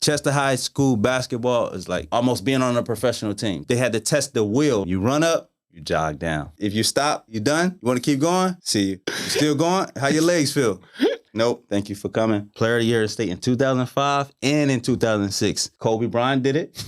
Chester High School basketball is like almost being on a professional team. They had to test the will. You run up, you jog down. If you stop, you done? You want to keep going? See you. You still going? How your legs feel? Nope. Thank you for coming. Player of the Year in state in 2005 and in 2006. Kobe Bryant did it.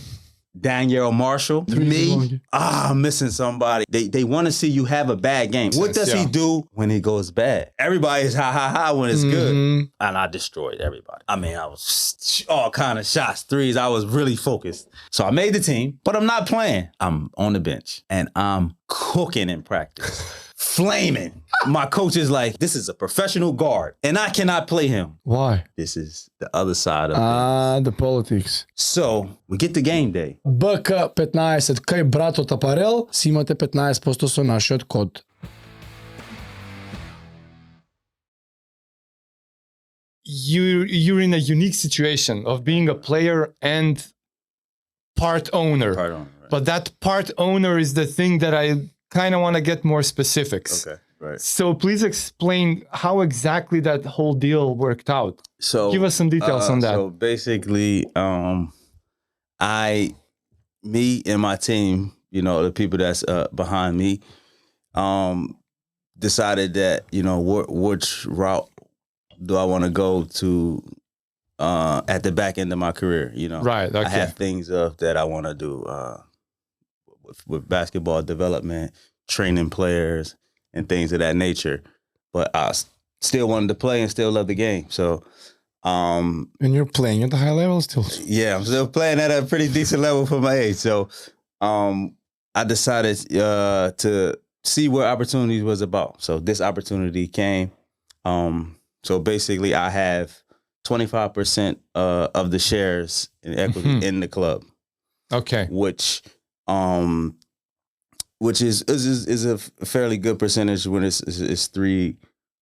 Danielle Marshall, me, I'm missing somebody. They want to see you have a bad game. What does he do when it goes bad? Everybody's ha when it's good. And I destroyed everybody. I mean, I was all kind of shots, threes. I was really focused. So I made the team, but I'm not playing. I'm on the bench and I'm cooking in practice. Flaming. My coach is like, this is a professional guard and I cannot play him. Why? This is the other side of it. The politics. So we get to game day. БК 15, кај братот апарел, си имате 15% со нашиот код. You're in a unique situation of being a player and part owner. Right. But that part owner is the thing that I kind of want to get more specifics. Okay, right. So please explain how exactly that whole deal worked out. So give us some details on that. So basically, me and my team, you know, the people that's behind me, decided that, you know, which route do I want to go to at the back end of my career, you know. Right, okay. I have things that I want to do with basketball development, training players, and things of that nature. But I still wanted to play and still love the game. So, And you're playing at a high level still? yeah, I'm still playing at a pretty decent level for my age. So, I decided to see what opportunities was about. So this opportunity came. So basically, I have 25% of the shares in equity in the club. Okay. Which is a fairly good percentage when it's three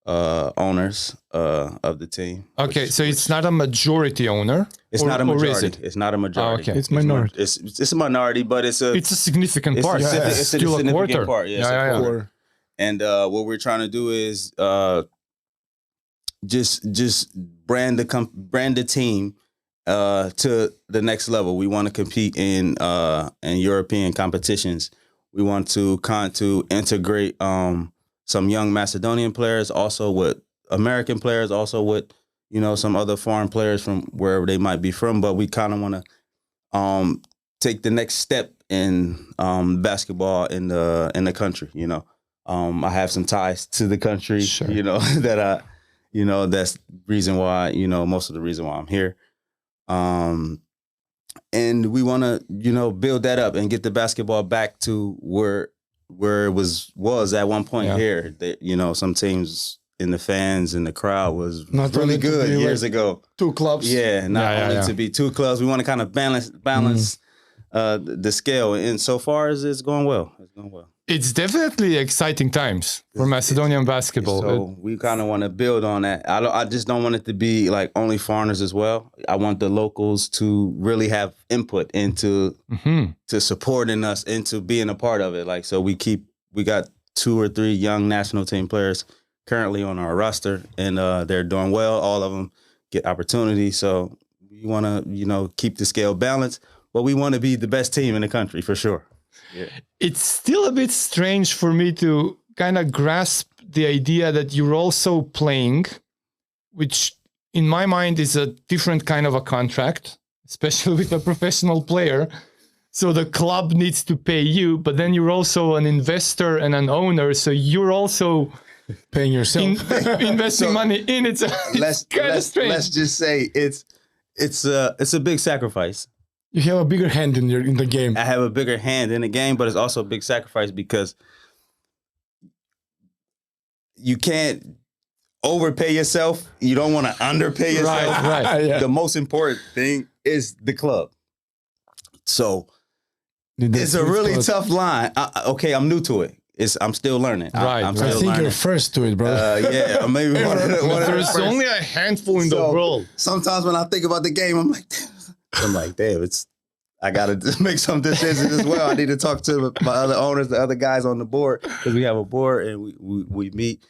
owners of the team. Okay, so it's not a majority owner. It's not a majority. Or is it? It's not a majority. Oh, okay. It's minority. It's a minority, but it's a significant part. It's a Still a significant quarter. part. Yeah, it's a quarter. And what we're trying to do is just brand the team to the next level. We want to compete in European competitions. We want to integrate some young Macedonian players, also with American players, also with, you know, some other foreign players from wherever they might be from. But we kind of want to take the next step in basketball in the country. You know, I have some ties to the country. Sure. You know that's reason why, you know, most of the reason why I'm here. And we want to, you know, build that up and get the basketball back to where it was at one point here. That, you know, some teams in the fans and the crowd was not really good years ago. Two clubs. Yeah, not only to be two clubs. We want to kind of balance the scale. And so far as it's going well. It's going well. It's definitely exciting times for Macedonian basketball. So we kind of want to build on that. I just don't want it to be like only foreigners as well. I want the locals to really have input into to supporting us, into being a part of it. Like, so we got 2 or 3 young national team players currently on our roster, and they're doing well. All of them get opportunities. So we want to, you know, keep the scale balanced, but we want to be the best team in the country for sure. Yeah. It's still a bit strange for me to kind of grasp the idea that you're also playing, which in my mind is a different kind of a contract, especially with a professional player. So the club needs to pay you, but then you're also an investor and an owner. So you're also paying yourself, investing money in it. So let's just say it's a big sacrifice. You have a bigger hand in the game. I have a bigger hand in the game, but it's also a big sacrifice because you can't overpay yourself. You don't want to underpay yourself. Right. Yeah. The most important thing is the club. So it's a really tough line. I'm new to it. I'm still learning. Right. I'm still learning. You're first to it, brother. Yeah, maybe There's only a handful in the world. Sometimes when I think about the game, I'm like, damn, I got to make some decisions as well. I need to talk to my other owners, the other guys on the board, because we have a board and we meet.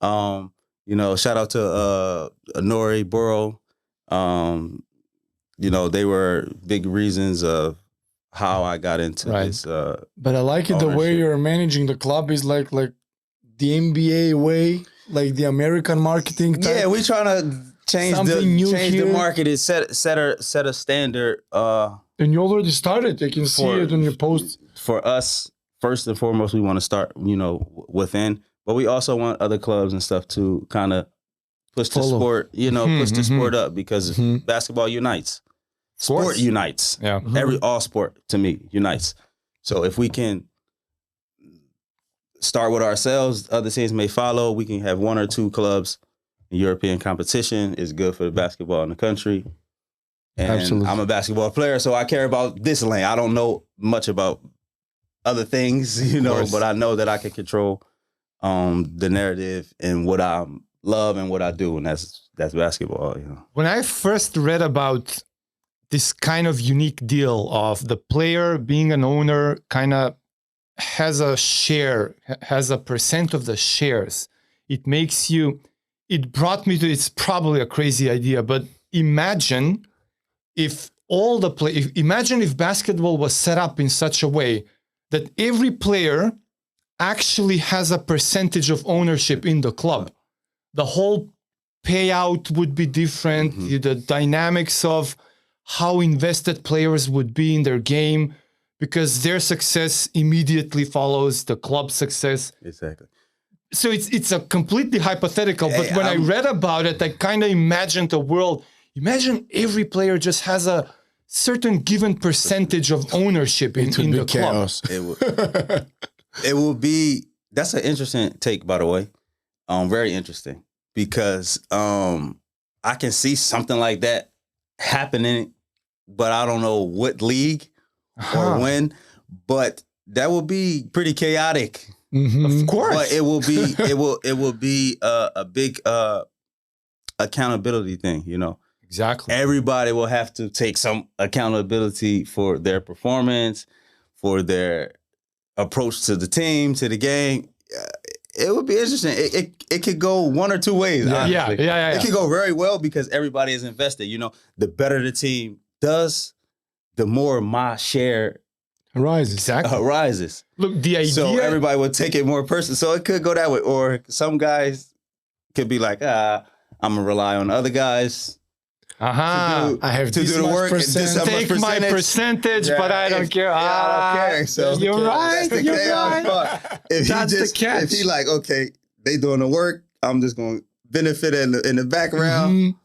You know, shout out to Nori, Burrow, they were big reasons of how I got into this. But I like it the way you're managing the club is like the NBA way, like the American marketing type. Yeah, we're trying to change the market. It set a standard. And you already started. I can see it on your posts. For us, first and foremost, we want to start, within, but we also want other clubs and stuff to kind of push the sport, push the sport up, because basketball unites. Sport unites. Yeah. All sport to me unites. So if we can start with ourselves, other teams may follow. We can have 1 or 2 clubs in European competition. Is good for the basketball in the country. And Absolutely. I'm a basketball player, so I care about this lane. I don't know much about other things, but I know that I can control the narrative and what I love and what I do, and that's basketball. When I first read about this kind of unique deal of the player being an owner, kind of has a share, has a percent of the shares, it brought me to, it's probably a crazy idea, but imagine if basketball was set up in such a way that every player actually has a percentage of ownership in the club. The whole payout would be different. The dynamics of how invested players would be in their game, because their success immediately follows the club's success. Exactly. So it's a completely hypothetical, but when I read about it, I kind of imagined a world. Imagine every player just has a certain given percentage of ownership in the chaos. club. It will be. That's an interesting take, by the way. Very interesting, because I can see something like that happening, but I don't know what league or when. But that will be pretty chaotic. Of course, but it will be a big accountability thing. Exactly. Everybody will have to take some accountability for their performance, for their approach to the team, to the game. It would be interesting. It could go 1 or 2 ways. Yeah. It could go very well because everybody is invested. The better the team does, the more my share rises. Look, the idea. So everybody would take it more personal. So it could go that way. Or some guys could be like, I'm gonna rely on other guys. I have to do the work. Take my percentage, but I don't care. I don't care. So you're right. That's the catch. If he like, okay, they doing the work, I'm just going to benefit in the background.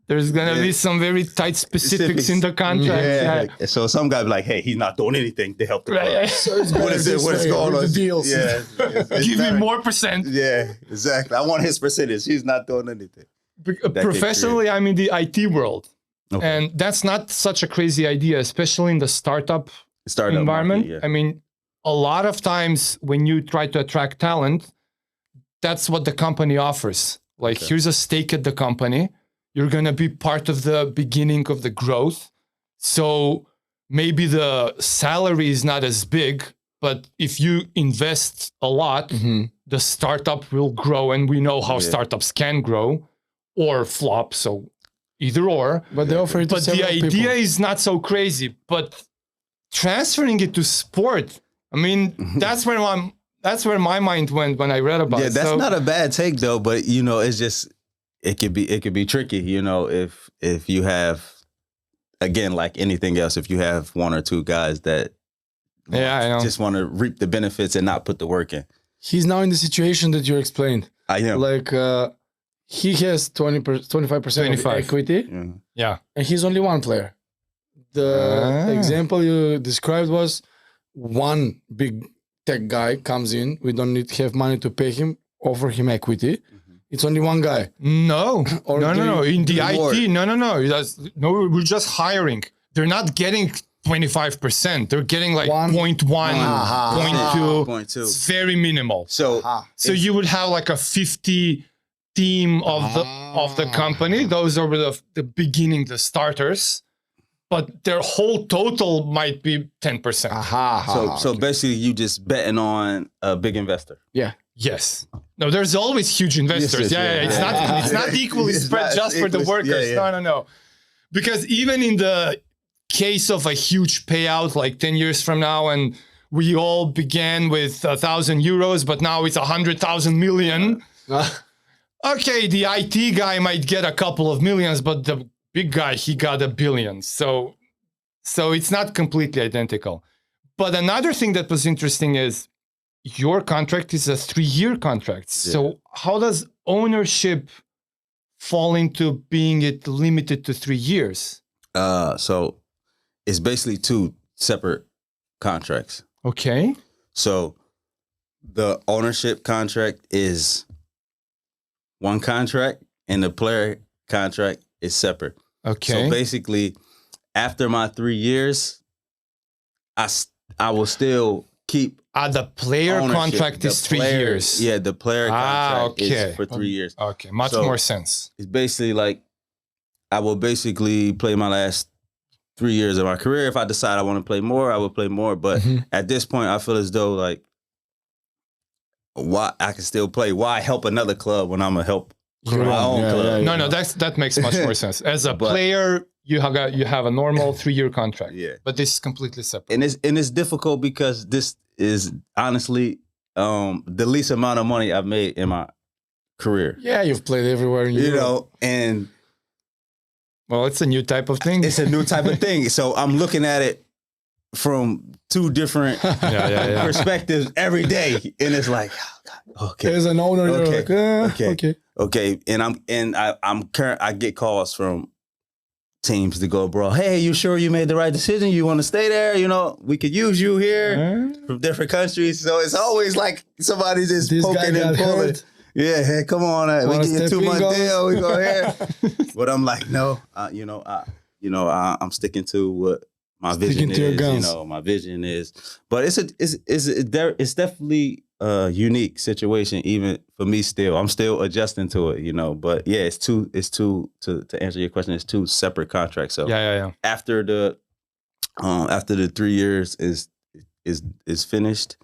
There's going to be some very tight specifics in the contract. Yeah. So some guy be like, hey, he's not doing anything to help the club. So it's what is going on? The deals. Yeah. Give me more percent. Yeah, exactly. I want his percentage. He's not doing anything. Professionally, I'm in the IT world. Okay. And that's not such a crazy idea, especially in the startup environment. Market, yeah. I mean, a lot of times when you try to attract talent, that's what the company offers. Like, here's a stake at the company. You're going to be part of the beginning of the growth. So maybe the salary is not as big, but if you invest a lot, the startup will grow. And we know how startups can grow or flop. So either or. But they offer it to several people. But the idea is not so crazy. But transferring it to sport, I mean, that's where my mind went when I read about it. Yeah, that's not a bad take though. But it's just it could be tricky. If you have, again, like anything else, if you have 1 or 2 guys that just want to reap the benefits and not put the work in. He's now in the situation that you explained. I am. Like he has 25% of equity. Mm-hmm. Yeah. And he's only one player. The example you described was one big tech guy comes in. We don't need to have money to pay him, offer him equity. Mm-hmm. It's only one guy. No. No. In the IT, no. We're just hiring. They're not getting 25%. They're getting like 0.1, 0.2. It's very minimal. So you would have like a 50 team of the company. Those are the beginning, the starters. But their whole total might be 10%. So basically, you just betting on a big investor. Yeah. Yes. No, there's always huge investors. Yes. It's not equally spread just for the workers. No. Because even in the case of a huge payout, like 10 years from now, and we all began with 1,000 euros, but now it's 100,000 million. Okay, the IT guy might get a couple of millions, but the big guy, he got $1 billion. So it's not completely identical. But another thing that was interesting is your contract is a 3-year contract. Yeah. So how does ownership fall into being it limited to 3 years? So it's basically 2 separate contracts. Okay. So the ownership contract is one contract and the player contract is separate. Okay. So basically, after my 3 years, I will still keep the player ownership. contract is 3 years. Yeah, the player contract okay. is for 3 years. Okay, much more sense. It's basically like I will basically play my last 3 years of my career. If I decide I want to play more, I will play more. But at this point, I feel as though like why I can still play. Why help another club when I'm gonna help my own club? No, that makes much more sense. As a player, you have a normal 3-year contract. Yeah, but this is completely separate. And it's difficult because this is honestly the least amount of money I've made in my career. Yeah, you've played everywhere in Europe. You know, and well, it's a new type of thing. It's a new type of thing. So I'm looking at it from 2 different perspectives every day, and it's like, okay, as an owner, okay, you're like, okay, and I get calls from teams to go, bro. Hey, you sure you made the right decision? You want to stay there? You know, we could use you here from different countries. So it's always like somebody just poking and pulling. Yeah, hey, come on, we get a 2-month deal. We go here, but I'm like, no, I'm sticking to what my vision is. You know, my vision is. But it's definitely a unique situation, even for me. Still, I'm still adjusting to it. You know, but yeah, it's two. To answer your question, it's 2 separate contracts. So after the 3 years is finished,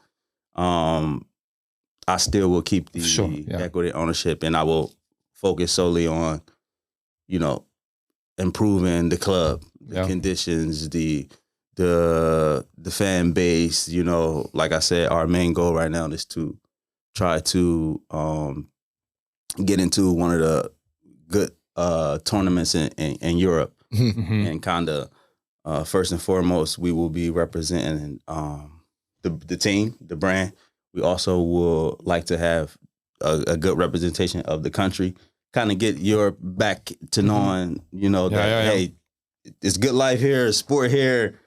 I still will keep the equity ownership, and I will focus solely on, you know, improving the club, the conditions, the fan base. You know, like I said, our main goal right now is to try to get into one of the good tournaments in Europe, and kind of first and foremost, we will be representing the team, the brand. We also will like to have a good representation of the country, kind of get Europe back to knowing, you know, that, hey, it's good life here, sport here,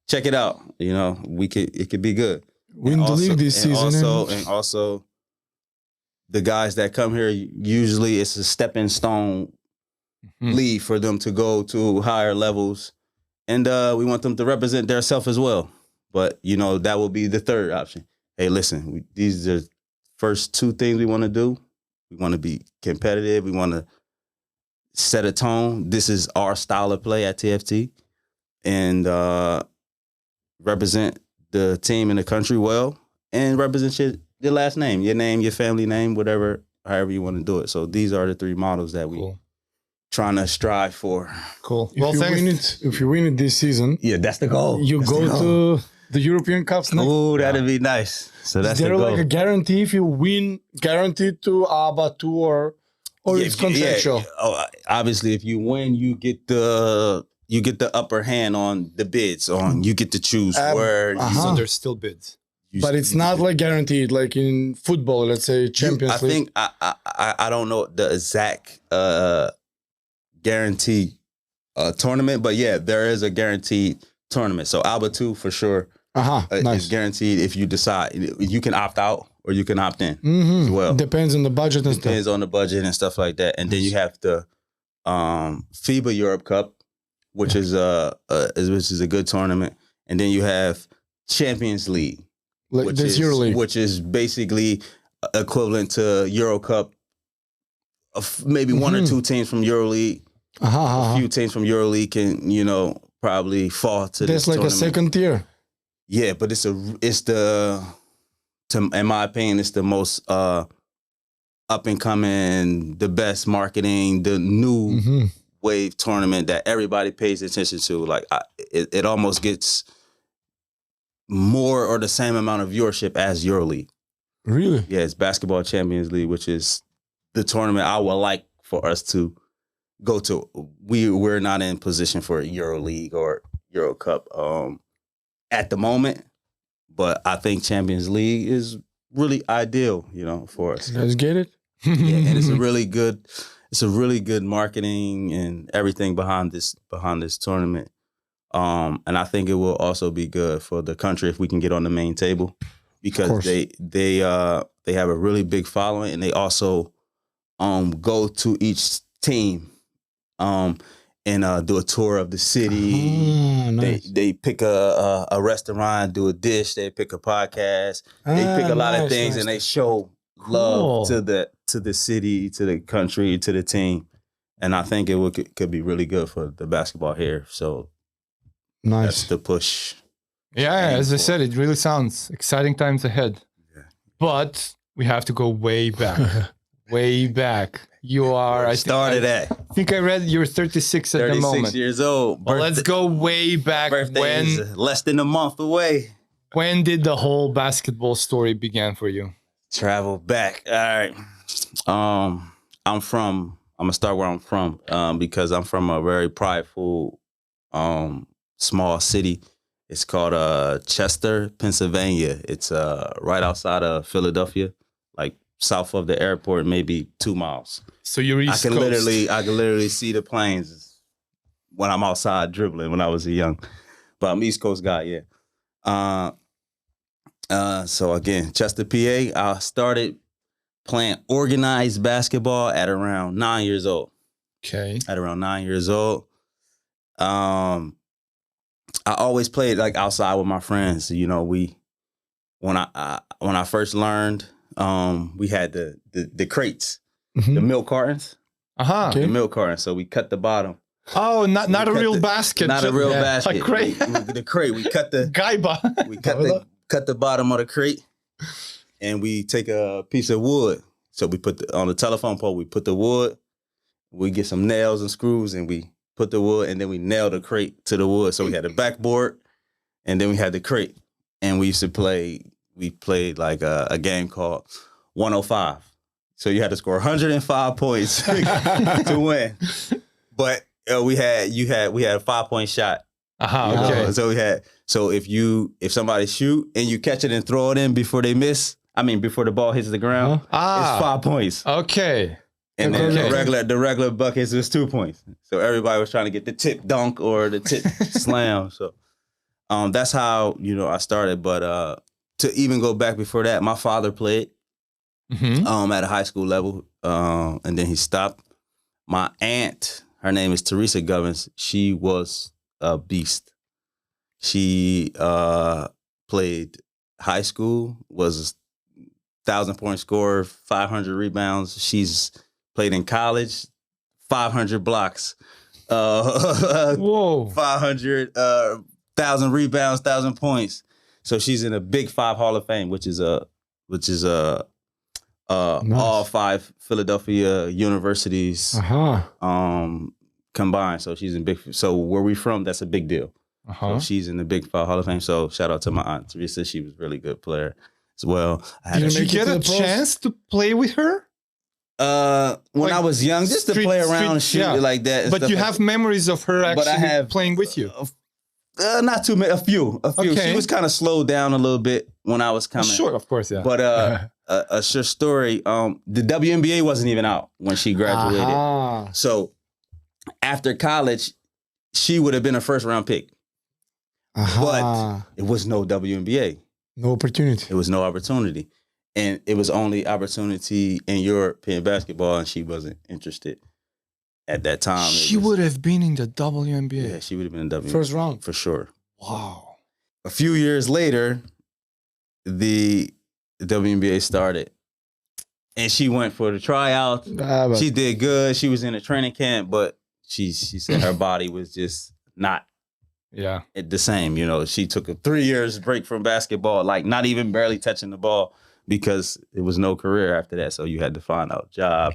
check it out. You know, it could be good. Win the league this season. And also, the guys that come here, usually it's a stepping stone lead for them to go to higher levels. And we want them to represent themselves as well. But, you know, that will be the third option. Hey, listen, these are the first 2 things we want to do. We want to be competitive. We want to set a tone. This is our style of play at TFT. And represent the team and the country well. And represent your last name, your family name, whatever, however you want to do it. So these are the 3 models that we trying to strive for. Cool. If you win it this season, that's the goal. You go to the European Cups next. Oh, that'd be nice. So that's the goal. Is there like a guarantee if you win, guaranteed to ABA tour, or it's contractual? Oh, obviously, if you win, you get the upper hand on the bids. You get to choose where. So there's still bids, but it's not like guaranteed, like in football. Let's say Champions League. I think I don't know the exact guarantee tournament, but yeah, there is a guaranteed tournament. So ABA 2 for sure. Nice. It's guaranteed. If you decide, you can opt out or you can opt in as well. Depends on the budget and Depends on the budget and stuff like that. And then you have the FIBA Europe Cup, which is a good tournament. And then you have Champions League, which is basically equivalent to Euro Cup. Maybe 1 or 2 teams from EuroLeague. A few teams from EuroLeague can, you know, probably fall to this tournament. That's like a second tier. Yeah, but in my opinion, it's the most up and coming, the best marketing, the new wave tournament that everybody pays attention to. Like it almost gets more or the same amount of viewership as EuroLeague. Really? Yeah, it's Basketball Champions League, which is the tournament I would like for us to go to. We're not in position for EuroLeague or Euro Cup at the moment, but I think Champions League is really ideal, for us. Let's get it. Yeah, and it's a really good marketing and everything behind this tournament. And I think it will also be good for the country if we can get on the main table, because they have a really big following, and they also go to each team and do a tour of the city. Nice. They pick a restaurant, do a dish. They pick a podcast. They pick a lot of things, and they show love to the city, to the country, to the team. And I think it could be really good for the basketball here. So Nice. that's the push. Yeah, as I said, it really sounds exciting times ahead. Yeah. But we have to go way back. Way back. You are, I think I read you're 36 at the moment. 36 years old. Well, let's go way back. Birthday is less than a month away. When did the whole basketball story begin for you? Travel back. All right. I'm gonna start where I'm from, because I'm from a very prideful small city. It's called Chester, Pennsylvania. It's right outside of Philadelphia, like south of the airport, maybe 2 miles. So you're East Coast. I can literally see the planes when I'm outside dribbling when I was young. But I'm East Coast guy, yeah. So again, Chester, PA. I started playing organized basketball at around 9 years old. Okay. At around 9 years old. I always played like outside with my friends. When I first learned, we had the crates, the milk cartons. Okay. The milk cartons. So we cut the bottom. Oh, not a real basket. Not a real basket. A crate. The crate. We cut the Gaiba. We cut the bottom of the crate, and we take a piece of wood. So we put on the telephone pole. We put the wood. We get some nails and screws, and we put the wood, and then we nail the crate to the wood. So we had a backboard, and then we had the crate. And we used to play. We played like a game called 105. So you had to score 105 points to win. But we had a 5-point shot. Okay. So if somebody shoot and you catch it and throw it in before they miss, before the ball hits the ground, it's 5 points. Okay. And then the regular buckets was 2 points. So everybody was trying to get the tip dunk or the tip slam. So that's how I started. But to even go back before that, my father played at a high school level, and then he stopped. My aunt, her name is Darrin Govens. She was a beast. She played high school, was a 1,000-point scorer, 500 rebounds. She's played in college, 500 blocks, 500, 1,000 rebounds, 1,000 points. So she's in a Big Five Hall of Fame, which is nice. All 5 Philadelphia universities combined. So she's in So where we from, that's a big deal. So she's in the Big Five Hall of Fame. So shout out to my aunt Teresa. She was a really good player as well. Did you get a chance to play with her? When I was young, just to play around and shoot like that. But you have memories of her actually playing with you? Not too many, a few. Okay. She was kind of slowed down a little bit when I was coming. Sure, of course, yeah. But a short story, the WNBA wasn't even out when she graduated. So after college, she would have been a first-round pick. But it was no WNBA. No opportunity. It was no opportunity. And it was only opportunity in European basketball, and she wasn't interested at that time. She would have been in the WNBA. Yeah, she would have been in the WNBA. First round. For sure. Wow. A few years later, the WNBA started. And she went for the tryout. She did good. She was in a training camp, but she said her body was just not the same. She took a 3 years break from basketball, like not even barely touching the ball, because there was no career after that. So you had to find out job,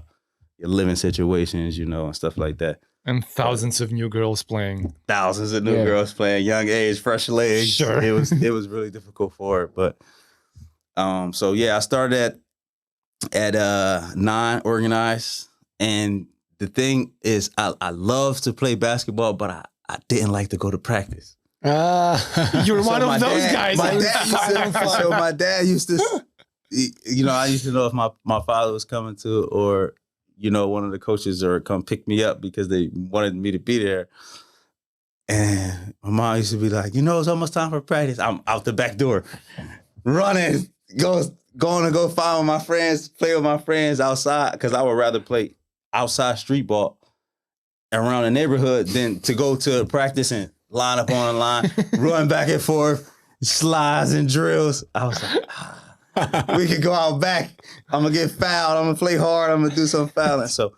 your living situations, and stuff like that. And thousands of new girls playing. Thousands of new girls playing, young age, fresh legs. Sure. It was really difficult for her. But so yeah, I started at 9 organized. And the thing is I love to play basketball, but I didn't like to go to practice. You're one of those guys. My dad used to, I used to know if my father was coming to, or one of the coaches, or come pick me up because they wanted me to be there. And my mom used to be like, it's almost time for practice. I'm out the back door, running, going to go find my friends, play with my friends outside, because I would rather play outside street ball around the neighborhood than to go to practice and line up on the line, run back and forth, slides and drills. I was like, we could go out back. I'm going to get fouled. I'm going to play hard. I'm going to do some fouling. So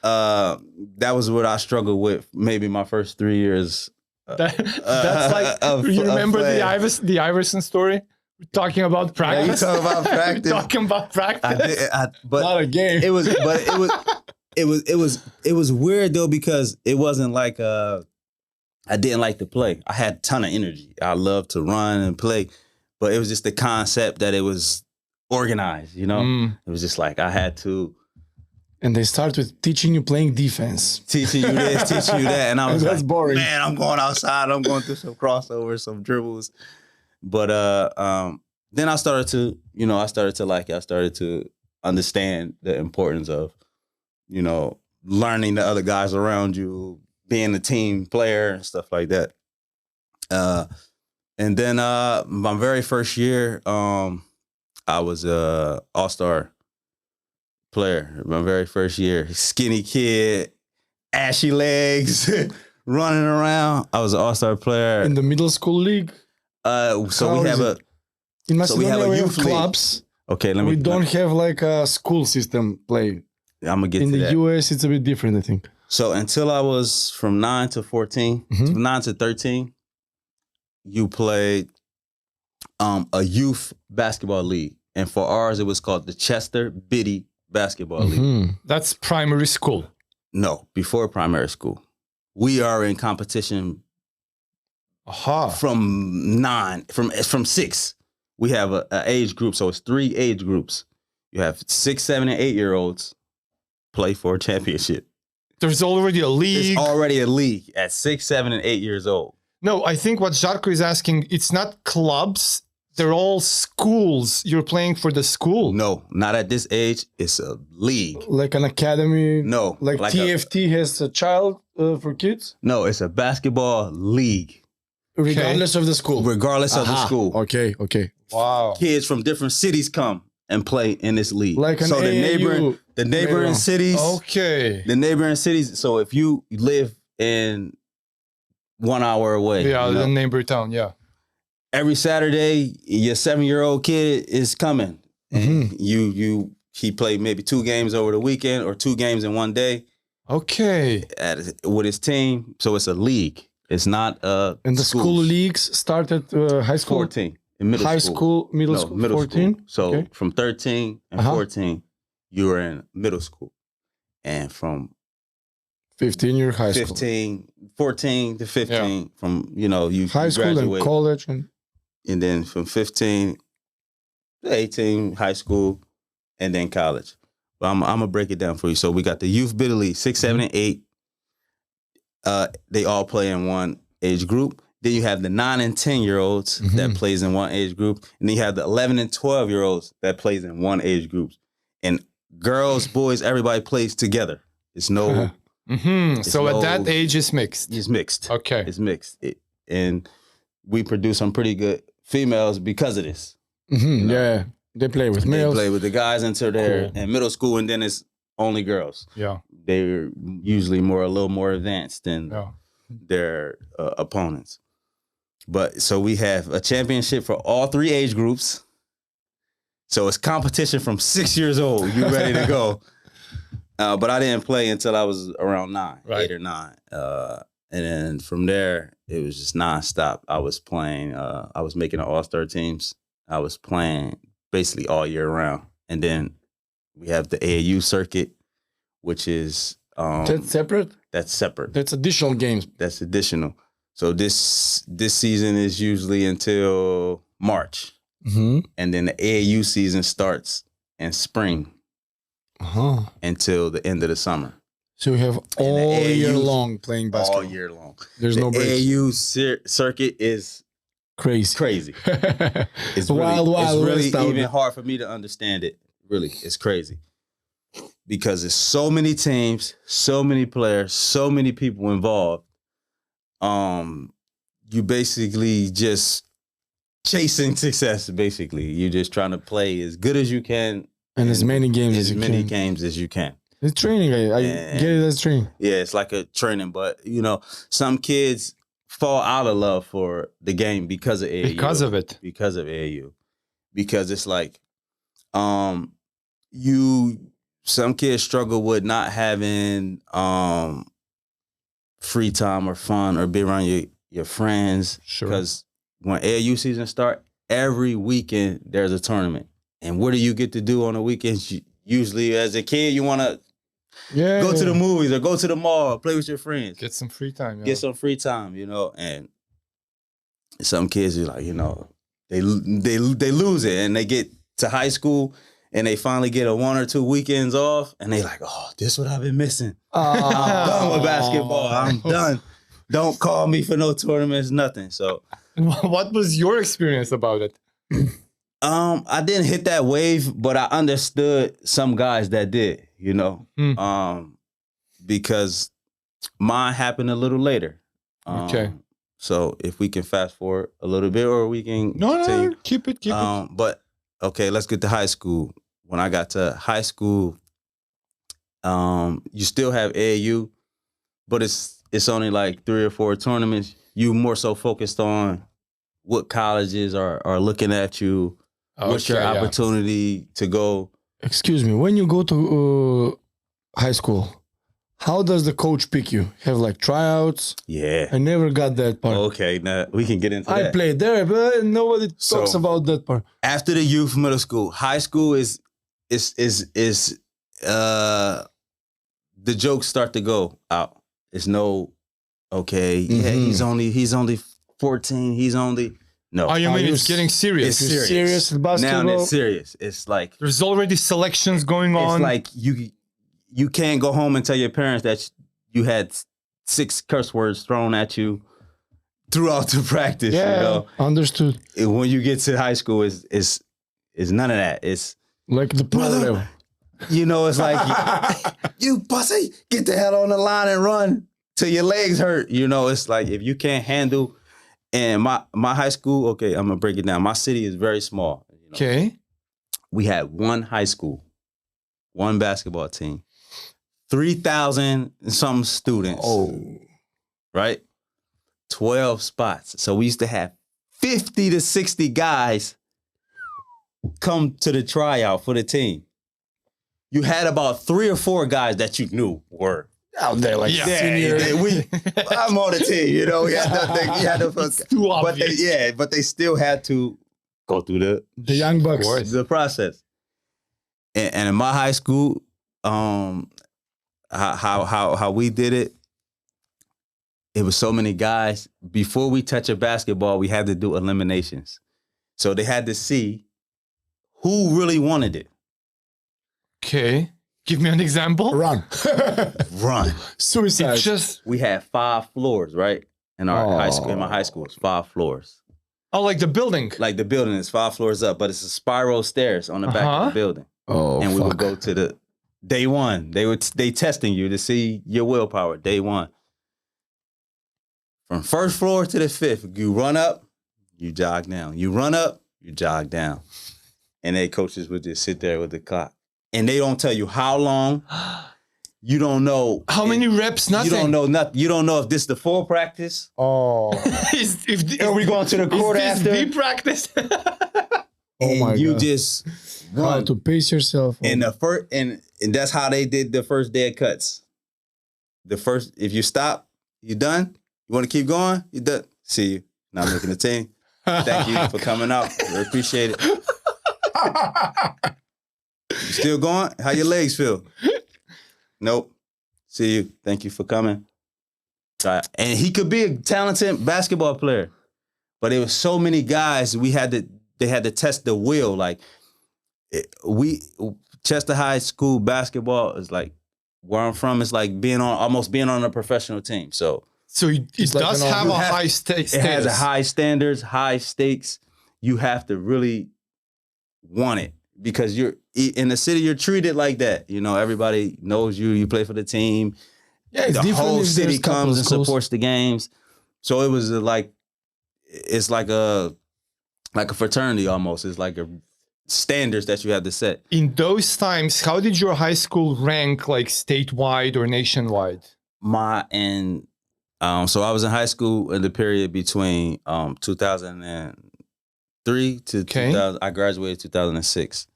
that was what I struggled with maybe my first 3 years. That's like, you remember the Iverson story? We're talking about practice. Yeah, you talking about practice. Talking about practice. But not a game. It was weird though, because it wasn't like I didn't like to play. I had a ton of energy. I loved to run and play, but it was just the concept that it was organized, It was just like I had to. And they start with teaching you playing defense. Teaching you this, teaching you that. And I was That's like, boring. Man, I'm going outside. I'm going through some crossovers, some dribbles. But then I started to, like it. I started to understand the importance of, learning the other guys around you, being a team player and stuff like that. And then my very first year, I was a all-star player. My very first year, skinny kid, ashy legs, running around. I was an all-star player. In the middle school league? So we have in Macedonia, we have youth clubs. Okay, we don't have like a school system play. I'm gonna get in to the that. US, it's a bit different, I think. So until I was from 9 to 14, from 9 to 13, you played a youth basketball league, and for ours it was called the Chester Biddy Basketball League. That's primary school. No, before primary school. We are in competition. From 6. We have a age group, so it's 3 age groups. You have 6, 7, and 8-year-olds play for a championship. There's already a league. There's already a league at 6, 7, and 8 years old. No, I think what Žarko is asking, it's not clubs. They're all schools. You're playing for the school. No, not at this age. It's a league. Like an academy? No. Like TFT has a child for kids? No, it's a basketball league. Regardless of the school? Regardless of the school. Okay. Wow. Kids from different cities come and play in this league. Like an AAU. The neighboring cities. Okay. The neighboring cities. So if you live in 1 hour away. Yeah, the neighbor town, yeah. Every Saturday, your 7-year-old kid is coming. And he played maybe 2 games over the weekend or 2 games in one day. Okay. With his team. So it's a league. It's not and the school leagues start at high school? 14. In middle school. Middle school, 14? School. So from 13 and 14, you were in middle school. And from 15, you're high school. 14 to 15, from, you high school graduate. And college. And then from 15 to 18, high school, and then college. But I'm going to break it down for you. So we got the Youth Biddy League, 6, 7, and 8. They all play in one age group. Then you have the 9 and 10-year-olds that plays in one age group. And then you have the 11 and 12-year-olds that plays in one age group. And girls, boys, everybody plays together. It's no... So at that age, it's mixed. It's mixed. Okay. It's mixed. And we produce some pretty good females because of this. Yeah. They play with males. They play with the guys until they're in middle school, and then it's only girls. Yeah. They're usually a little more advanced than their opponents. But so we have a championship for all 3 age groups. So it's competition from 6 years old. You ready to go? But I didn't play until I was around 9, 8 or 9. And then from there, it was just nonstop. I was playing. I was making all-star teams. I was playing basically all year round. And then we have the AAU circuit, which is that's separate. That's separate. That's additional games. That's additional. So this season is usually until March. Mm-hmm. And then the AAU season starts in spring until the end of the summer. So you have all year long playing basketball. All year long. There's no break. AAU circuit is crazy. It's wild, it's really even hard for me to understand it. Really, it's crazy. Because there's so many teams, so many players, so many people involved. You basically just chasing success, basically. You're just trying to play as good as you can. And as many games as you can. As many games as you can. It's training. I get it as training. Yeah, it's like a training. But, you know, some kids fall out of love for the game because of AAU. Because of it. Because of AAU. Because it's like, some kids struggle with not having free time or fun or be around your friends. Sure. Because when AAU season start, every weekend there's a tournament. And what do you get to do on the weekends? Usually as a kid, you want to go to the movies or go to the mall, play with your friends. Get some free time. Get some free time, you know. And some kids are like, you know, they lose it and they get to high school and they finally get a 1 or 2 weekends off and they like, oh, this is what I've been missing. I'm done with basketball. I'm done. Don't call me for no tournaments, nothing. So what was your experience about it? I didn't hit that wave, but I understood some guys that did, you know, because mine happened a little later. Okay. So if we can fast forward a little bit or we can No, keep it. But okay, let's get to high school. When I got to high school, you still have AAU, but it's only like 3 or 4 tournaments. You more so focused on what colleges are looking at you. What's your opportunity to go? Excuse me, when you go to high school, how does the coach pick you? Have like tryouts? Yeah. I never got that part. Okay, now we can get into that. I played there, but nobody talks about that part. After the youth middle school, high school is the jokes start to go out. It's no, okay, yeah, he's only 14, he's only no. Oh, you mean it's getting serious? It's serious basketball. Now it's serious. It's like There's already selections going on. It's like you can't go home and tell your parents that you had 6 curse words thrown at you throughout the practice. Yeah, you know? Understood. When you get to high school, it's none of that. It's like the brother. You know, it's like you pussy, get the hell on the line and run till your legs hurt. You know, it's like if you can't handle. And my high school, okay, I'm gonna break it down. My city is very small. You know? Okay. We had 1 high school, 1 basketball team, 3,000 and some students. Oh, right, 12 spots. So we used to have 50 to 60 guys come to the tryout for the team. You had about 3 or 4 guys that you knew were out there like senior. I'm on the team, you know. It's too obvious. But they still had to go through the young bucks, the process. And in my high school, how we did it, it was so many guys. Before we touch a basketball, we had to do eliminations. So they had to see who really wanted it. Okay. Give me an example. Run. Suicide. It's just we had 5 floors, right? In our high school. In my high school, it's 5 floors. Oh, like the building. Like the building is 5 floors up, but it's a spiral stairs on the back of the building. Oh, and we would go to the day 1. They testing you to see your willpower. Day 1. From first floor to the 5th, you run up, you jog down. You run up, you jog down. And they coaches would just sit there with the clock. And they don't tell you how long. You don't know how many reps. Nothing. You don't know nothing. You don't know if this is the full practice. Oh, are we going to the court after? Is this practice? Oh my God! You just run how to pace yourself. And the first, and that's how they did the first day of cuts. The first, if you stop, you done. You want to keep going? You done. See you. Not making the team. Thank you for coming out. We appreciate it. You still going? How your legs feel? Nope. See you. Thank you for coming. And he could be a talented basketball player, but there was so many guys they had to test the will. Like Chester High School basketball is like where I'm from. It's like almost being on a professional team. So it does like have a high status. It has a high standards, high stakes. You have to really want it because you're in the city. You're treated like that. You know, everybody knows you. You play for the team. Yeah, it's the different whole if city there's couple comes of and schools. supports the games. So it was it's like a fraternity almost. It's like a standards that you have to set. In those times, how did your high school rank, like statewide or nationwide? So I was in high school in the period between 2003 to 2000. I graduated 2006.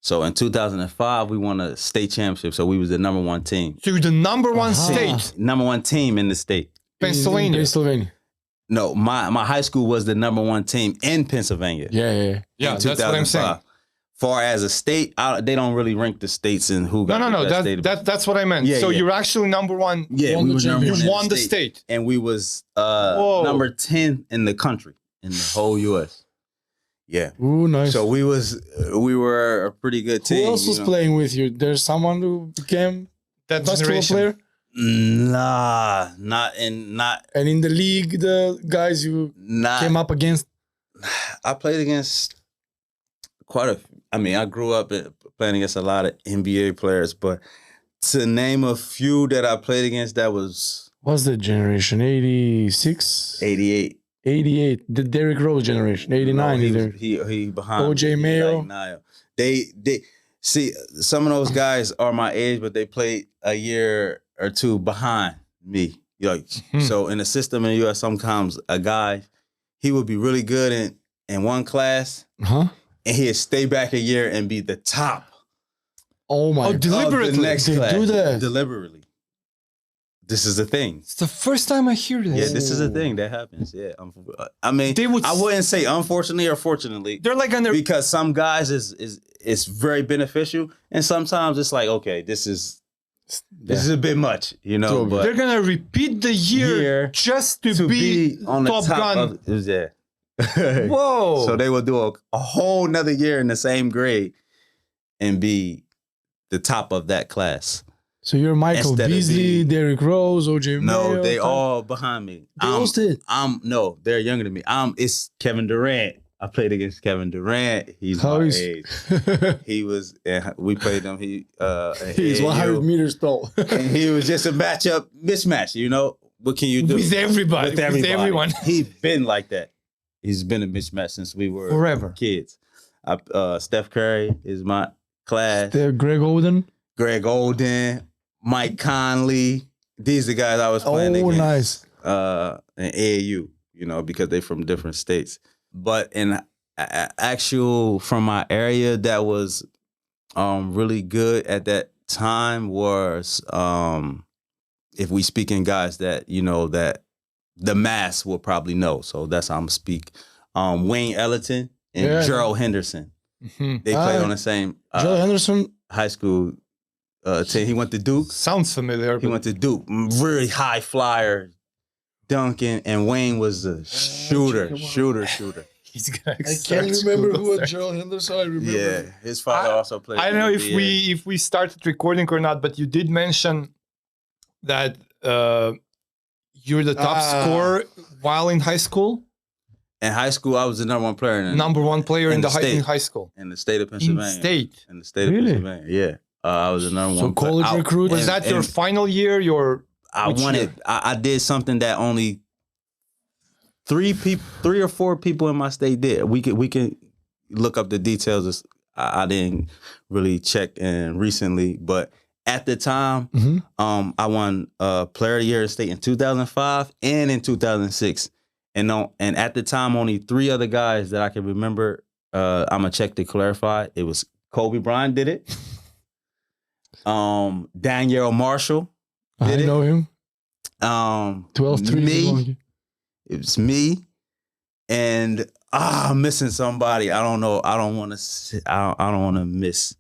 So in 2005, we won a state championship. So we was the number one team. So you're the number one state? Number one team in the state. Pennsylvania. No, my high school was the number one team in Pennsylvania. Yeah. Yeah, that's what I'm saying. Far as a state, they don't really rank the states in who got No. the state. That's what I meant. Yeah, so yeah. you're actually number one. Yeah, we were number one. You in won the state. And we was number 10 in the country, in the whole U.S. Yeah. Ooh, nice. So we were a pretty good team. Who else was playing with you? There's someone who became That basketball generation. player? Nah, And in the league, the guys you came up against? I played against I grew up playing against a lot of NBA players, but to name a few that I played against, that was... What's the generation? 86? 88. 88. The Derrick Rose generation. 89 No, either. He behind OJ me. Mayo. Like Niall. They see, some of those guys are my age, but they played a year or two behind me. Like, so in the system in the US, sometimes a guy, he would be really good in one class, and he'd stay back a year and be the top. Oh my God. Deliberately. The next They class. do that. Deliberately. This is a thing. It's the first time I hear this. Yeah, this is a thing that happens. Yeah, I wouldn't say unfortunately or fortunately. They're like on their... Because some guys is very beneficial, and sometimes it's like, okay, this is a bit much, you know. But they're gonna repeat the year just to be on the top gun. Whoa! So they will do a whole nother year in the same grade and be the top of that class. So you're Michael Instead of Beasley, Derrick Rose, OJ Mayo. No, they all behind me. They all did. No, they're younger than me. It's Kevin Durant. I played against Kevin Durant. He's my age. He was. We played him. He's 100 meters tall. And he was just a mismatch. You know, what can you do with everybody? With everyone. He's been like that. He's been a mismatch since we were forever kids. Steph Curry is my class. Greg Oden, Mike Conley. These are the guys I was playing against. Oh, nice. In AAU, you know, because they're from different states. But in actual, from my area, that was really good at that time was, if we speak in guys that, you know, that the mass will probably know. So that's how I'm speak. Wayne Ellington and Gerald Henderson. They played on the same Gerald Henderson high school team. He went to Duke. Sounds familiar. He went to Duke. Really high flyer, dunking, and Wayne was a shooter. He's gonna I can't remember who was Gerald Henderson. I remember. Yeah, his father also played. I don't know if we started recording or not, but you did mention that you're the top scorer while in high school. In high school, I was the number one player. Number one player in high school. In the state of Pennsylvania. In the state of Pennsylvania, yeah. I was the number one. College recruit. Was that your final year? I did something that only three or four people in my state did. We can look up the details. I didn't really check in recently, but at the time, I won Player of the Year in state in 2005 and in 2006. And at the time, only three other guys that I can remember. I'm gonna check to clarify. It was Kobe Bryant did it. Danielle Marshall did it. I know him. 12-3. Me. It was me, and I'm missing somebody. I don't know. I don't want to miss.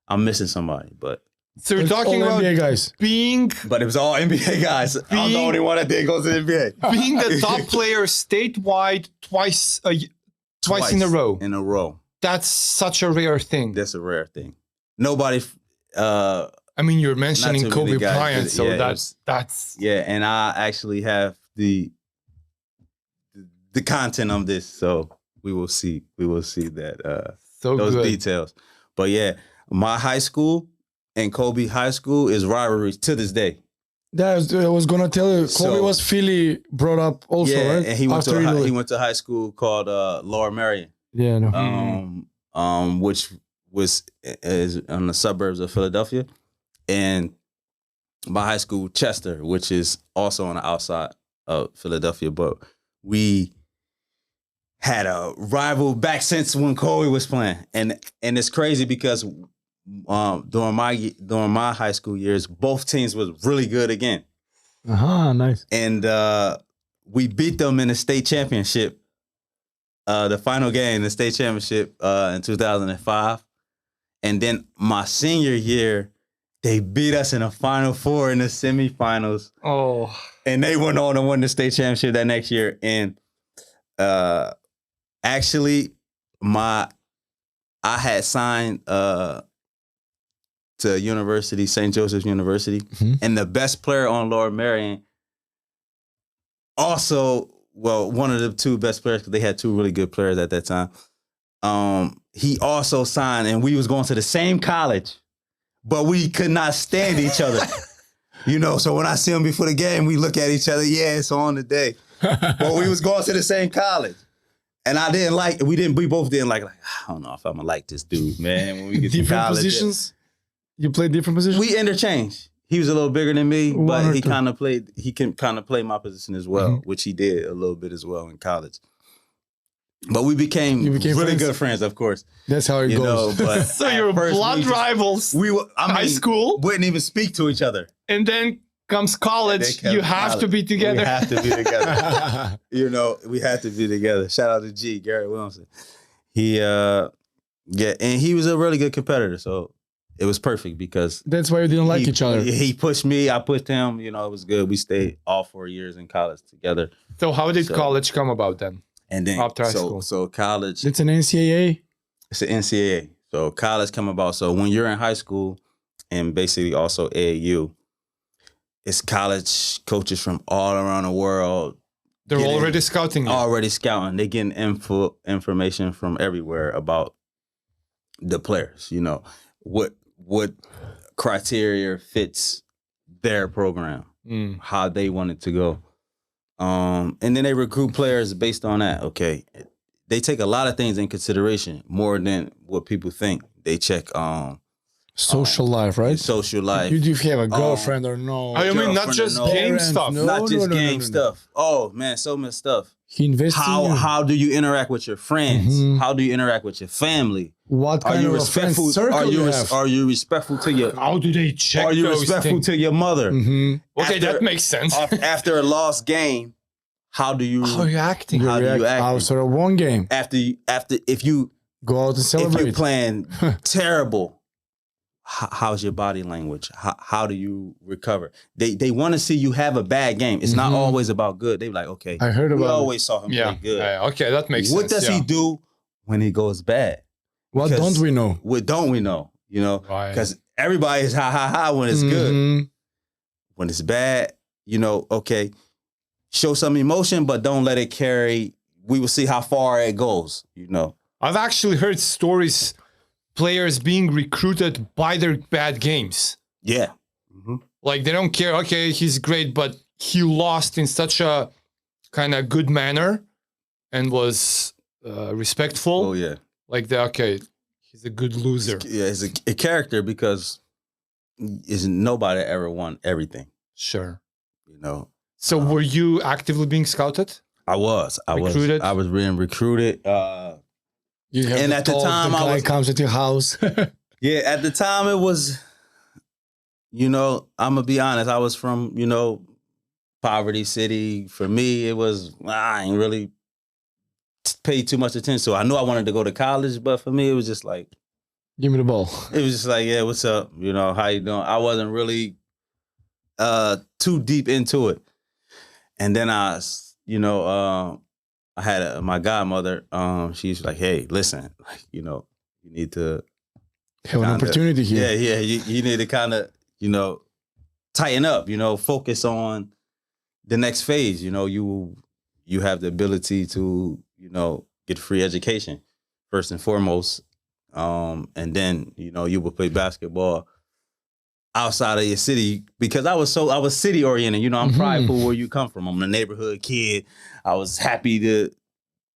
I'm missing somebody, but So you're It's talking all about NBA guys. being But it was all NBA guys. I'm the Being- only one that didn't go to the NBA. being the top player statewide twice in a row. In a row. That's such a rare thing. That's a rare thing. Nobody. I mean, you're mentioning too Kobe many guys Bryant, did it. so Yeah, it that's Yeah, and I actually have the content of this, so we will see. We will see that so those good. details. But yeah, my high school and Kobe High School is rivalry to this day. I was gonna tell you, Kobe So- was Philly brought up also, yeah, right? and he went After Italy. he went to high school called Lower Merion, Yeah, no. which is on the suburbs of Philadelphia, and my high school Chester, which is also on the outside of Philadelphia. But we had a rival back since when Kobe was playing, and it's crazy because during my high school years, both teams was really good again, Nice. and we beat them in the state championship. The final game, the state championship in 2005. And then my senior year, they beat us in the Final Four in the semifinals. Oh, And they went on to win the state championship that next year. And actually, I had signed to university, St. Joseph's University. Mhm. And the best player on Lower Merion also, well, one of the two best players, because they had two really good players at that time. He also signed, and we was going to the same college, but we could not stand each other. So when I see him before the game, we look at each other. Yeah, it's on today. But we was going to the same college, and we both didn't like. I don't know if I'm gonna like this dude, man. When we get to Different college, positions? You played different positions? we interchanged. He was a little bigger than me, One but or he two. kind of played. He can kind of play my position as well, Mhm. which he did a little bit as well in college. But we became, You became really friends? good friends, of course. That's how it goes. But so at you're first blood we just- rivals. We were, High school, wouldn't even speak to each other. and then comes college. They You kept have to college. be together. We have to be together. We had to be together. Shout out to G, Garrett Williamson. He, and he was a really good competitor, so it was perfect because That's why you didn't like he, each other. He pushed me, I pushed him. It was good. We stayed all 4 years in college together, So how did So- college come about then? and then After high school. So college, It's an NCAA. it's an NCAA. So college come about. So when you're in high school, and basically also AAU, it's college coaches from all around the world They're Get in. already scouting you. already scouting. They getting information from everywhere about the players. What criteria fits their program, Mm. how they want it to go. And then they recruit players based on that. Okay, they take a lot of things in consideration more than what people think. They check Social life, right? social life, You do have a girlfriend or no? I mean, not girlfriend just or no. game Parents, stuff. no. not just game no. stuff. Oh man, so much stuff. He invests in you. How do you interact with your friends? Mhm. How do you interact with your family? What Are kind you of a friend respectful? circle Are you you have? are you respectful to your? How do they check Are you those respectful things? to your mother? Mhm. Okay, After- that makes sense. After a lost game, how do you? How are you acting? How do you react act? outside of one game. after if you Go out and if celebrate. you playing terrible? How's your body language? How do you recover? They want to see you have a bad game. It's not Mhm. always about good. They be like, okay, I heard we about it. always saw him Yeah. play good. Yeah, okay, that makes What sense. does he do when he goes bad? What because- don't we know? What don't we know? Right. Because everybody is ha when it's good. Mhm. When it's bad, okay, show some emotion, but don't let it carry. We will see how far it goes. I've actually heard stories, players being recruited by their bad games. Yeah. Like they don't care. Okay, he's great, but he lost in such a kind of good manner and was respectful. Oh yeah. Like okay, he's a good loser. Yeah, it's a character because nobody ever won everything. Sure. So Um, were you actively being scouted? I was Recruited? I was being recruited. You have And to at the talk, time, the I guy was- comes at your house. Yeah, at the time it was, I'm gonna be honest. I was from, poverty city. For me, it was I ain't really paid too much attention. So I knew I wanted to go to college, but for me, it was just like Give me the ball. It was just like, yeah, what's up? You know, how you doing? I wasn't really too deep into it. And then I had my godmother. She's like, hey, listen, like, you know, you need to have an opportunity here. Yeah, you need to kind of, you know, tighten up. You know, focus on the next phase. You know, you have the ability to, you know, get free education first and foremost. And then, you know, you would play basketball outside of your city, because I was city oriented. You know, I'm prideful where you come from. I'm a neighborhood kid. I was happy that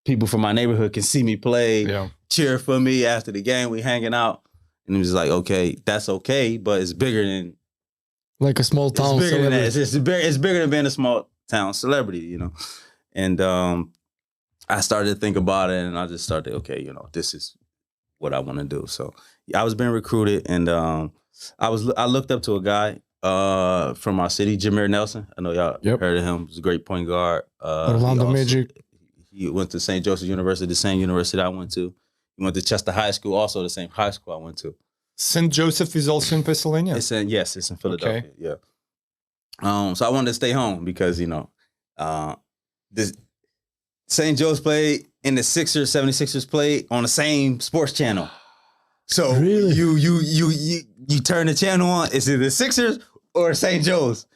people from my neighborhood can see me play, cheer for me after the game. We hanging out, and it was like, okay, that's okay, but it's bigger than like a small town. It's bigger than that. It's bigger than being a small town celebrity. You know, and I started to think about it, and I just started, okay, you know, this is what I want to do. So I was being recruited, and I looked up to a guy from our city, Jameer Nelson. I know y'all heard of him. He's a great point guard. Orlando Magic. He went to St. Joseph University, the same university I went to. He went to Chester High School, also the same high school I went to. St. Joseph is also in Pennsylvania? It's in Philadelphia, yeah. So I wanted to stay home because, you know, this St. Joe's played and the 76ers played on the same sports channel. So really? you turn the channel on, it's either Sixers or St. Joe's.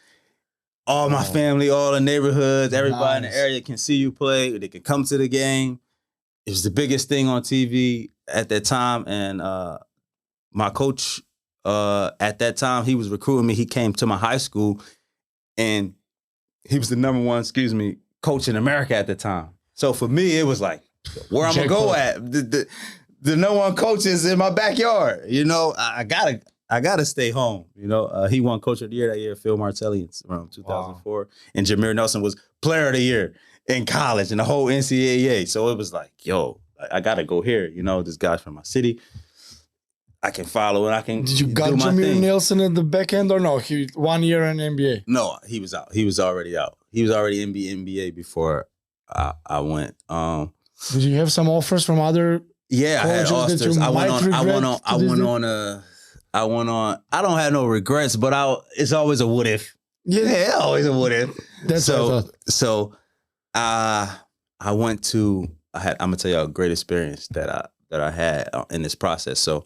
All my family, all the neighborhoods, everybody in the area can see you play. They can come to the game. It was the biggest thing on TV at that time. And my coach at that time, he was recruiting me. He came to my high school, and he was the number one, coach in America at the time. So for me, it was like, where I'm gonna go at? The number one coach is in my backyard. You know, I gotta stay home. You know, he won Coach of the Year that year, Phil Martelli, around 2004, and Jameer Nelson was Player of the Year in college and the whole NCAA. So it was like, yo, I gotta go here. You know, this guy's from my city. I can follow it. I can. Did you got Jameer Nelson at the back end or no? He 1 year in NBA. No, he was out. He was already out. He was already in the NBA before I went. Did you have some offers from other? Yeah, I had offers. I don't have no regrets, but it's always a what if. Yeah, always a what if. That's so I went to. I'm gonna tell you a great experience that I had in this process. So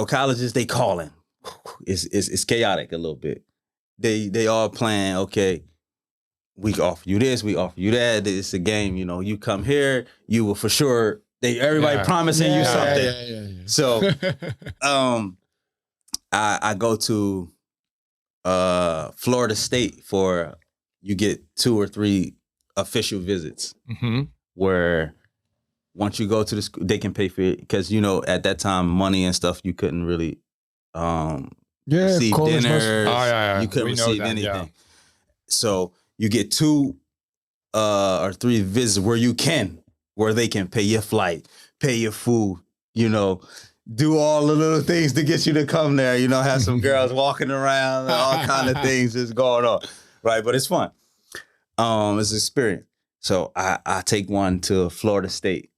colleges, they calling. It's chaotic a little bit. They all playing, okay, we offer you this, we offer you that. It's a game, you know, you come here, you will for sure, everybody promising you something. Yeah. So I go to Florida State for, you get 2 or 3 official visits where once you go to the school, they can pay for it, because, you know, at that time, money and stuff, you couldn't really receive dinners. You couldn't receive anything. Yeah. So you get 2 or 3 visits where they can pay your flight, pay your food, you know, do all the little things to get you to come there, you know, have some girls walking around, and all kind of things just going on, right? But it's fun. It's an experience. So I take one to Florida State.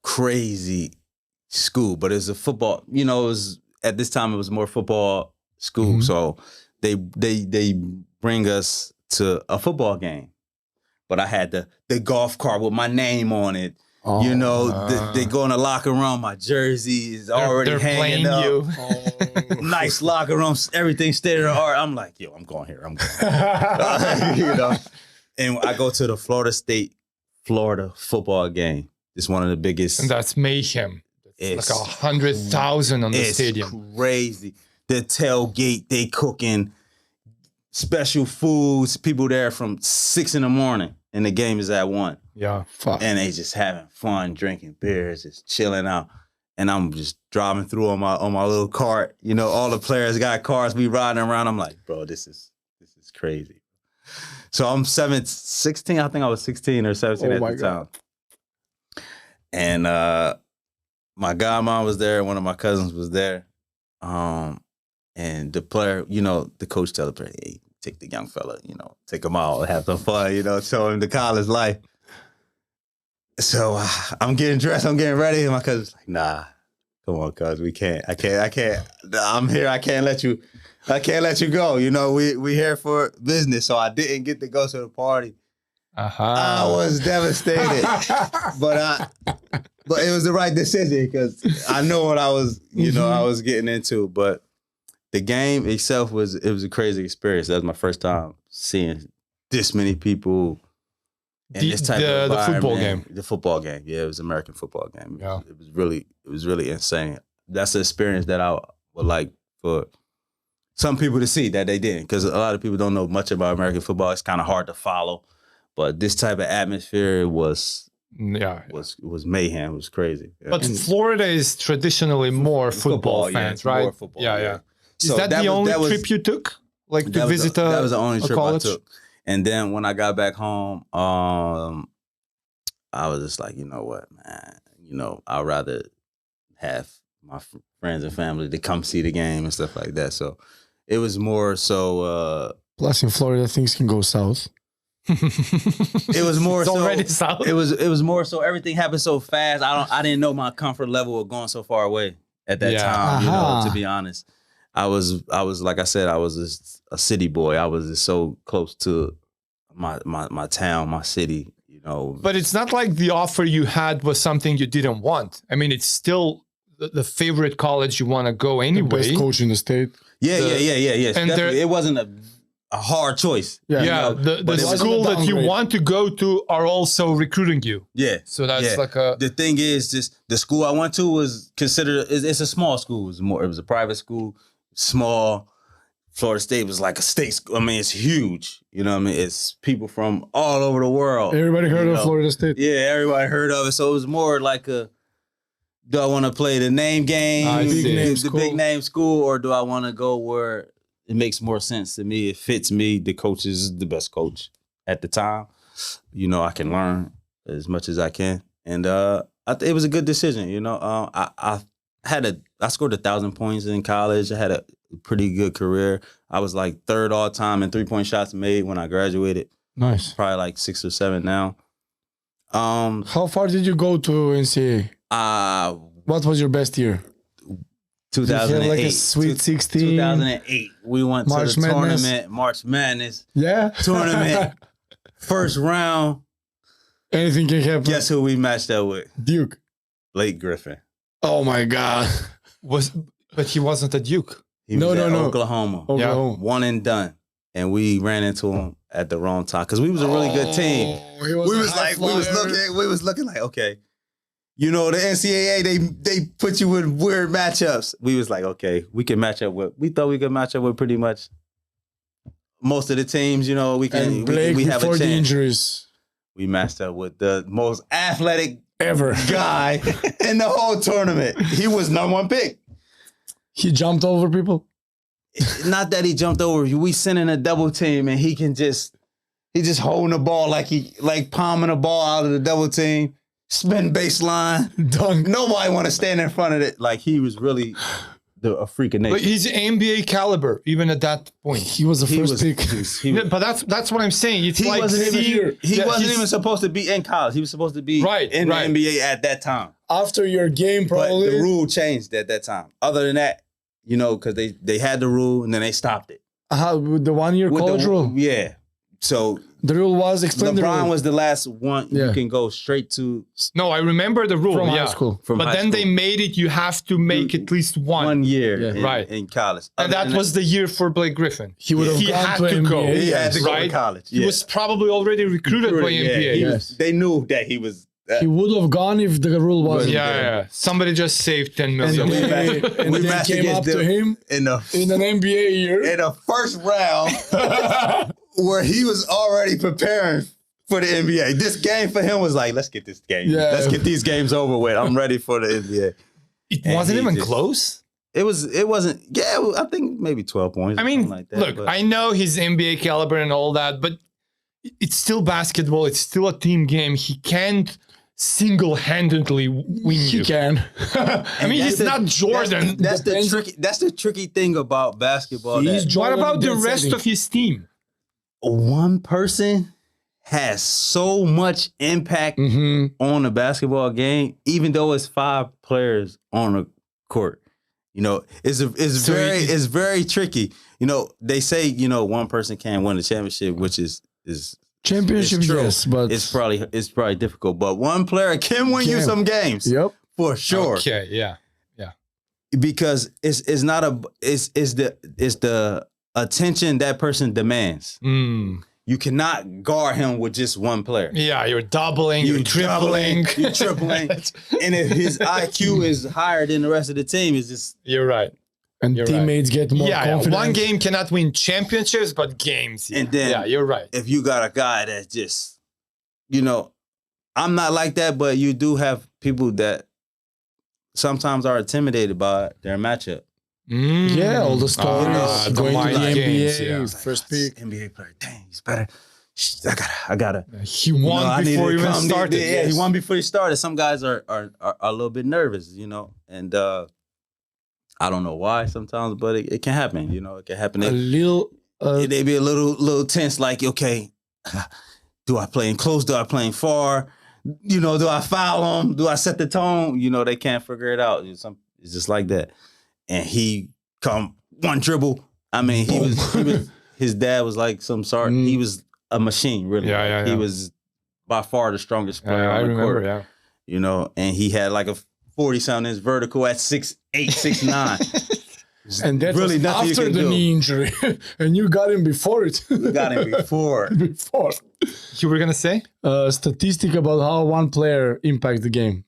Crazy school, but it's a football, you know, at this time it was more football school. So they bring us to a football game, but I had the golf cart with my name on it. You know, they go in the locker room, my jersey is already hanging up. You. Nice locker room, everything state of the art. I'm like, yo, I'm going here. You know, and I go to the Florida football game. It's one of the biggest. And that's mayhem. It's like 100,000 on the stadium. It's crazy. The tailgate, they cooking special foods. People there from 6 a.m. and the game is at 1. Yeah. Fuck. And they just having fun, drinking beers, just chilling out. And I'm just driving through on my little cart. You know, all the players got cars. We riding around. I'm like, bro, this is crazy. So I'm 16. I think I was 16 or 17 at the time. And my godmom was there. One of my cousins was there. And the player, you know, the coach tell the player, hey, take the young fella, you know, take him out, have some fun, you know, show him the college life. So I'm getting dressed, I'm getting ready, and my cousin's like, nah, come on, cuz we can't. I can't. I'm here. I can't let you go. You know, we here for business. So I didn't get to go to the party. I was devastated. but it was the right decision because I know what I was, I was getting into. But the game itself was a crazy experience. That was my first time seeing this many people. This type of the football game. The football game. Yeah, it was an American football game. Yeah. It was really insane. That's an experience that I would like for some people to see that they didn't. Because a lot of people don't know much about American football. It's kind of hard to follow. But this type of atmosphere was mayhem. It was crazy. Yeah. But Florida is traditionally more football fans, right? More football, yeah. Is So that the only was, trip you took? Like to visit that was the only trip college? I took. And then when I got back home, I was just like, you know what, man? I'd rather have my friends and family to come see the game and stuff like that. So it was more so. Plus, in Florida, things can go south. It was more It's so. already south. It was more so. Everything happened so fast. I didn't know my comfort level of going so far away at that time. To be honest. I was like I said, I was just a city boy. I was just so close to my town, my city, But it's not like the offer you had was something you didn't want. I mean, it's still the favorite college you want to go anyway. The best coach in the state. Yeah. And it wasn't a hard choice. The school that you want to go to are also recruiting you. Yeah. So that's The thing is, just the school I went to was considered. It's a small school. It was a private school. Small. Florida State was like a state school. I mean, it's huge. You know what I mean? It's people from all over the world. Everybody heard of Florida State. Yeah, everybody heard of it. So it was more like do I want to play the name game, the big name school, or do I want to go where it makes more sense to me? It fits me. The coach is the best coach at the time. I can learn as much as I can. And it was a good decision. I scored 1,000 points in college. I had a pretty good career. I was like third all time in 3-point shots made when I graduated. Nice. Probably like 6 or 7 now. How far did you go to NCAA? What was your best year? 2008. Like a Sweet 16. 2008. We went March to the Madness. tournament, March Madness. Yeah. Tournament. First round. Anything can happen. Guess who we matched up with? Duke. Blake Griffin. Oh my God. But he wasn't a Duke. He was at Oklahoma. Oklahoma. One and done. And we ran into him at the wrong time because we was a really good team. We was looking like, okay, the NCAA, they put you in weird matchups. We was like, okay, we can match up with. We thought we could match up with pretty much most of the teams. We can. And Blake, we have a before chance. the injuries, We matched up with the most athletic ever guy in the whole tournament. He was #1 pick. He jumped over people. Not that he jumped over. We sent in a double team, and he just holding the ball like palming the ball out of the double team, spin baseline, Dunk. Nobody want to stand in front of it. Like he was really a freak of nature. But he's NBA caliber, even at that point. He was the first pick. But that's what I'm saying. It's he like wasn't even supposed to be in college. He was supposed to be in the NBA at that time. After your game, probably. But the rule changed at that time. Other than that, because they had the rule and then they stopped it. With the 1-year college rule? Yeah. So the rule was explained. LeBron was the last one. Yeah. You can go straight to. No, I remember the rule from high school. But then they made it. You have to make at least 1 year in college. And that was the year for Blake Griffin. He would have had to go. He had to go to college. He was probably already recruited by NBA. They knew that he was. He would have gone if the rule wasn't there. Somebody just saved 10 million. And we came up to him in an NBA year. In the first round where he was already preparing for the NBA. This game for him was like, let's get this game. Yeah. Let's get these games over with. I'm ready for the NBA. It wasn't even close? It wasn't. Yeah, I think maybe 12 points. I mean, like that, look, I know he's NBA caliber and all that, but it's still basketball. It's still a team game. He can't single-handedly win you. He can. I mean, he's not Jordan. That's the tricky thing about basketball. What about the rest of his team? One person has so much impact Mhm. on the basketball game, even though it's 5 players on the court. You know, it's very tricky. You know, they say, you know, one person can't win the championship, which is Championship, it's true. yes, but It's probably difficult. But one player can win you Can. some games. yep. For sure. Okay, yeah. Because it's not it's the attention that person demands. Mm. You cannot guard him with just one player. Yeah, you're doubling, you're tripling. You're tripling. And if his IQ is higher than the rest of the team, it's just You're right. And You're teammates get more Yeah, confident. one game cannot win championships, but games. Yeah. And then- yeah, you're right. if you got a guy that's just, you know, I'm not like that, but you do have people that sometimes are intimidated by their matchup. Mm. Yeah, all the stories the going to mind the NBA, games, yeah. first pick. NBA player, dang, he's better. I gotta. He won I need before to even come. started. Yeah, yes. he won before he started. Some guys are a little bit nervous, you know, and I don't know why sometimes, but it can happen. You know, it can happen. A little. They be a little tense. Like, okay, do I play in close? Do I play in far? You know, do I foul him? Do I set the tone? You know, they can't figure it out. It's just like that. And he come one dribble. I mean, he was his dad was like some sort. Mm. He was a machine, really. Yeah. He was by far the strongest player I on the remember, court. yeah. You know, and he had like a 40-something inch vertical at 6'8", 6'9". And that really was nothing you after can the do. knee injury. And you got him before it. You got him before. before. You were gonna say? Statistic about how one player impacts the game.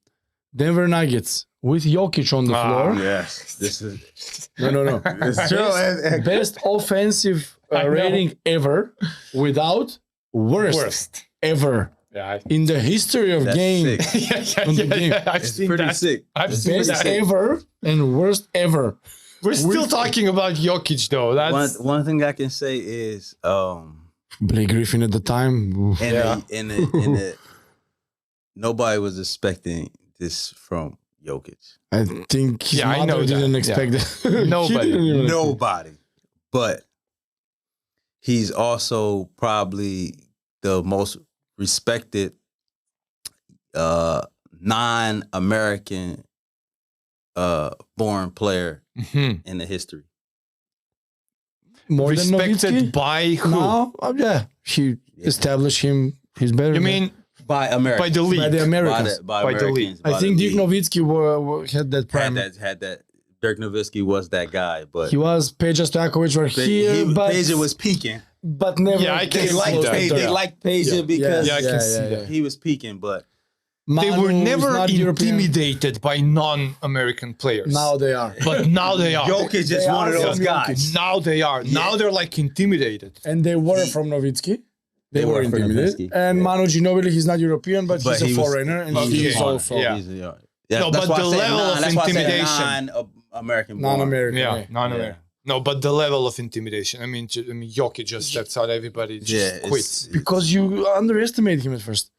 Denver Nuggets with Jokic on the floor. Yes, this is No. it's true. Best offensive I know. rating ever without worst ever Yeah. in the history of That's game. sick. On the game. I've It's seen pretty that. sick. I've seen Best that. ever and worst ever. We're still talking about Jokic though. That's One thing I can say is Blake Griffin at the time. oof. in the nobody was expecting this from Jokic. I think his Yeah, I mother know that. didn't Yeah. expect that. Nobody. He didn't even expect Nobody. But he's also probably the most respected non-American born player Mhm. in the history. more than respected Nowitzki. by who? No, yeah, he established him. He's better. You than- mean By America. by the league? by the Americans? By By the Americans. I by think the Dirk league. Nowitzki had that prime. had that. Dirk Nowitzki was that guy, but He was Peja Stojakovic were here, but Peja was peaking. but never. Yeah, I can They see liked that. Peja. They Yeah. liked Peja because Yeah, I can see that. he was peaking, but They were Manu is never not European. intimidated by non-American players. Now they are, But now they are. Jokic is They one of are those from guys. Now they are. Now they're like intimidated. and they were from Nowitzki. They were were from intimidated. Nowitzki, And yeah. Manu Ginobili, he's not European, but But he's a he was- foreigner, and Okay. he's Yeah. also Yeah. No, that's but why I the said level of that's why I said intimidation. non-American. non-American. Yeah, yeah. non-American. No, but the level of intimidation. I mean, Jokic just steps out. Everybody just Yeah, quits. Because you underestimate him at first.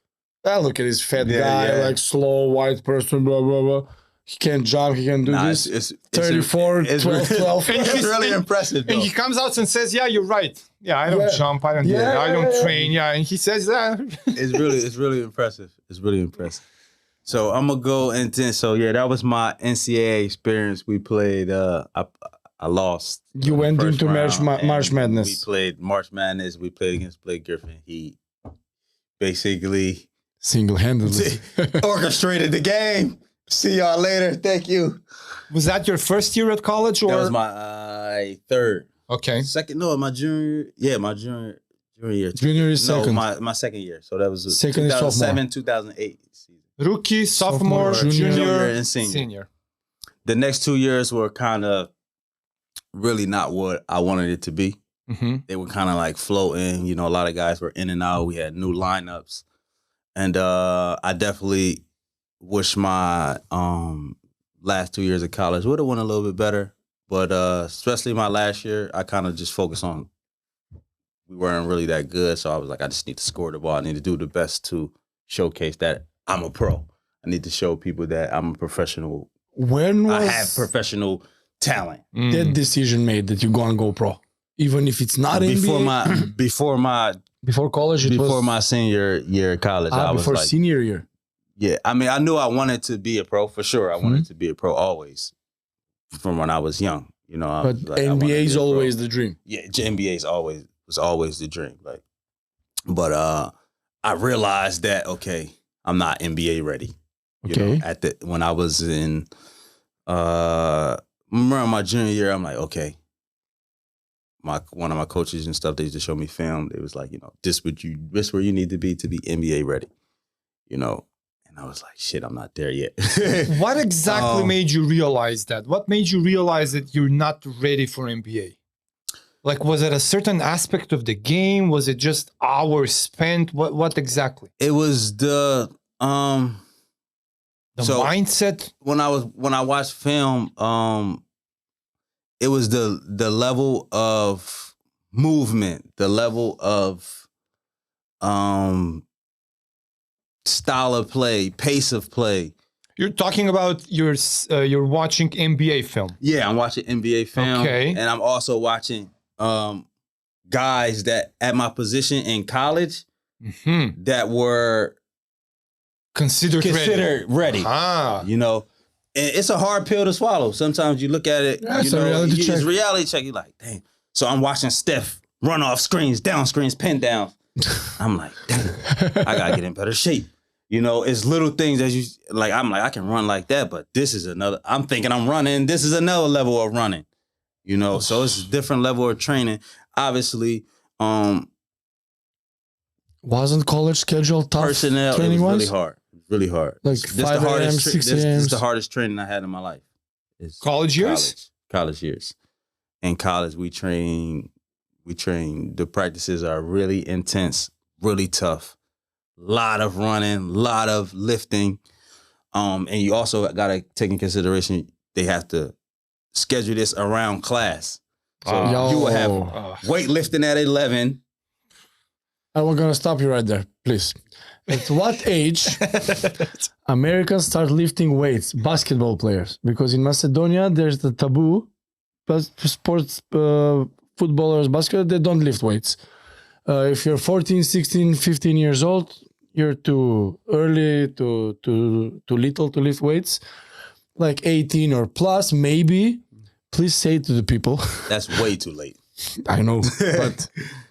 Look at this fat Yeah, guy, yeah. like slow white person, blah blah blah. He can't jump. He can do this. It's 34, it's 12, 12. It's really impressive. And Though. he comes out and says, "Yeah, you're right. Yeah, I don't Yeah. jump. I don't do Yeah, that. I don't yeah. train. Yeah." And he says that. It's really impressive. It's really impressive. So I'm gonna go into that was my NCAA experience. We played. I lost. You in the went first into round, March and Madness. We played March Madness. We played against Blake Griffin. He basically Single-handedly. orchestrated the game. See y'all later. Thank you. Was that your first year at college, or That was my third, okay? second. No, my junior. Yeah, my junior year. Junior is No, second. my second year. So that was Second is 2007, 2008 season. Rookie, sophomore, Sophomore, junior, junior, and senior. The next 2 years were kind of really not what I wanted it to be. Mm-hmm. They were kind of like floating. You know, a lot of guys were in and out. We had new lineups. And I definitely wish my last 2 years of college would have went a little bit better. But especially my last year, I kind of just focused on we weren't really that good. So I was like, I just need to score the ball. I need to do the best to showcase that I'm a pro. I need to show people that I'm a professional. When was I have professional talent. that decision made that you go and go pro? Even if it's not Before NBA? before my Before college, it before was my senior year of college. I was before like, senior year. yeah. I mean, I knew I wanted to be a pro for sure. I wanted to be a pro always, from when I was young. You know, I But was like, I wanted to NBA be is a pro. always the dream. Yeah, NBA was always the dream. Like, but I realized that okay, I'm not NBA ready. You Okay. know, when I was in remember my junior year, I'm like, okay. One of my coaches and stuff, they used to show me film. It was like, you know, this where you need to be NBA ready. You know, and I was like, shit, I'm not there yet. What exactly made you realize that? What made you realize that you're not ready for NBA? Like, was it a certain aspect of the game? Was it just hours spent? What exactly? It was the mindset. When I watched film, it was the level of movement, the level of style of play, pace of play. You're talking about you're watching NBA film. Yeah, I'm watching NBA film. Okay. And I'm also watching guys that at my position in college that were considered ready. Ah. You know, and it's a hard pill to swallow. Sometimes you look at it, Yeah, you know, reality check. it's a reality check. You're like, damn. So I'm watching Steph run off screens, down screens, pin down. I'm like, damn, I gotta get in better shape. You know, it's little things that you like. I'm like, I can run like that, but this is another. I'm thinking I'm running. This is another level of running. You know, so it's a different level of training. Obviously, Wasn't college schedule tough? personnel. It training was wise? really hard. Really hard. Like This 5 a.m., 6 a.m. This is the hardest training I had in my life. Is College years? College years. In college, we train. The practices are really intense, really tough. Lot of running, lot of lifting. And you also got to take in consideration, they have to schedule this around class. So you will have weightlifting at 11. I'm gonna stop you right there, please. At what age Americans start lifting weights, basketball players? Because in Macedonia, there's the taboo, but sports footballers, basketball, they don't lift weights. If you're 14, 16, 15 years old, you're too early, too little to lift weights. Like 18 or plus, maybe. Please say it to the people. That's way too late. I know, but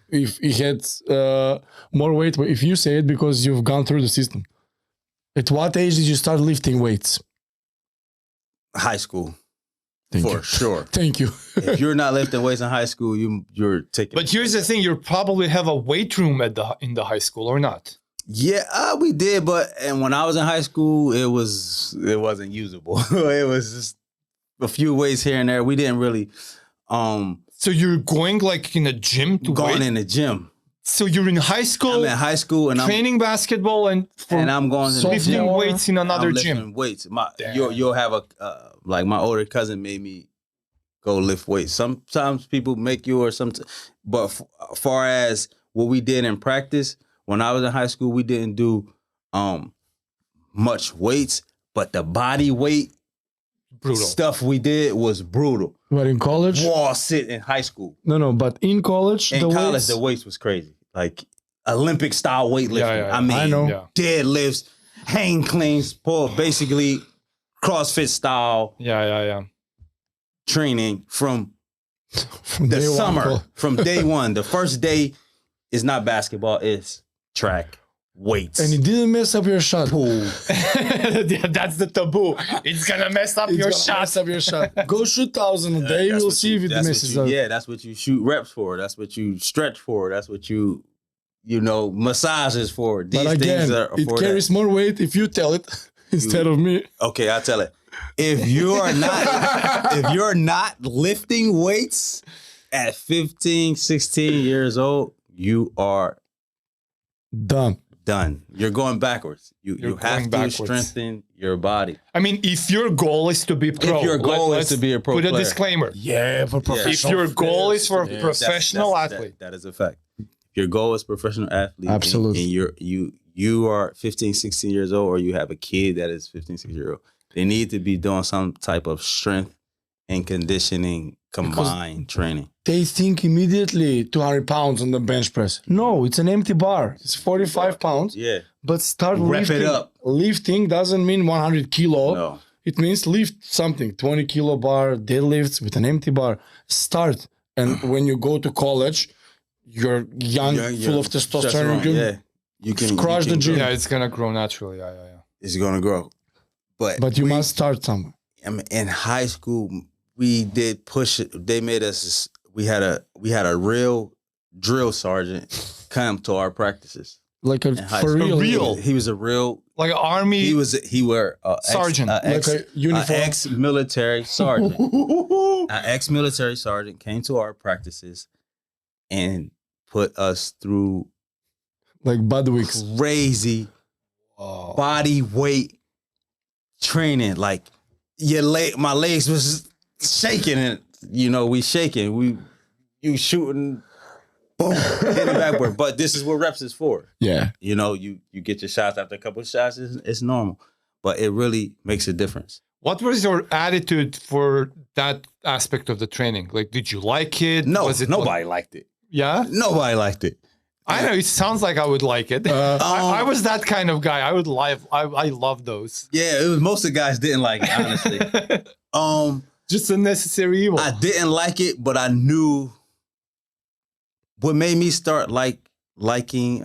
if he had more weight, if you say it because you've gone through the system. At what age did you start lifting weights? High school. Thank for you. sure. Thank you. If you're not lifting weights in high school, you're taking. But here's the thing: you probably have a weight room in the high school, or not? Yeah, we did, and when I was in high school, it wasn't usable. It was just a few weights here and there. We didn't really. So you're going like in a gym to going weight? in the gym. So you're in high school. I'm in high school and training basketball and I'm going to lifting the gym. weights in another I'm gym. lifting weights. You'll have like my older cousin made me go lift weights. Sometimes people make you or something, but as far as what we did in practice, when I was in high school, we didn't do much weights, but the body weight stuff we did was brutal. But in college? Wall sit in high school. No, but in college, the weights was crazy. Like Olympic style weightlifting. Yeah. I mean, I know. Deadlifts, hang cleans, pull, basically CrossFit style. Yeah. Training from the day summer, one. from day one. The first day is not basketball, it's track, weights. And it didn't mess up your shot. Pool. That's the taboo. It's gonna mess up your shot. Mess up your shot. Go shoot 1,000 a day. We'll see if it messes up. Yeah, that's what you shoot reps for. That's what you stretch for. That's what you massages for. These But again, things are it for carries more weight if you tell it instead of me. Okay, I'll tell it. If you're not lifting weights at 15, 16 years old, you are done. You're going backwards. You have to strengthen your body. I mean, if your goal is to be pro, if your goal is to be a pro put player. a disclaimer. Yeah, for professional. If your goal is for a professional athlete, that is a fact. If your goal is professional athlete, absolutely, and you are 15, 16 years old, or you have a kid that is 15, 16 years old, they need to be doing some type of strength and conditioning combined training. They think immediately 200 pounds on the bench press. No, it's an empty bar. It's 45 pounds. Yeah. But start Wrap lifting. it up. Lifting doesn't mean 100 kilo. No. It means lift something, 20 kilo bar, deadlifts with an empty bar. Start. And when you go to college, you're young, full of testosterone. You can crush the gym. Yeah, it's gonna grow naturally. Yeah. It's gonna grow. But you must start somewhere. I mean, in high school, we did push it. They made us. We had a real drill sergeant come to our practices. Like in high for school. real. He was a real. Like an army. He were sergeant. Like a uniform. Ex-military sergeant. An ex-military sergeant came to our practices and put us through like Budwig's crazy body weight training. Like my legs was shaking, and we shaking. You shooting, boom, hitting backward. But this is what reps is for. Yeah. You get your shots after a couple of shots. It's normal, but it really makes a difference. What was your attitude for that aspect of the training? Like, did you like it? No, nobody liked it. Yeah? Nobody liked it. I know, it sounds like I would like it. I was that kind of guy. I love those. Yeah, it was most of the guys didn't like it, honestly. Just a necessary evil. I didn't like it, but I knew what made me start liking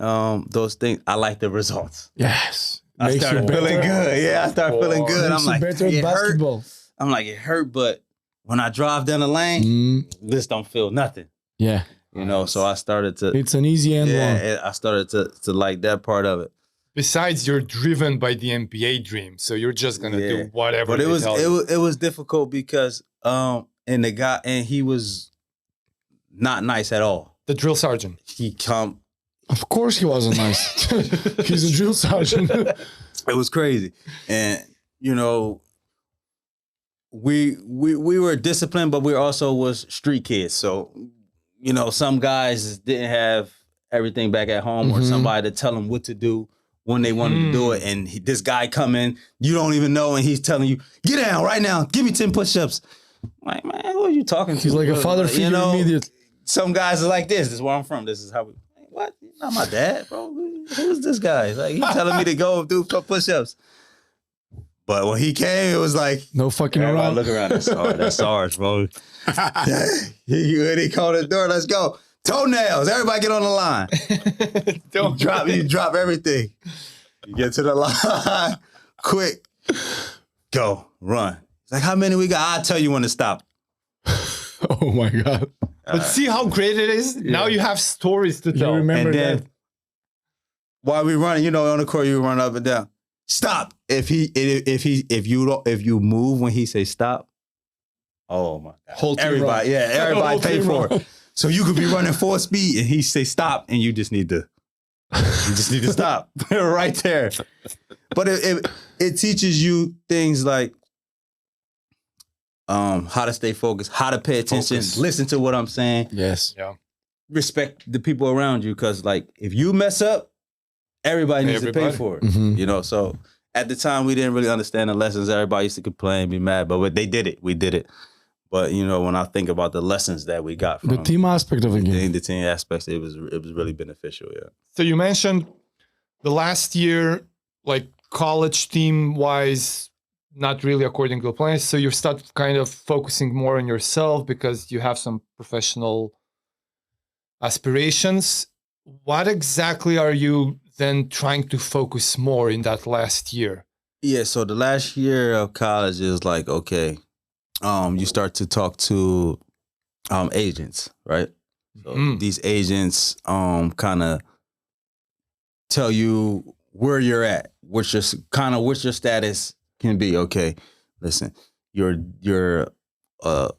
those things. I like the results. Yes. I started feeling good. Yeah, I started feeling good. I'm like, better at basketball. I'm like, it hurt, but when I drive down the lane, this don't feel nothing. Yeah. So I started to. It's an easy end one. Yeah, I started to like that part of it. Besides, you're driven by the NBA dream, so you're just gonna do whatever. But it was difficult because and he was not nice at all. The drill sergeant. Of course he wasn't nice. He's a drill sergeant. It was crazy. And, we were disciplined, but we also was street kids. So, some guys didn't have everything back at home or somebody to tell them what to do when they wanted to do it. And this guy come in, you don't even know, and he's telling you, get down right now, give me 10 push-ups. I'm like, man, who are you talking to? He's like a father figure immediately. Some guys are like this. This is where I'm from. This is how we... What? You're not my dad, bro. Who's this guy? Like, he's telling me to go do push-ups. But when he came, it was like... No fucking around. Look around. That's ours, bro. He called the door. Let's go. Toenails. Everybody get on the line. You drop everything. You get to the line. Quick. Go. Run. It's like, how many we got? I'll tell you when to stop. Oh, my God. But see how great it is? Yeah. Now you have stories to tell. You remember and then, that? While we run, on the court, you run up and down. Stop. If you move when he say stop, oh my God. Everybody pay for it. So you could be running full speed and he say stop and you just need to stop right there. But it teaches you things like how to stay focused, how to pay attention, listen to what I'm saying. Yes. Yeah. Respect the people around you, because like if you mess up, everybody needs to pay for it. So at the time we didn't really understand the lessons. Everybody used to complain, be mad, but they did it. We did it. But when I think about the lessons that we got from the team aspect of the game, the team aspects, it was really beneficial. Yeah. So you mentioned the last year, like college team wise, not really according to the plans. So you start kind of focusing more on yourself because you have some professional aspirations. What exactly are you then trying to focus more in that last year? Yeah, so the last year of college is like, okay, you start to talk to agents, right? So these agents kind of tell you where you're at, what's your status can be. Okay, listen, you're a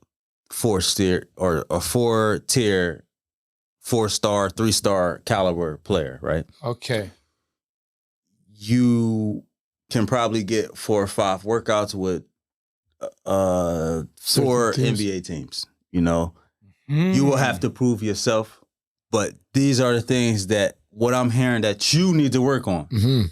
4-tier or a 4-tier, 4-star, 3-star caliber player, right? Okay. You can probably get 4 or 5 workouts with 4 NBA teams. You will have to prove yourself, but these are the things that what I'm hearing that you need to work on.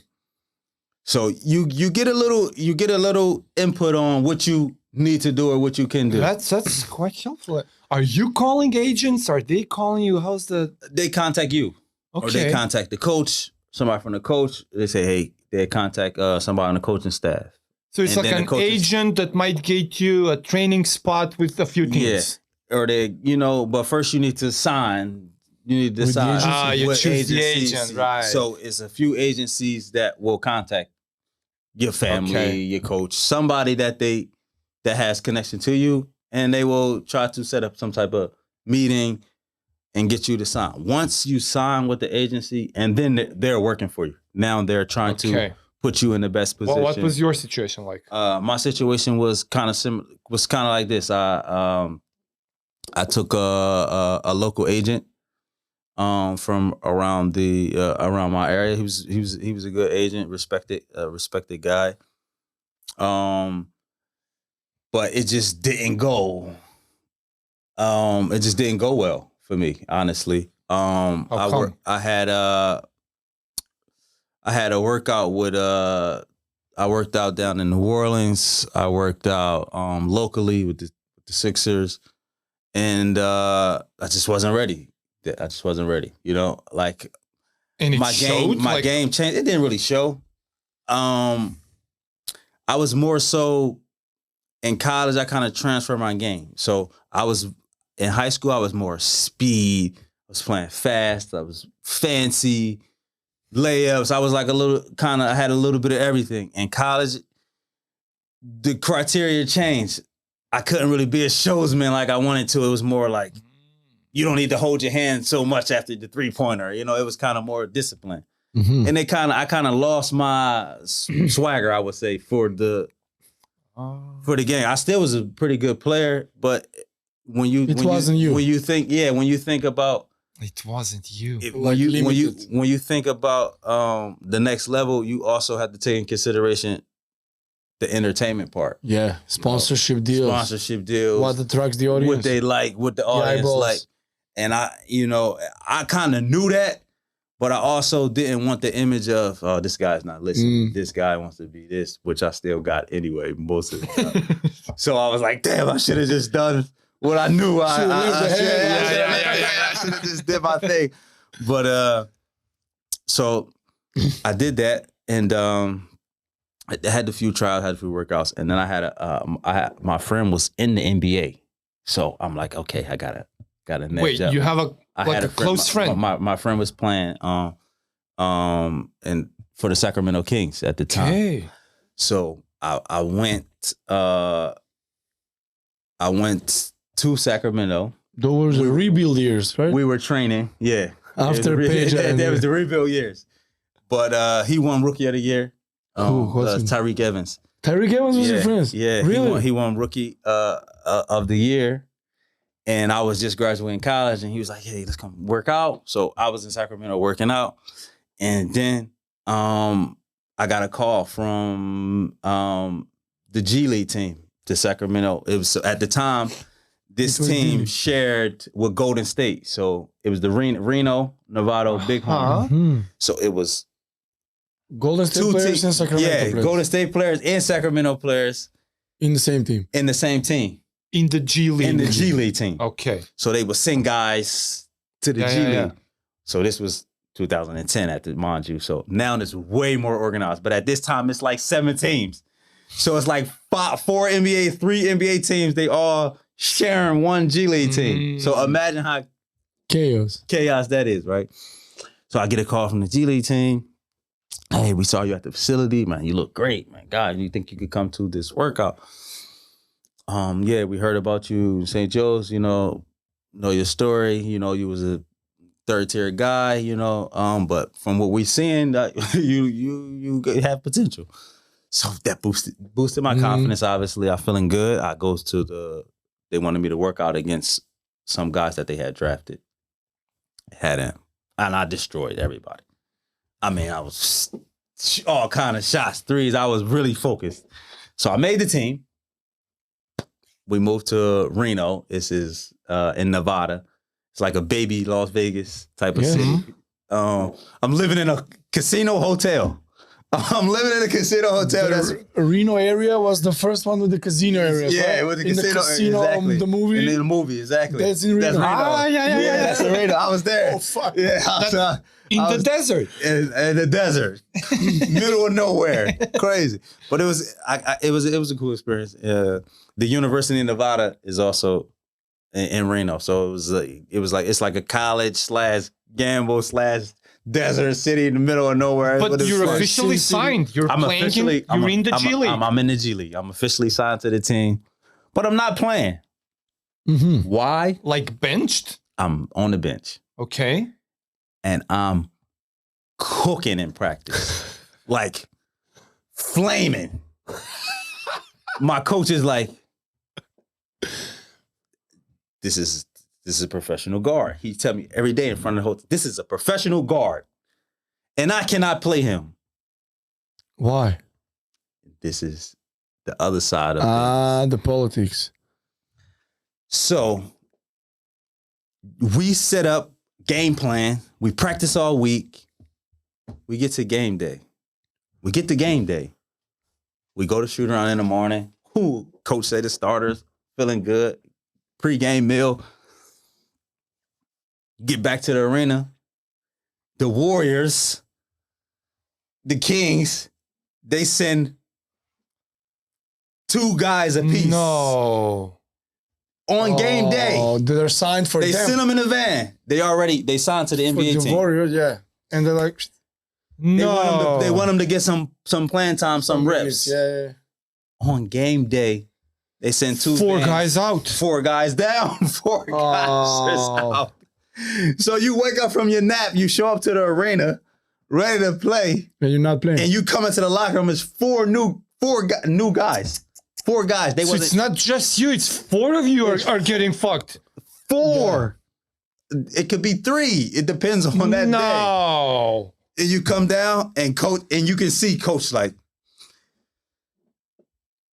So you get a little input on what you need to do or what you can do. That's quite helpful. Are you calling agents? Are they calling you? How's the? They contact you, or they contact the coach. Somebody from the coach. They say, hey, they contact somebody on the coaching staff. So it's And like then an agent that might get you a training spot with a few teams. Yeah, or they, but first you need to sign. You need to decide. You what choose the agencies. agent, right? So it's a few agencies that will contact your family, your coach, somebody that has connection to you, and they will try to set up some type of meeting and get you to sign. Once you sign with the agency, and then they're working for you. Now they're trying to put you in the best position. Well, what was your situation like? My situation was kind of similar. Was kind of like this. I took a local agent from around around my area. He was a good agent, respected guy. But it just didn't go. It just didn't go well for me, honestly. I had a workout with I worked out down in New Orleans. I worked out locally with the Sixers, and I just wasn't ready. Like, And my game changed. It didn't really show. I was more so in college. I kind of transferred my game. So I was in high school. I was more speed. I was playing fast. I was fancy layups. I was like I had a little bit of everything. In college, the criteria changed. I couldn't really be a showsman like I wanted to. It was more like, you don't need to hold your hand so much after the 3-pointer. It was kind of more discipline. Mm-hmm. And I kind of lost my swagger, I would say, for the game. I still was a pretty good player, but when you think about it wasn't you. When you think about the next level, you also have to take in consideration the entertainment part. Yeah, sponsorship deals. What attracts the audience. What they like, what the audience like. And I kind of knew that, but I also didn't want the image of, oh, this guy's not listening. This guy wants to be this, which I still got anyway, most of the time. So I was like, damn, I should have just done what I knew. I should have just did my thing. But so I did that, and I had a few trials, had a few workouts, and then I had my friend was in the NBA, so I'm like, okay, I got a next Wait, job. you have a close friend? My friend was playing and for the Sacramento Kings at the time. Okay. So I went to Sacramento. Those were rebuild years, right? We were training, yeah. After Page. That was the rebuild years. But he won Rookie of the Year. Darrin Govens. Darrin Govens was your friend? Yeah, really? He won Rookie of the Year. And I was just graduating college, and he was like, hey, let's come work out. So I was in Sacramento working out. And then I got a call from the G League team to Sacramento. It was at the time, this team shared with Golden State. So it was the Reno, Nevada, Bighorn. Mm-hmm. So it was Golden State players and Sacramento players. Golden State players and Sacramento players. In the same team. In the same team. In the G League. In the G League team. Okay. So they would send guys to the G League. Yeah. So this was 2010 mind you. So now it's way more organized. But at this time, it's like 7 teams. So it's like 3 NBA teams. They all sharing one G League team. So imagine how chaos that is, right? So I get a call from the G League team. Hey, we saw you at the facility, man. You look great, man. God, you think you could come to this workout? Yeah, we heard about you in St. Joe's, know your story, you was a 3rd-tier guy, but from what we're seeing, that you have potential. So that boosted my confidence, obviously. I'm feeling good. I goes to they wanted me to work out against some guys that they had drafted. And I destroyed everybody. I mean, I was all kind of shots, threes. I was really focused. So I made the team. We moved to Reno. This is in Nevada. It's like a baby Las Vegas type of city. I'm living in a casino hotel. I'm living in a casino hotel. The Reno area was the first one with the casino area. Yeah, right? with the in casino. the casino, exactly. The movie. In the movie, exactly. That's in Reno. Yeah. That's in Reno. I was there. Oh fuck. Yeah, In the desert. in the desert, middle of nowhere, crazy. But it was a cool experience. The University of Nevada is also in Reno, so it's like a college / gamble / desert city in the middle of nowhere. But you're fun. officially signed. You're playing. You're in the G League. I'm in the G League. I'm officially signed to the team, but I'm not playing. Mm-hmm. Why? Like benched. I'm on the bench. Okay. And I'm cooking in practice, like flaming. My coach is like, "This is a professional guard." He tell me every day in front of the hotel, "This is a professional guard, and I cannot play him." Why? This is the other side of it. The politics. So we set up game plan. We practice all week. We get to game day. We go to shoot around in the morning. Coach say the starters feeling good. Pre-game meal. Get back to the arena. The Warriors, the Kings, they send 2 guys apiece. No. On game day. Oh, they're signed for They them. sent them in a van. They signed to the For NBA the team. Warriors, yeah. And they're like, No. They want them to get some playing time, some reps. Yeah. On game day, they send 2 4 vans, guys out. 4 guys down, 4 guys out. So you wake up from your nap, you show up to the arena, ready to play, And you're not playing. and you come into the locker room. It's 4 new guys. 4 guys. They So wasn't it's not just you. It's 4 of you are getting fucked. 4. It could be 3. It depends on that day. No. And you come down and coach, and you can see coach like,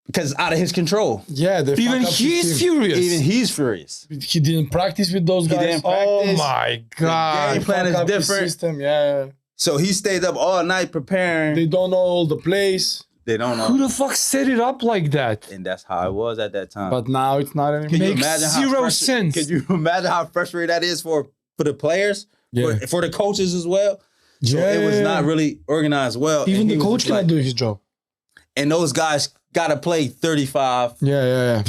because it's out of his control. Yeah, they Even fuck up his he's team. furious. Even he's furious. He didn't practice with those He guys. didn't Oh practice. my God. game plan Fuck is up his different. System, yeah. So he stayed up all night preparing. They don't know all the plays, They don't Who know. the fuck set it up like that? And that's how it was at that time. but now it's not anymore. Can you Makes imagine how zero frustrat- sense. Can you imagine how frustrating that is for the players? Yeah. For the coaches as well? So Yeah. it was not really organized well. Even and the he was coach just cannot like- do his job. And those guys got to play 35 Yeah.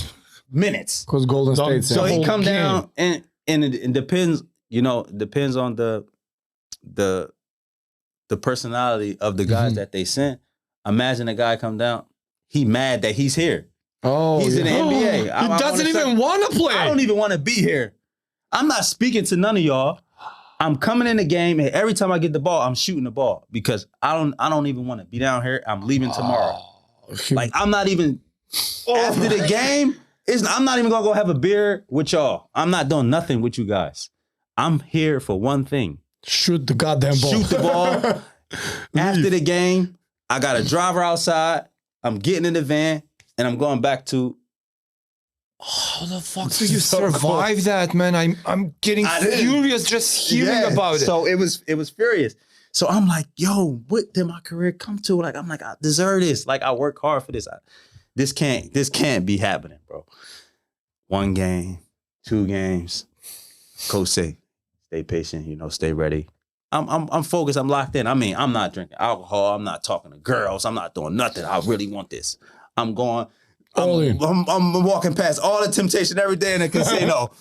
minutes. Because Golden The- State. So he whole come game. down and it depends, depends on the personality of the guys that they sent. Imagine a guy come down, he mad that he's here. He's in the NBA. He I doesn't wanna even want to play. I don't even want to be here. I'm not speaking to none of y'all. I'm coming in the game, and every time I get the ball, I'm shooting the ball because I don't even want to be down here. I'm leaving tomorrow. Like I'm not even after the game. I'm not even gonna go have a beer with y'all. I'm not doing nothing with you guys. I'm here for one thing: shoot the goddamn ball. shoot the ball. After the game, I got a driver outside. I'm getting in the van, and I'm going back to. How the fuck do you survive that, man? I'm getting I didn't. furious just hearing about it. So it was furious. So I'm like, yo, what did my career come to? Like, I'm like, I deserve this. Like, I work hard for this. This can't be happening, bro. 1 game, 2 games. Coach say, stay patient, stay ready. I'm focused, I'm locked in. I mean, I'm not drinking alcohol, I'm not talking to girls, I'm not doing nothing. I really want this. I'm going, I'm walking past all the temptation every day in the casino.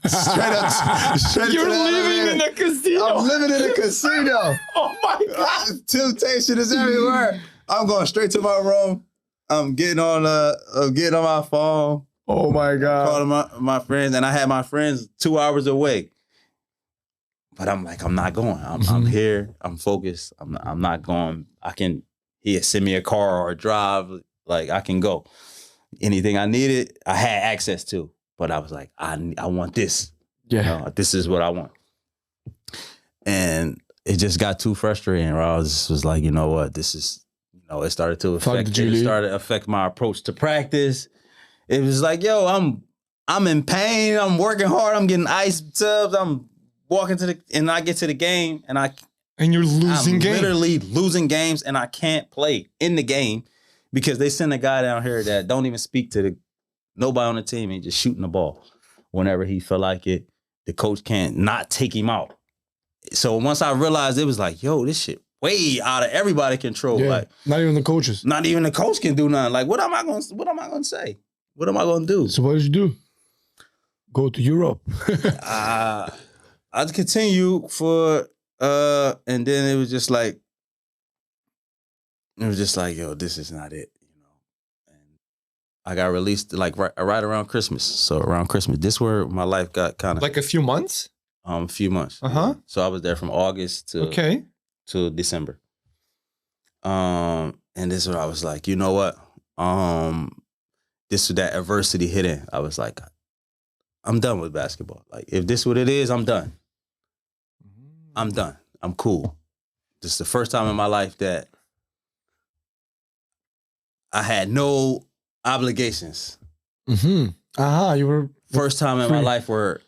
Straight You're to the living in elevator. a casino. I'm living in a casino. Oh my God. Temptation is everywhere. I'm going straight to my room. I'm getting on my phone, Oh my God. calling my friends, and I had my friends 2 hours away. But I'm like, I'm not going. I'm here. I'm focused. I'm not going. He'd send me a car or a drive. Like I can go. Anything I needed, I had access to. But I was like, I want this. Yeah. This is what I want. And it just got too frustrating. Where I was like, you know what? This is, it started to affect my approach to practice. It was like, yo, I'm in pain. I'm working hard. I'm getting ice tubs. I'm walking and I get to the game and And you're losing I'm games. literally losing games, and I can't play in the game because they send a guy down here that don't even speak to nobody on the team and just shooting the ball whenever he feel like it. The coach can't not take him out. So once I realized, it was like, yo, this shit way out of everybody's control. Yeah. Like, Not even the coaches. not even the coach can do nothing. Like, what am I gonna say? What am I gonna do? So what did you do? Go to Europe. I'd continue for and then it was just like, yo, this is not it, you know. And I got released like right around Christmas. So around Christmas, this where my life got kind of Like a few months? a few months. Uh-huh. So I was there from August to December. And this is where I was like, you know what? This was that adversity hitting. I was like, I'm done with basketball. Like, if this what it is, I'm done. I'm done. I'm cool. This is the first time in my life that I had no obligations. Mm-hmm. You were First time in my life where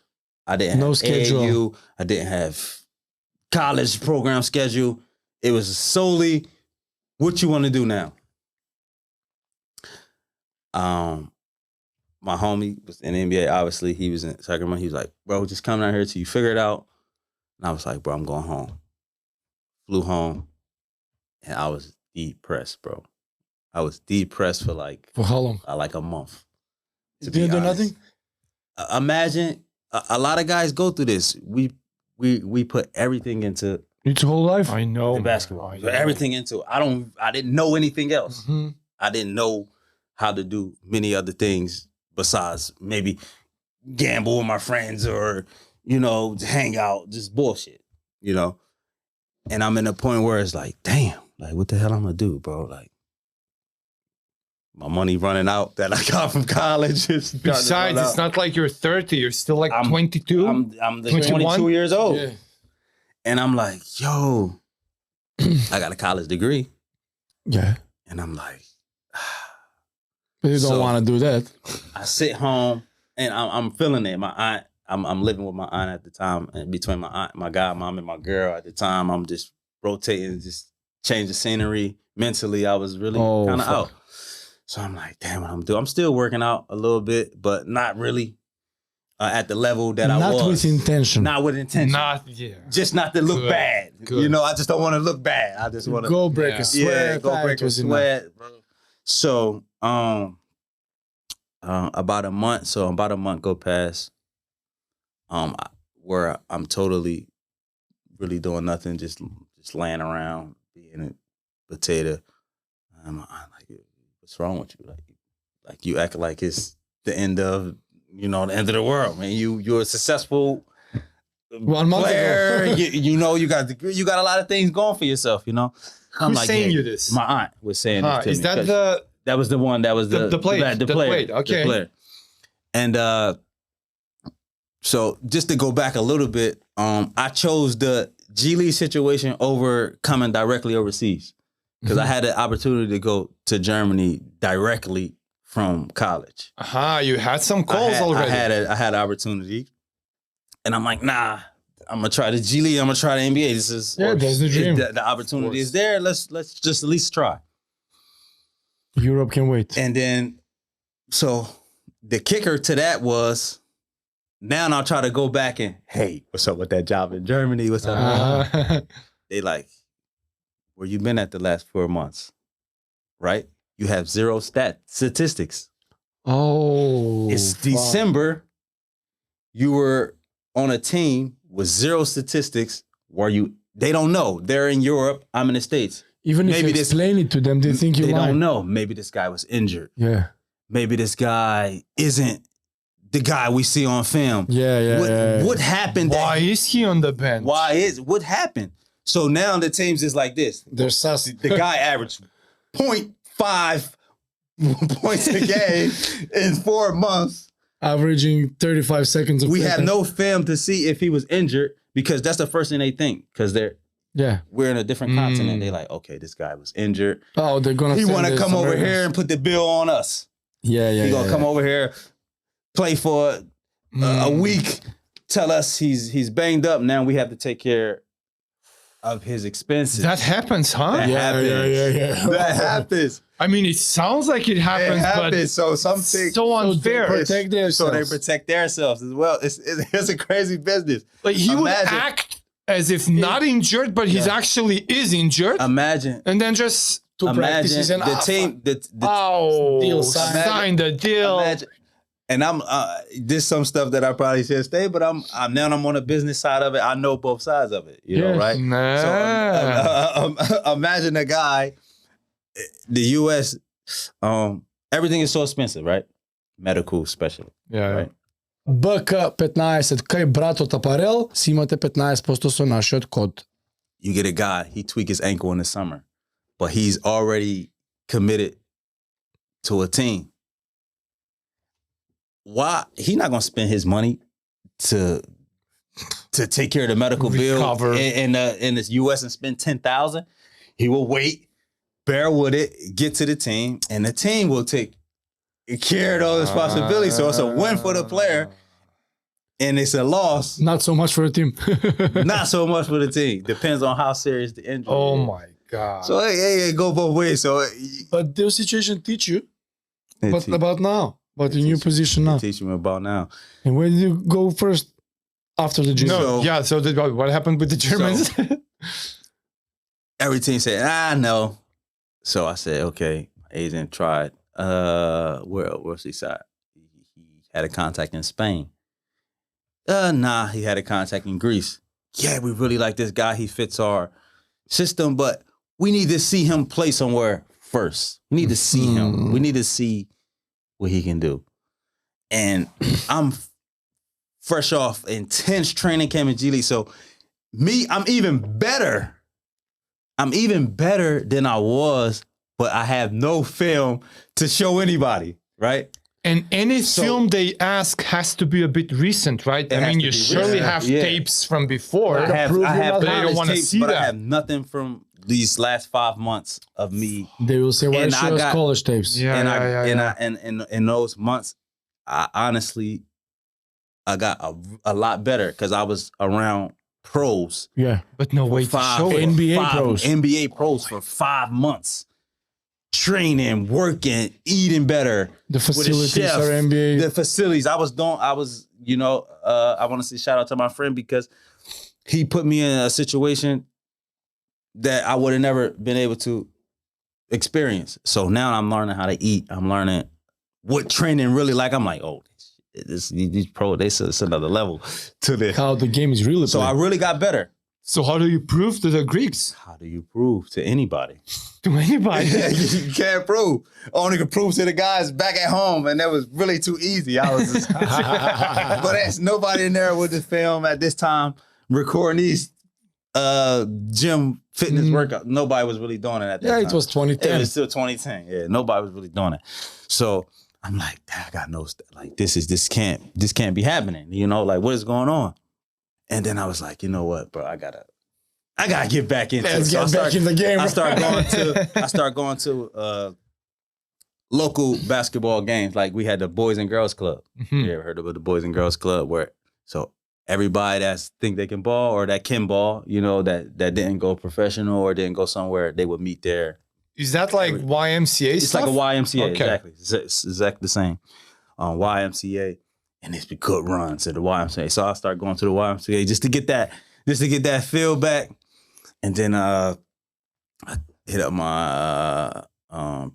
I didn't have schedule. AAU, I didn't have college program schedule. It was solely what you want to do now. My homie was in the NBA, obviously. He was in Sacramento. He was like, bro, just come down here till you figure it out. And I was like, bro, I'm going home. Flew home. And I was depressed, bro. I was depressed for how long? like a month. You didn't do nothing? Imagine, a lot of guys go through this. We put everything into It's whole life. I know. the basketball. Put everything into it. I didn't know anything else. Mm-hmm. I didn't know how to do many other things besides maybe gamble with my friends or, you know, hang out, just bullshit, you know? And I'm in a point where it's like, damn, like, what the hell I'm gonna do, bro? Like, my money running out that I got from college. Besides, it's not like you're 30. You're still like 22. I'm 21? 22 years old. Yeah. And I'm like, yo, I got a college degree. Yeah. And I'm like, But you don't So- want to do that. I sit home and I'm feeling it. My aunt, I'm living with my aunt at the time, and between my aunt, my godmom, and my girl at the time, I'm just rotating, just change the scenery. Mentally, I was really kind of out. So I'm like, damn, what I'm doing? I'm still working out a little bit, but not really at the level that I was. Not with intention. Not with intention. Just not to look Good. bad. Good. You know, I just don't want to look bad. I just want to Go break Yeah. a sweat. go break It a was enough. sweat, bro. So, about a month go past, where I'm totally really doing nothing, just laying around, being a potato. I'm like, what's wrong with you? Like you act like it's the end of, the end of the world, man. You're a successful 1 month player. ago. you got a lot of things going for yourself, I'm Who's like, saying yeah, you this? My aunt was saying this to Is me. that 'Cause the... that was the one. That was the player. The player. Okay. The player. And so just to go back a little bit, I chose the G League situation over coming directly overseas because I had the opportunity to go to Germany directly from college. You had some calls already. I had an opportunity, and I'm like, nah. I'm gonna try the G League. I'm gonna try the NBA. This is that's the dream. The opportunity is there. Let's just at least try. Europe can wait. And then, so the kicker to that was, now I'll try to go back and, hey, what's up with that job in Germany? What's up? They like, where you been at the last 4 months, right? You have zero statistics. Oh, It's fuck. December. You were on a team with zero statistics where they don't know. They're in Europe. I'm in the States. Even if you explain it to them, they think you They lying. don't know. Maybe this guy was injured. Yeah. Maybe this guy isn't the guy we see on film. Yeah. What happened? Why is he on the bench? What happened? So now the team's is like this. They're sus. The guy averaged 0.5 points a game in 4 months. Averaging 35 seconds of We play have time. no film to see if he was injured because that's the first thing they think because we're in a different continent. They like, okay, this guy was injured. Oh, they're gonna. He send want to this come over Americans. here and put the bill on us. Yeah. He gonna come over here, play for a week, tell us he's banged up. Now we have to take care of his expenses. That happens, huh? That happens. Yeah. That happens. I mean, it sounds like it happens, but So something. so unfair. Protect themselves. So they protect themselves as well. It's a crazy business. Like he would Imagine- act as if not injured, but he's actually is injured, Imagine. and then just To practice is an the team. The deal signed. sign the deal. Imagine, and I'm this some stuff that I probably should stay, but I'm on the business side of it. I know both sides of it, you know, Yes. right? Nah. So imagine a guy, the U.S. Everything is so expensive, right? Medical, especially, Yeah. right? БК 15, кај братот апарел, си имате 15% со нашиот код. You get a guy, he tweak his ankle in the summer, but he's already committed to a team. Why? He's not gonna spend his money to take care of the medical Recover. bill in the U.S. and spend $10,000. He will wait, bear with it, get to the team, and the team will take care of those responsibilities. So it's a win for the player, and it's a loss. Not so much for the team. Not so much for the team. Depends on how serious the injury. Oh is. my god. So it go both ways. So But those situations teach you. it But teach- about now, about the new position now. teach me about now. And where did you go first after the gym? No, So- yeah. So what happened with the Germans? Every team said, I know. So I said, okay. My agent tried. Where's he at? He had a contact in Spain. Nah, he had a contact in Greece. Yeah, we really like this guy. He fits our system, but we need to see him play somewhere first. We need to see him. We need to see what he can do. And I'm fresh off intense training camp in G League. So I'm even better. I'm even better than I was, but I have no film to show anybody, right? And any So- film they ask has to be a bit recent, right? It I has mean, to you be surely recent. have Yeah. tapes from before. I have prove you're not But they don't college want to tapes, see but I that. have nothing from these last 5 months of me. They will say, why And show I us got- college tapes? Yeah, and yeah, yeah. and in those months, I honestly, I got a lot better because I was around pros. Yeah. But no way to show it. NBA pros. NBA pros for 5 months. Training, working, eating better. The with a facilities chef. are NBA. The facilities. I want to say shout out to my friend because he put me in a situation that I would have never been able to experience. So now I'm learning how to eat. I'm learning what training really like. I'm like, oh, these pro, it's another level to this. How the game is really So I played. really got better. So how do you prove to the Greeks? How do you prove to anybody? To anybody? You can't prove. Only can prove to the guys back at home, and that was really too easy. I was, just, but there's nobody in there with the film at this time recording these gym fitness workout. Nobody was really doing it at that Yeah, time. it was 2010. It was still 2010. Yeah, nobody was really doing it. So I'm like, I got no like this can't be happening. You know, like what is going on? And then I was like, you know what, bro, I gotta get back into Let's it. So get back in the game. I start going to local basketball games. Like we had the Boys and Girls Club. Mhm. You ever heard of the Boys and Girls Club? Where so everybody that's think they can ball or that can ball, you know, that didn't go professional or didn't go somewhere, they would meet there. Is that like YMCA It's stuff? like a YMCA, Okay. exactly. It's exactly the same. YMCA, and it's been good runs at the YMCA. So I start going to the YMCA just to get that feel back. And then I hit up my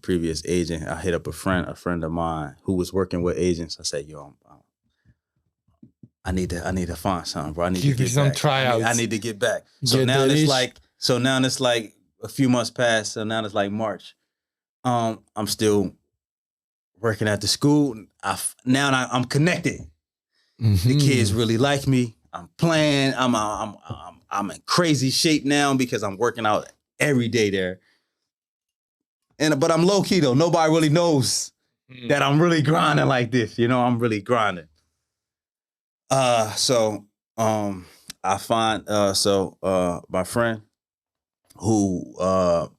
previous agent. I hit up a friend of mine who was working with agents. I said, yo, I need to find something, bro. I need Give to me get some back. tryouts. I need to get back. So Get now that it's itch. like a few months passed. So now it's like March. I'm still working at the school. I'm connected. The kids really like me. I'm playing. I'm in crazy shape now because I'm working out every day there. But I'm low key though. Nobody really knows that I'm really grinding like this. You know, I'm really grinding. So I find my friend who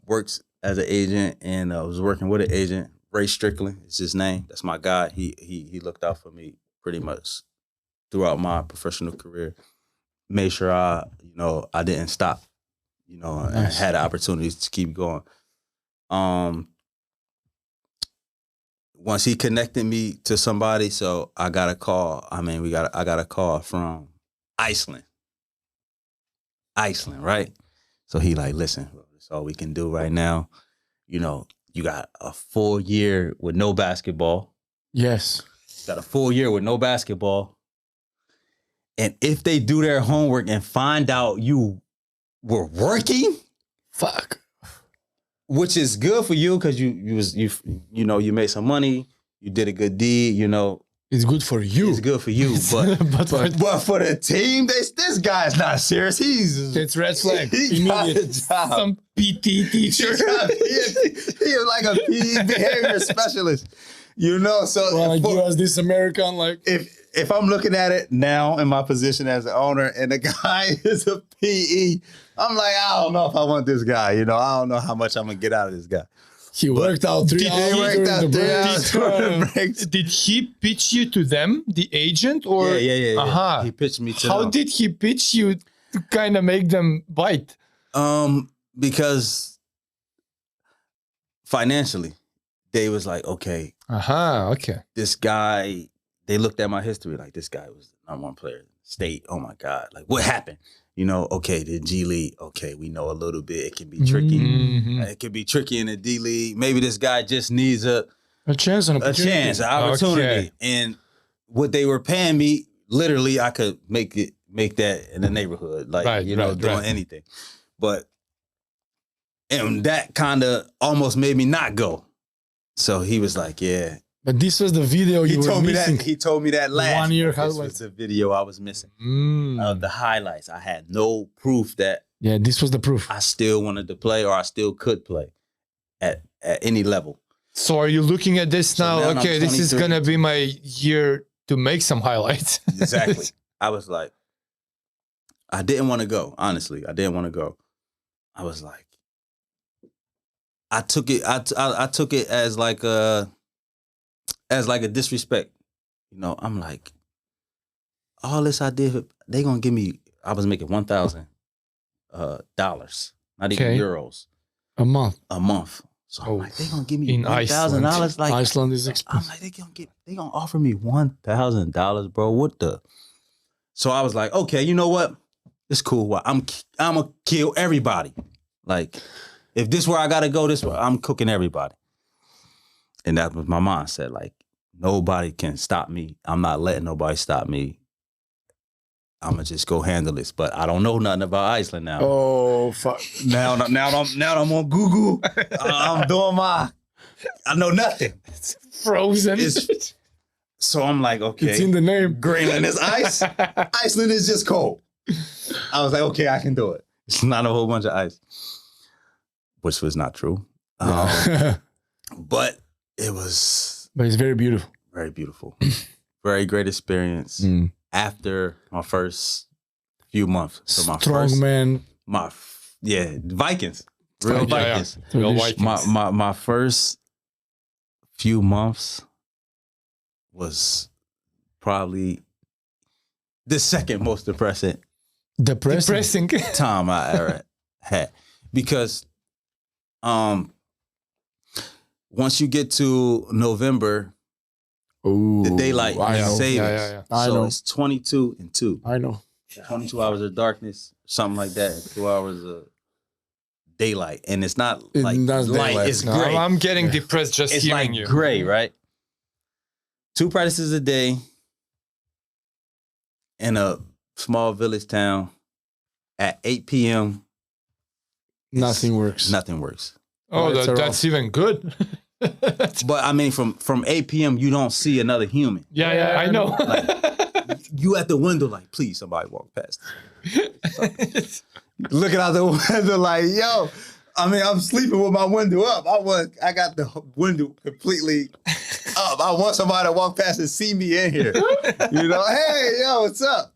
works as an agent and was working with an agent, Ray Strickland is his name. That's my guy. He looked out for me pretty much throughout my professional career. Made sure I didn't stop you know, and had the opportunities to keep going. Once he connected me to somebody, so I got a call. I got a call from Iceland. Iceland, right? So he like, listen, that's all we can do right now. You know, you got a full year with no basketball. Yes. Got a full year with no basketball. And if they do their homework and find out you were working, fuck. Which is good for you because you made some money, you did a good deed, you know. It's good for you. It's good for you, but for the team, this guy's not serious. It's red flag. He got a job. Some PT teacher. He was like a PE behavior specialist, you know. So well, like you as this American, like if I'm looking at it now in my position as an owner, and the guy is a PE, I'm like, I don't know if I want this guy. You know, I don't know how much I'm gonna get out of this guy. He worked out 3 hours. Did he pitch you to them, the agent, or yeah. Uh-huh. He pitched me to How them. did he pitch you to kind of make them bite? Because financially, they was like, okay, Okay. this guy. They looked at my history like this guy was the #1 player in the state. Oh my God, like what happened? You know, okay, the G League, okay, we know a little bit. It can be tricky. Mm-hmm. It can be tricky in the D League. Maybe this guy just needs a chance, an opportunity. Okay. And what they were paying me, literally, I could make that in the neighborhood, like doing anything. But and that kind of almost made me not go. So he was like, yeah. But this was the video you were missing. He told me that last 1 year This highlights. was the video I was missing. Of the highlights. I had no proof that this was the proof. I still wanted to play or I still could play at any level. So are you looking at this now? now Okay, I'm this is 23. gonna be my year to make some highlights. Exactly. I was like, I didn't want to go. Honestly, I didn't want to go. I was like, I took it as like a disrespect. You know, I'm like, all this I did, they gonna give me. I was making $1,000 not even euros, a month. So I'm like, they gonna give me in $1,000. Like Iceland is expensive. I'm like, they gonna offer me $1,000, bro. What the? So I was like, okay, you know what? It's cool. I'm gonna kill everybody. Like, if this where I gotta go, this way, I'm cooking everybody. And that was my mindset. Like, nobody can stop me. I'm not letting nobody stop me. I'm gonna just go handle this. But I don't know nothing about Iceland now. Oh fuck! Now I'm on Google. I'm doing I know nothing. It's frozen. So I'm like, okay. It's in the name. Greenland is ice. Iceland is just cold. I was like, okay, I can do it. It's not a whole bunch of ice. Which was not true. But it was... But it's very beautiful. Very beautiful. Very great experience. After my first few months. So my Strong man. Vikings. Real Vikings. Real Vikings. My first few months was probably the second most depressing time I ever had. Because once you get to November, the daylight savings. I know. It's 22 and 2. I know. 22 hours of darkness, something like that. 2 hours of daylight. And it's not like light, daylight. it's No, gray. I'm getting depressed just It's hearing like you. gray, right? 2 practices a day in a small village town at 8 p.m. Nothing works. Nothing works. Oh, Lights are that's even good. But I mean, from 8 p.m., you don't see another human. Yeah, I know. You at the window, like, please, somebody walk past. Looking out the window, like, yo. I mean, I'm sleeping with my window up. I got the window completely up. I want somebody to walk past and see me in here. You know, hey, yo, what's up?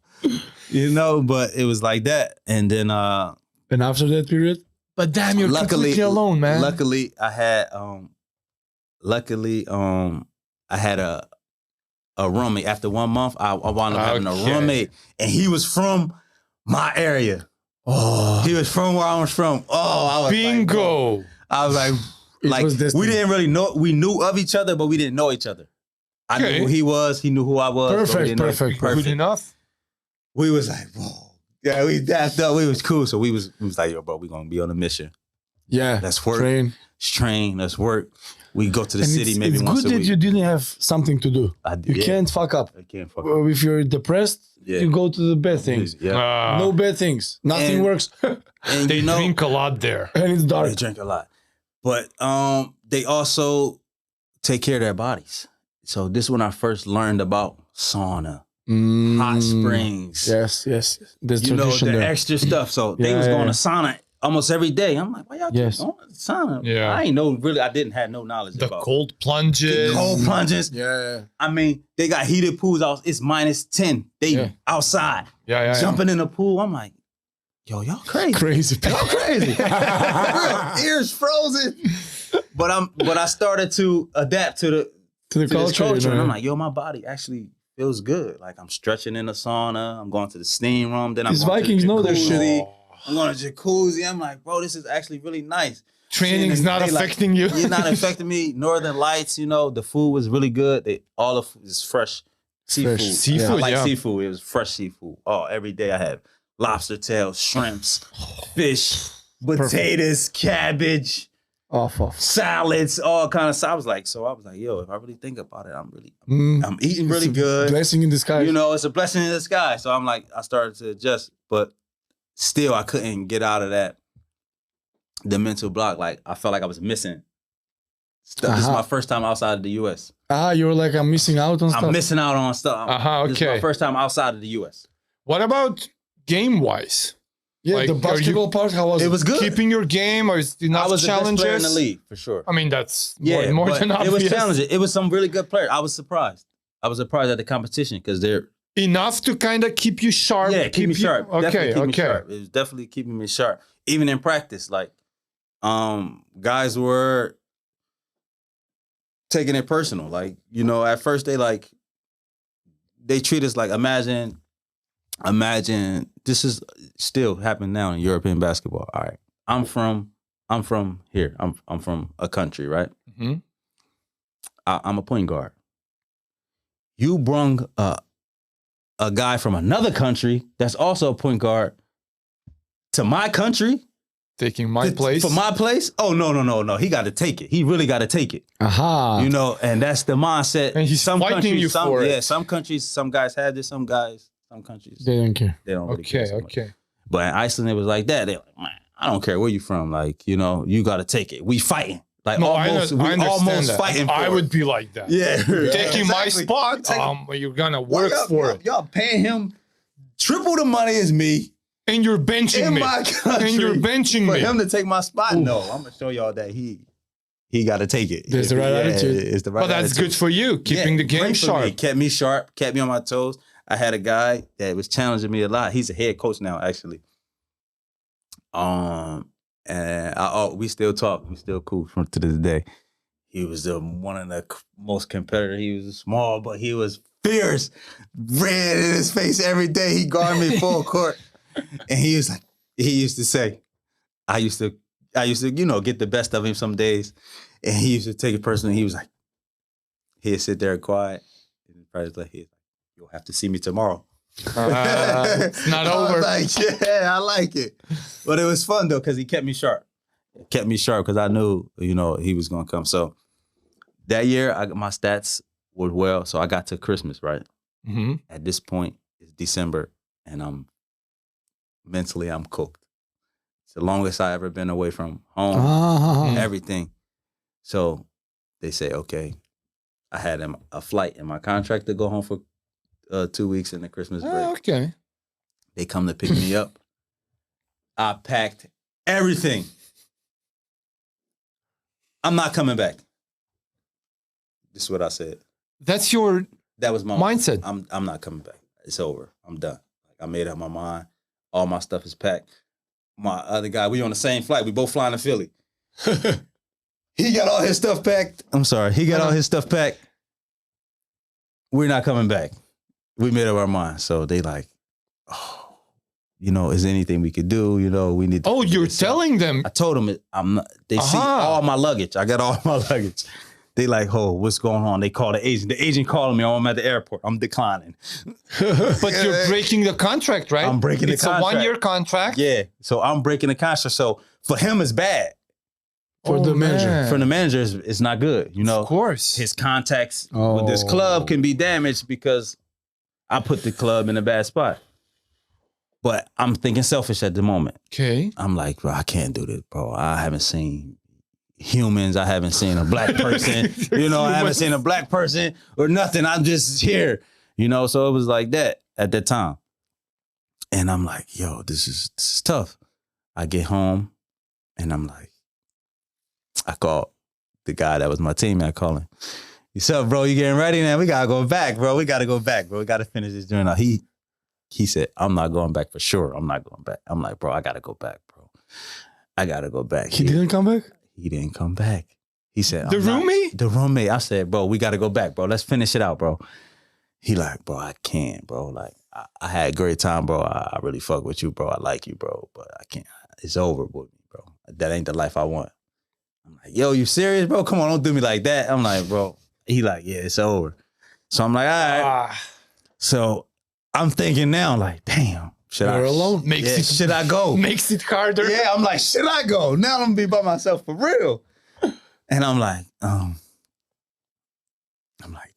You know, but it was like that. And then And after that period? But damn, you're completely alone, man. Luckily, I had a roommate. After 1 month, I wound up having a roommate, and he was from my area. Oh, He was from where I was from. Oh, I was Bingo. Like, I was like was destiny. we didn't really know. We knew of each other, but we didn't know each other. I Okay. knew who he was. He knew who I was. but we Perfect, didn't know- perfect. Good enough. We was like, whoa. Yeah, we dapped up. We was cool. So we was like, yo, bro, we gonna be on a mission. yeah. Let's work. Train. Let's train. Let's work. We go to the And city maybe it's once good a that week. you didn't have something to do. You yeah. can't fuck up. I can't fuck up. If you're depressed, Yeah. you go to the bad things. Yeah. No bad things. Nothing And- works. And They you know, drink a lot there. And it's dark. they drink a lot. But they also take care of their bodies. So this is when I first learned about sauna, hot springs. Yes. There's You know, tradition the there. extra stuff. So they Yeah, was going yeah. to sauna almost every day. I'm like, why y'all keep Yes. going to sauna? Yeah. I ain't know really. I didn't have no knowledge The about cold plunges. cold plunges. Yeah. I mean, they got heated pools out. It's -10. They Yeah. outside Yeah. jumping in the pool. I'm like, yo, y'all crazy. Crazy. Y'all crazy. Ears frozen. But I started to adapt to to the this culture. culture. You And know. I'm like, yo, my body actually feels good. Like I'm stretching in the sauna. I'm going to the steam room. Then I'm These going Vikings to the know their jacuzzi. shit. I'm going to jacuzzi. I'm like, bro, this is actually really nice. Training's Seeing not they like- affecting you. You're not affecting me. Northern Lights, you know, the food was really good. All the food is fresh seafood. Fresh. Seafood, I like yeah. seafood. It was fresh seafood. Oh, every day I had lobster tails, shrimps, fish, potatoes, cabbage, Off. salads, all kind of stuff. I was like, yo, if I really think about it, I'm eating really It's a good. Blessing in disguise. You know, it's a blessing in disguise. So I'm like, I started to adjust, but still I couldn't get out of the mental block. Like I felt like I was missing stuff. This is my first time outside of the US. You were like, I'm missing out on stuff. I'm missing out on stuff. This is my Okay. first time outside of the US. What about game-wise? Yeah, Like, the are you- basketball part, how was it? It was good. Keeping your game, or is it I enough was the best challenges? player in the league for sure. I mean, that's Yeah, more but than obvious. it was challenging. It was some really good players. I was surprised. I was surprised at the competition because they're Enough to kind of keep you sharp. keep me sharp. Okay, Definitely keep me okay. sharp. It was definitely keeping me sharp. Even in practice, like guys were taking it personal. Like, you know, at first they treat us like imagine this is still happening now in European basketball. All right. I'm from here. I'm from a country, right? Mhm. I'm a point guard. You brung a guy from another country that's also a point guard to my country. Taking my place. For my place? Oh, no. He got to take it. He really got to take it. Aha. You know, and that's the mindset. And he's fighting you for it. Yeah, some countries, some guys have this, some countries, They don't care. they don't really care Okay, so much. okay. But in Iceland, it was like that. They're like, man, I don't care where you from. Like, you know, you got to take it. We fighting. Like, No, almost, I we understand almost that. fighting for I it. would be like that. Yeah. Taking my Exactly. spot, Take- you're gonna Well, work for it. Y'all paying him triple the money as me And you're benching in me. my country. And you're benching for me. him to take my spot. No, I'm gonna show y'all that he got to take it. There's the right attitude. It's the right But that's attitude. good for you, keeping the game great for me. sharp. Kept me sharp, kept me on my toes. I had a guy that was challenging me a lot. He's a head coach now, actually. And we still talk. We still cool to this day. He was one of the most competitive. He was small, but he was fierce. Red in his face every day. He guarded me full court. And he was like, he used to say, I used to, you know, get the best of him some days. And he used to take it personally. He was like, he'd sit there quiet. And probably like, you'll have to see me tomorrow. It's not I was over. like, yeah, I like it. But it was fun though, because he kept me sharp. Kept me sharp because I knew, you know, he was gonna come. So that year, my stats were well. So I got to Christmas, right? hmm At this point, it's December, and I'm mentally cooked. It's the longest I ever been away from home, Ah. everything. So they say, okay, I had a flight in my contract to go home for 2 weeks in the Christmas break. Okay. They come to pick me up. I packed everything. I'm not coming back. This is what I said. That's your That was my mindset. I'm not coming back. It's over. I'm done. Like, I made up my mind. All my stuff is packed. My other guy, we on the same flight. We both flying to Philly. He got all his stuff packed. I'm sorry. He got all his stuff packed. We're not coming back. We made up our mind. So they like, oh, you know, is there anything we could do? You know, we need to. Oh, you're telling them. I told them I'm not, they see all my luggage. I got all my luggage. They like, oh, what's going on? They call the agent. The agent calling me. I'm at the airport. I'm declining. But you're breaking the contract, right? I'm breaking the contract. It's a 1-year contract. Yeah. So I'm breaking the contract. So for him, it's bad. For the manager. For the manager, it's not good. You know, Of course. his contacts with this club can be damaged because I put the club in a bad spot. But I'm thinking selfish at the moment. Okay. I'm like, bro, I can't do this, bro. I haven't seen humans. I haven't seen a black person. You know, I haven't seen a black person or nothing. I'm just here. You know, so it was like that at that time. And I'm like, yo, this is tough. I get home and I'm like, I called the guy that was my teammate. I call him. He said, bro, you getting ready now? We gotta go back, bro. We gotta go back, bro. We gotta finish this journey. He said, I'm not going back for sure. I'm not going back. I'm like, bro, I gotta go back, bro. I gotta go back. He didn't come back? He didn't come back. He said, The roommate? The roommate. I said, bro, we gotta go back, bro. Let's finish it out, bro. He like, bro, I can't, bro. Like, I had a great time, bro. I really fuck with you, bro. I like you, bro. But I can't. It's over with me, bro. That ain't the life I want. I'm like, yo, you serious, bro? Come on, don't do me like that. I'm like, bro. He like, yeah, it's over. So I'm like, all right. So I'm thinking now, like, damn, should You're alone. Should I go? Makes it harder. Yeah, I'm like, should I go? Now I'm gonna be by myself for real. And I'm like,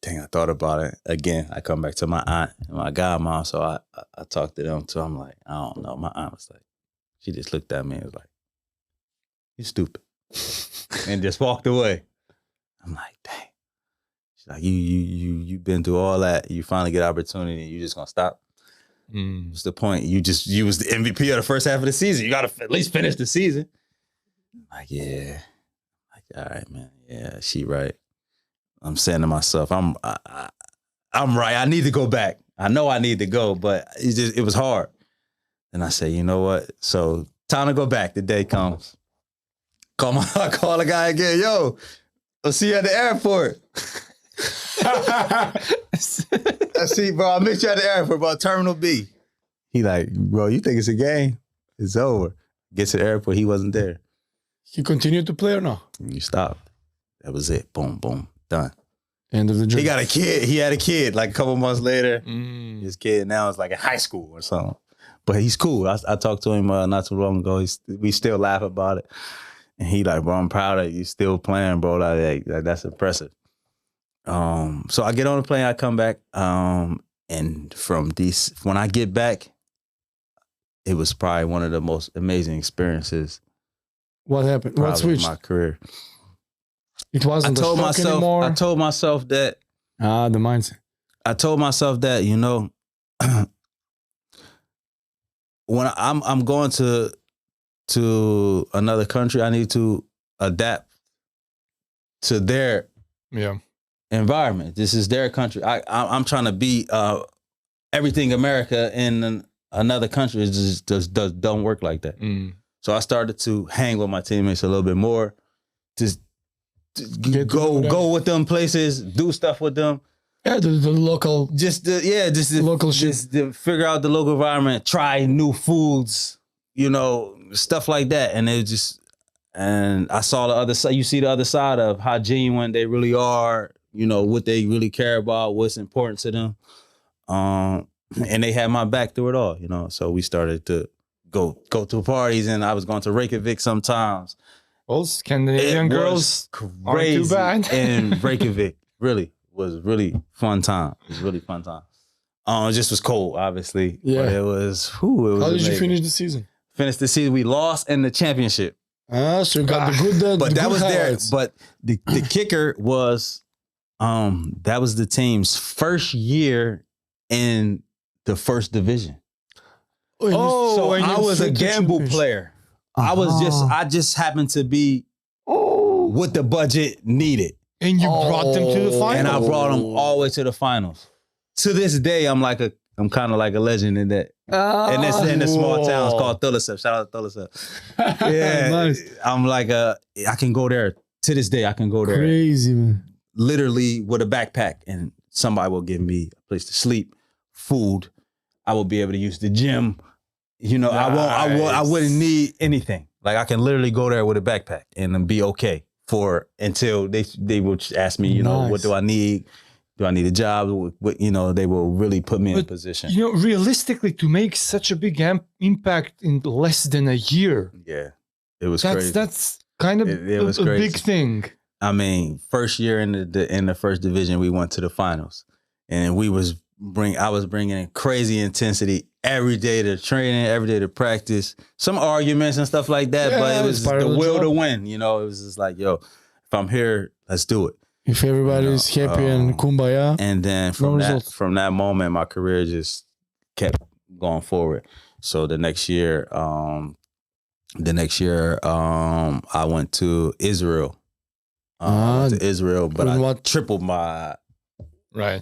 dang, I thought about it. Again, I come back to my aunt and my godmom. So I talked to them too. I'm like, I don't know. My aunt was like, she just looked at me and was like, you stupid. And just walked away. I'm like, dang. She's like, you've been through all that. You finally get opportunity. You just gonna stop? What's the point? You was the MVP of the first half of the season. You gotta at least finish the season. I'm like, yeah. Like, all right, man. Yeah, she right. I'm saying to myself, I'm right. I need to go back. I know I need to go, but it was hard. And I said, you know what? So time to go back. The day comes. I call the guy again. Yo, I'll see you at the airport. I see, bro. I'll meet you at the airport, bro. Terminal B. He like, bro, you think it's a game? It's over. Gets to the airport. He wasn't there. He continued to play or no? You stopped. That was it. Boom, boom. Done. End of the journey. He got a kid. He had a kid like a couple months later. His kid now is like in high school or something. But he's cool. I talked to him not too long ago. We still laugh about it. And he like, bro, I'm proud of you still playing, bro. Like that's impressive. So I get on the plane, I come back. And when I get back, it was probably one of the most amazing experiences. What happened? What switched? In my career. It wasn't anymore. I told myself that. The mindset. I told myself that, you know, when I'm going to another country, I need to adapt to their environment. This is their country. I'm trying to be everything America in another country. It just don't work like that. So I started to hang with my teammates a little bit more. Just go with them places, do stuff with them. Yeah, the local. Local shit. Just to figure out the local environment, try new foods, you know, stuff like that. And and I saw the other side. You see the other side of how genuine they really are, you know, what they really care about, what's important to them. And they had my back through it all, you know. So we started to go to parties, and I was going to Reykjavik sometimes. All Scandinavian girls crazy aren't too bad. in Reykjavik. Was really fun time. It was really fun time. It just was cold, obviously. Yeah. But it was How did amazing. you finish the season? Finished the season. We lost in the championship. So you got the good. But that was highlights. there. But the kicker was, that was the team's first year in the first division. So I was a gamble player. I just happened to be what the budget needed. And you brought them to the finals. And I brought them all the way to the finals. To this day, I'm kind of like a legend in that. And it's in the small towns called Thullesepp. Shout out to Thullesepp. Yeah, nice. I'm like I can go there to this day. I can go there. Crazy, man. Literally with a backpack, and somebody will give me a place to sleep, food. I will be able to use the gym. You know, I wouldn't need anything. Like I can literally go there with a backpack and then be okay until they would ask me, you know, what do I need? Do I need a job? What, you know, they will really put me in a position. You know, realistically, to make such a big impact in less than a year. Yeah, it was crazy. That's kind of a big thing. I mean, first year in the first division, we went to the finals, and I was bringing crazy intensity every day to training, every day to practice. Some arguments and stuff like that, but it was the will to win. You know, it was just like, yo, if I'm here, let's do it. If everybody's happy and kumbaya. And then from that moment, my career just kept going forward. So the next year, I went to Israel. But I tripled my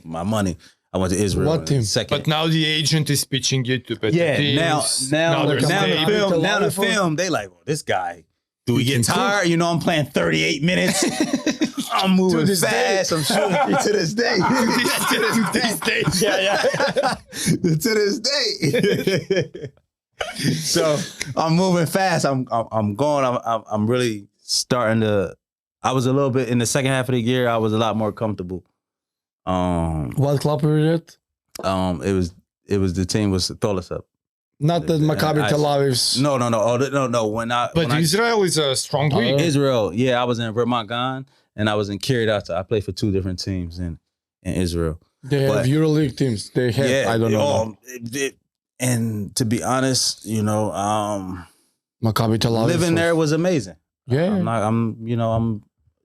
money. I went to Israel. What team? Second. But now the agent is pitching you to better teams. Now the film, they like, well, this guy, do we get tired? You know, I'm playing 38 minutes. I'm moving fast. I'm shooting to this day. To this day. Yeah. To this day. So I'm moving fast. I'm going. I'm really starting to. I was a little bit in the second half of the year. I was a lot more comfortable. What club were you at? It was the team was Dol-sopственик. Not the Maccabi Tel Aviv's. No. But Israel is a strong league. Israel, yeah. I was in Ramat Gan and I was in Kiryat. I played for two different teams in Israel. They have EuroLeague teams. They have, I don't know. And to be honest, you know, Maccabi Tel Aviv. Living there was amazing. Yeah. I'm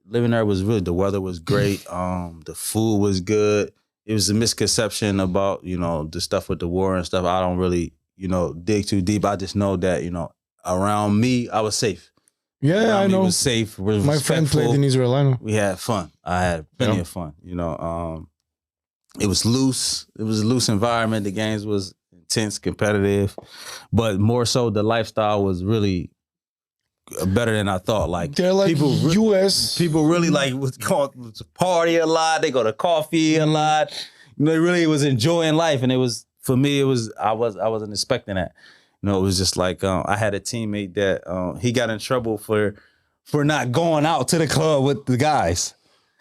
living there was really, the weather was great. The food was good. It was a misconception about, you know, the stuff with the war and stuff. I don't really, you know, dig too deep. I just know that, you know, around me, I was safe. Yeah, I know. It was safe. Was my friend played in Israel. I know. We had fun. I had plenty of fun. You know, it was loose. It was a loose environment. The games was intense, competitive, but more so the lifestyle was really better than I thought. Like they're like US people really like was party a lot. They go to coffee a lot. You know, they really was enjoying life, and it was for me. It was I wasn't expecting that. You know, it was just like I had a teammate that he got in trouble for not going out to the club with the guys.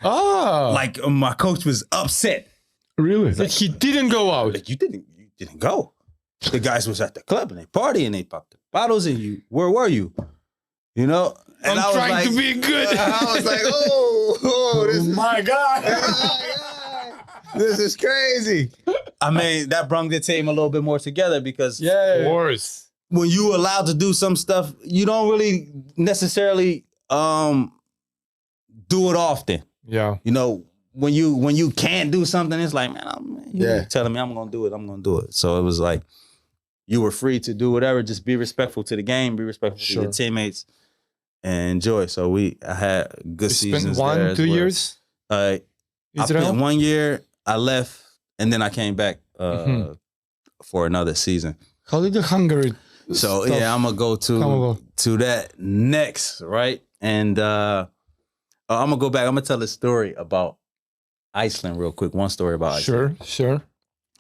Oh, like my coach was upset. Really? Like he didn't go out. Like you didn't go. The guys was at the club and they partying and they popped the bottles and where were you? You know? And I'm trying to be good. I was like, this my God. This is crazy. I mean, that brought the team a little bit more together because of course, when you allowed to do some stuff, you don't really necessarily do it often. Yeah. You know, when you can't do something, it's like, man, you're telling me I'm gonna do it. So it was like you were free to do whatever, just be respectful to the game, be respectful to your teammates, and enjoy. So I had good seasons. Spent 1-2 years. I spent 1 year. I left, and then I came back for another season. How did the Hungary? So I'm gonna go to that next, right? And I'm gonna go back. I'm gonna tell a story about Iceland real quick. One story about Iceland. Sure.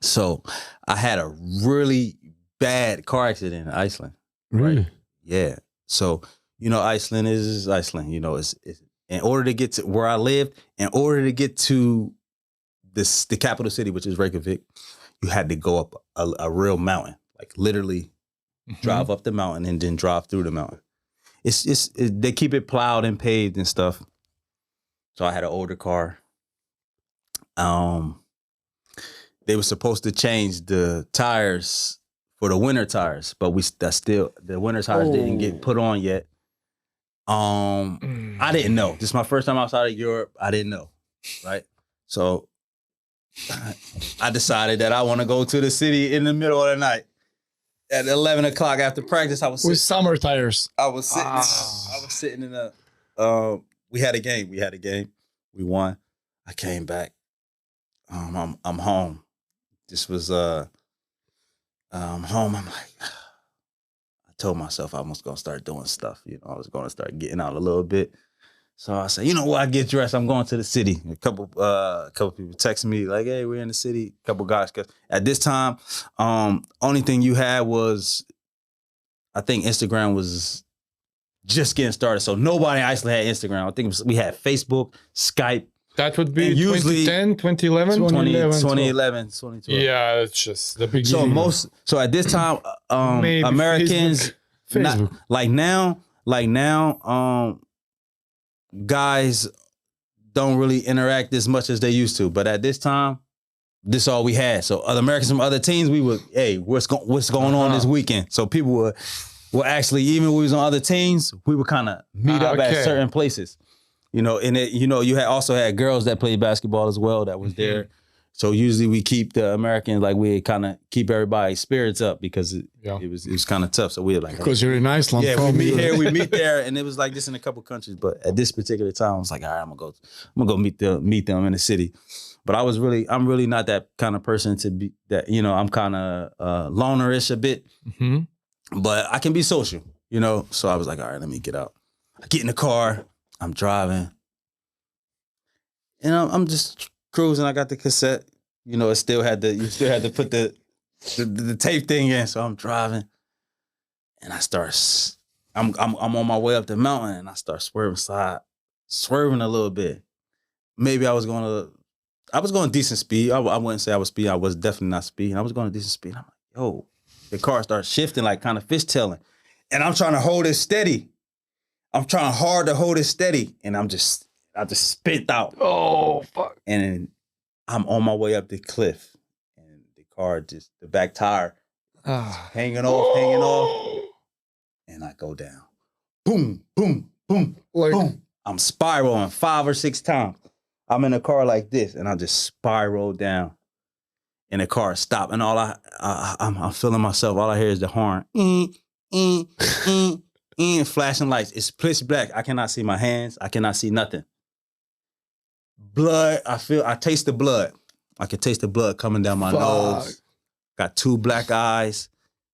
So I had a really bad car accident in Iceland. Really? Right? Yeah. So, you know, Iceland is Iceland. You know, it's in order to get to where I lived, in order to get to the capital city, which is Reykjavik, you had to go up a real mountain, like literally drive up the mountain and then drive through the mountain. They keep it plowed and paved and stuff. So I had an older car. They were supposed to change the tires for the winter tires, but the winter tires didn't get put on yet. I didn't know. This is my first time outside of Europe. I didn't know, right? So I decided that I want to go to the city in the middle of the night at 11 o'clock after practice. I was with summer tires. I was sitting in a. We had a game. We won. I came back. I'm home. This was I'm home. I'm like, I told myself I was gonna start doing stuff. You know, I was gonna start getting out a little bit. So I said, you know what? I get dressed. I'm going to the city. A couple people text me like, hey, we're in the city. A couple guys. Cause at this time, only thing you had was I think Instagram was just getting started. So nobody in Iceland had Instagram. I think we had Facebook, Skype. That would be usually 2010, 2011? 2011, 2012. Yeah, it's just the beginning. So at this time, Maybe Americans, Facebook. like now, guys don't really interact as much as they used to. But at this time, this all we had. So other Americans from other teams, we would, hey, what's going on this weekend? So people would actually, even when we was on other teams, we would kind of meet up at certain places. You know, and you also had girls that played basketball as well that was there. So usually we keep the Americans, like we kind of keep everybody's spirits up because it was kind of tough. So we were like, because you're in Iceland. Yeah, we meet here, we meet there, and it was like this in a couple countries. But at this particular time, I was like, all right, I'm gonna go meet them in the city. But I'm really not that kind of person to be that. You know, I'm kind of lonerish a bit, but I can be social. You know, so I was like, all right, let me get out. I get in the car. I'm driving, and I'm just cruising. I got the cassette. You know, you still had to put the tape thing in. So I'm driving, and I'm on my way up the mountain, and I start swerving a little bit. Maybe I was going decent speed. I wouldn't say I was speeding. I was definitely not speeding. I was going a decent speed. I'm like, yo, the car starts shifting, like kind of fishtailing, and I'm trying to hold it steady. I'm trying hard to hold it steady, and I just spit out. Oh, fuck. And I'm on my way up the cliff, and the car the back tire hanging off, and I go down. Boom, boom, boom, boom. I'm spiraling 5 or 6 times. I'm in a car like this, and I just spiral down, and the car stopped, and all I'm feeling myself. All I hear is the horn. Flashing lights. It's pitch black. I cannot see my hands. I cannot see nothing. Blood. I taste the blood. I can taste the blood coming down my nose. Got 2 black eyes.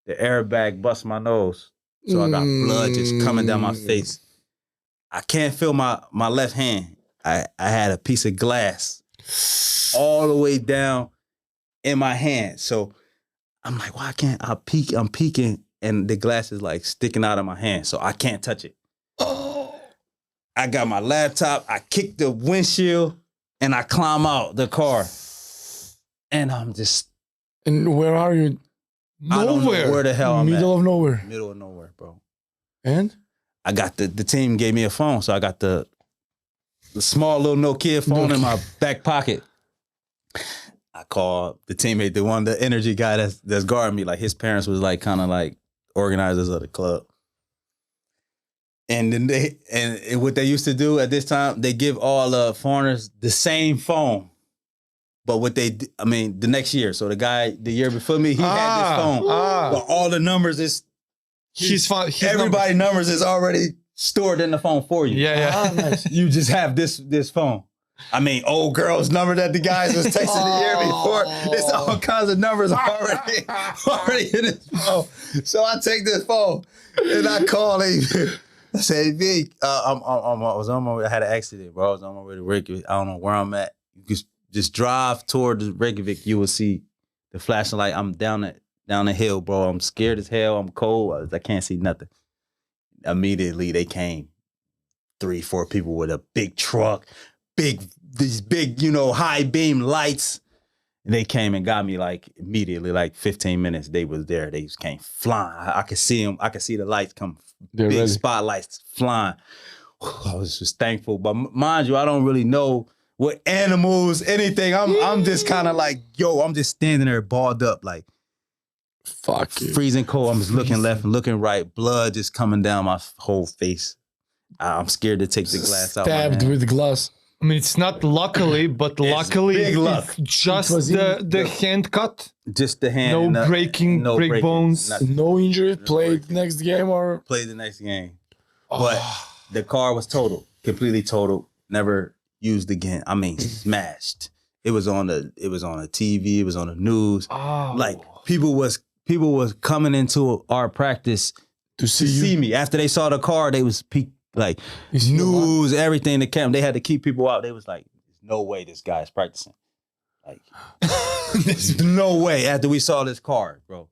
The airbag bust my nose. So I got blood just coming down my face. I can't feel my left hand. I had a piece of glass all the way down in my hand. So I'm like, why can't I peek? I'm peeking. And the glass is like sticking out of my hand, so I can't touch it. Oh! I got my laptop, I kick the windshield, and I climb out the car. And I'm just... And where are you? I don't know where the hell I'm at. Middle of nowhere. Middle of nowhere, bro. And? I got the team gave me a phone, so I got the small little Nokia phone in my back pocket. I called the teammate, the energy guy that's guarding me. Like his parents was like kind of like organizers of the club. And then what they used to do at this time, they give all the foreigners the same phone. But the next year, so the year before me, he had this phone. But all the numbers everybody's numbers is already stored in the phone for you. Yeah. Nice. You just have this phone. I mean, old girl's number that the guys was texting the year before. It's all kinds of numbers already in his phone. So I take this phone and I call him. I say, V, I was on my way. I had an accident, bro. I was on my way to Reykjavik. I don't know where I'm at. You just drive toward Reykjavik. You will see the flashing light. I'm down the hill, bro. I'm scared as hell. I'm cold. I can't see nothing. Immediately they came. 3-4 people with a big truck. These big, high beam lights. And they came and got me like immediately, like 15 minutes. They was there. They just came flying. I could see them. I could see the lights come. They're big ready. Spotlights flying. I was just thankful. But mind you, I don't really know what animals, anything. I'm just kind of like, I'm just standing there balled up, like fuck you. Freezing cold. I'm just looking left and looking right. Blood just coming down my whole face. I'm scared to take the glass out. Stabbed with glass. I mean, it's not luckily, but luckily big luck. it's just the hand cut. Just the hand. No breaking, break bones. Nothing. No injury. Played next game or? Played the next game. But the car was totaled. Completely totaled. Never used again. I mean, smashed. It was on the TV. It was on the news. Oh. Like people was coming into our practice to see me. After they saw the car, they was like news, everything that came. They had to keep people out. They was like, "There's no way this guy's practicing." Like, there's no way. After we saw this car, bro,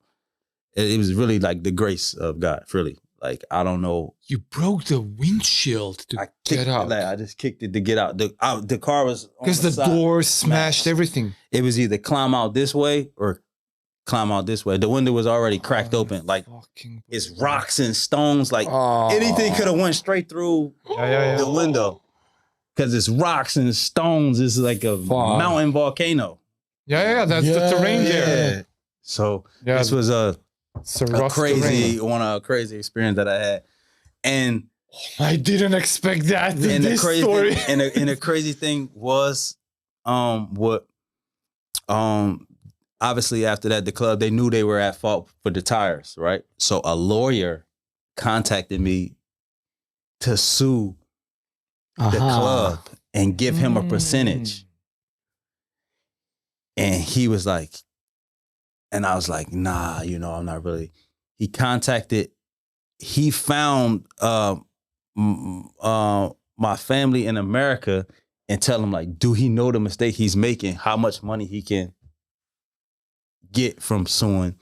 It was really like the grace of God, really. Like, I don't know. You broke the windshield to get out. Like, I just kicked it to get out. The car was on Because the door smashed everything. It was either climb out this way or climb out this way. The window was already cracked open. Like, it's rocks and stones. Like, anything could have went straight through the window. Because it's rocks and stones. It's like a mountain volcano. Yeah. That's the terrain there. So this was a crazy experience that I had. And I didn't expect that in this story. And the crazy thing was, obviously after that, the club, they knew they were at fault for the tires, right? So a lawyer contacted me to sue the club and give him a percentage. And he was like, and I was like, nah, I'm not really. He found my family in America and tell him, like, do he know the mistake he's making? How much money he can get from suing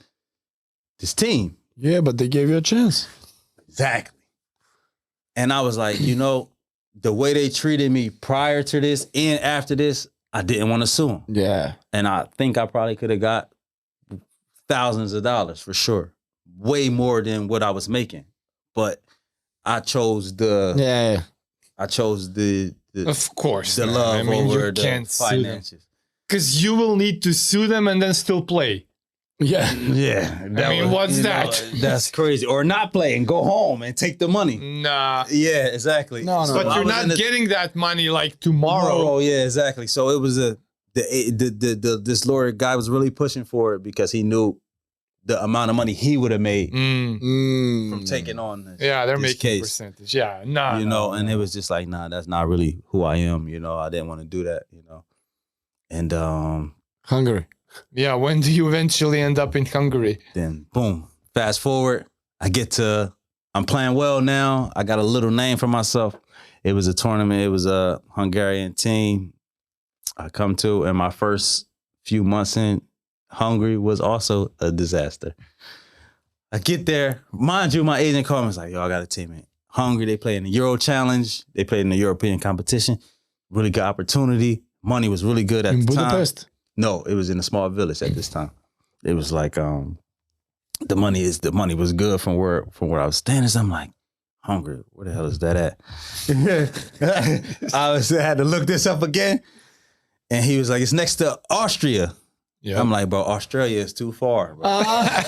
this team? Yeah, but they gave you a chance. Exactly. And I was like, the way they treated me prior to this and after this, I didn't want to sue him. Yeah. And I think I probably could have got thousands of dollars for sure. Way more than what I was making. But I chose the of course, the love over the finances. Because you will need to sue them and then still play. Yeah. What's that? That's crazy. Or not play and go home and take the money. Nah. Yeah, exactly. No. But you're not getting that money like tomorrow. Yeah, exactly. So it was this lawyer guy was really pushing for it because he knew the amount of money he would have made from taking on this. Yeah, they're this making case. Percentage. Yeah, nah. And it was just like, nah, that's not really who I am. I didn't want to do that. And Hungary. Yeah, when do you eventually end up in Hungary? Then boom, fast forward, I'm playing well now. I got a little name for myself. It was a tournament. It was a Hungarian team I come to, and my first few months in Hungary was also a disaster. I get there, mind you, my agent called me, was like, yo, I got a team in Hungary. They play in the Euro Challenge. They played in the European competition. Really good opportunity. Money was really good at the time. In Budapest? No, it was in a small village at this time. It was like the money was good from where I was standing. So I'm like, Hungary, where the hell is that at? I had to look this up again. And he was like, it's next to Austria. Yeah. I'm like, bro, Australia is too far. Bro.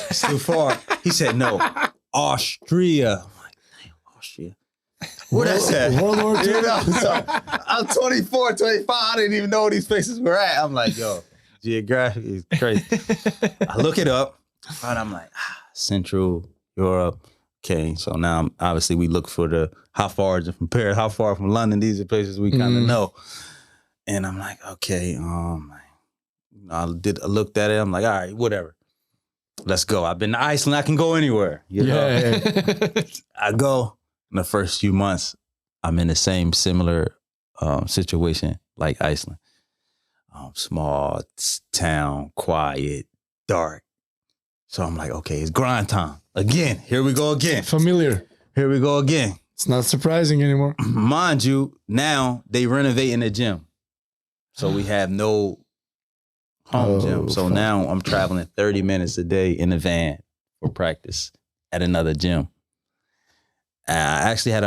It's too far. He said, no, Austria. I'm like, damn, Austria. Where that's at? World War II. So I'm 24, 25. I didn't even know where these places were at. I'm like, yo, geographic is crazy. I look it up, and I'm like, Central Europe. Okay, so now obviously we look for how far is it from Paris, how far from London. These are places we kind of know. And I'm like, okay, I looked at it. I'm like, all right, whatever. Let's go. I've been to Iceland. I can go anywhere. Yeah. I go. In the first few months, I'm in the same similar situation like Iceland. Small town, quiet, dark. So I'm like, okay, it's grind time. Again, here we go again. Familiar. Here we go again. It's not surprising anymore. Mind you, now they renovating the gym. So we have no home gym. So now I'm traveling 30 minutes a day in a van for practice at another gym. I actually had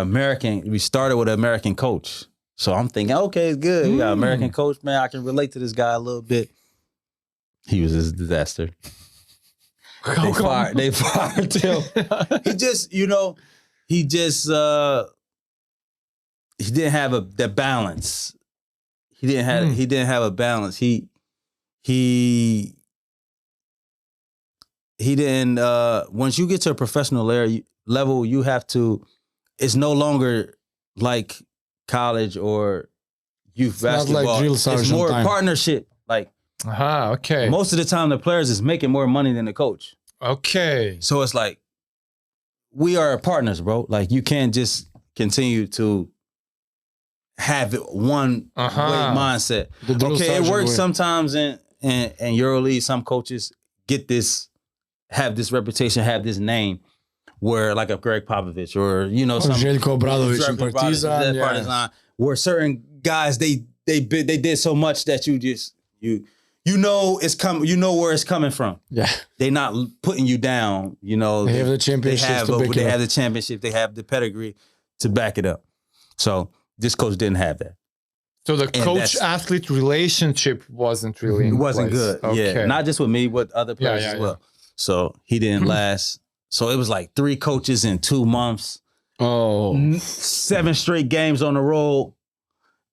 we started with an American coach. So I'm thinking, okay, it's good. We got an American coach, man. I can relate to this guy a little bit. He was a disaster. They fired him. He didn't have the balance. He didn't have a balance. He didn't once you get to a professional level, you have to, it's no longer like college or youth basketball. Not like drill sergeant. It's more time. partnership. Like, okay. Most of the time, the players is making more money than the coach. Okay. So it's like, we are partners, bro. Like, you can't just continue to have it one way mindset. Okay, it works sometimes in EuroLeague. Some coaches get this have this reputation, have this name, where like a Greg Popovich or some Željko Obradović in Željko Partizan, Obradović, Partizan, where certain guys they did so much that you know it's coming, you know where it's coming from. Yeah. They're not putting you down. They have the championships to back it They up. have the championship. They have the pedigree to back it up. So this coach didn't have that. So the coach-athlete relationship wasn't really in It wasn't place. good. Okay. Yeah, not just with me, with other players as well. So he didn't last. So it was like 3 coaches in 2 months. Oh. 7 straight games on the road.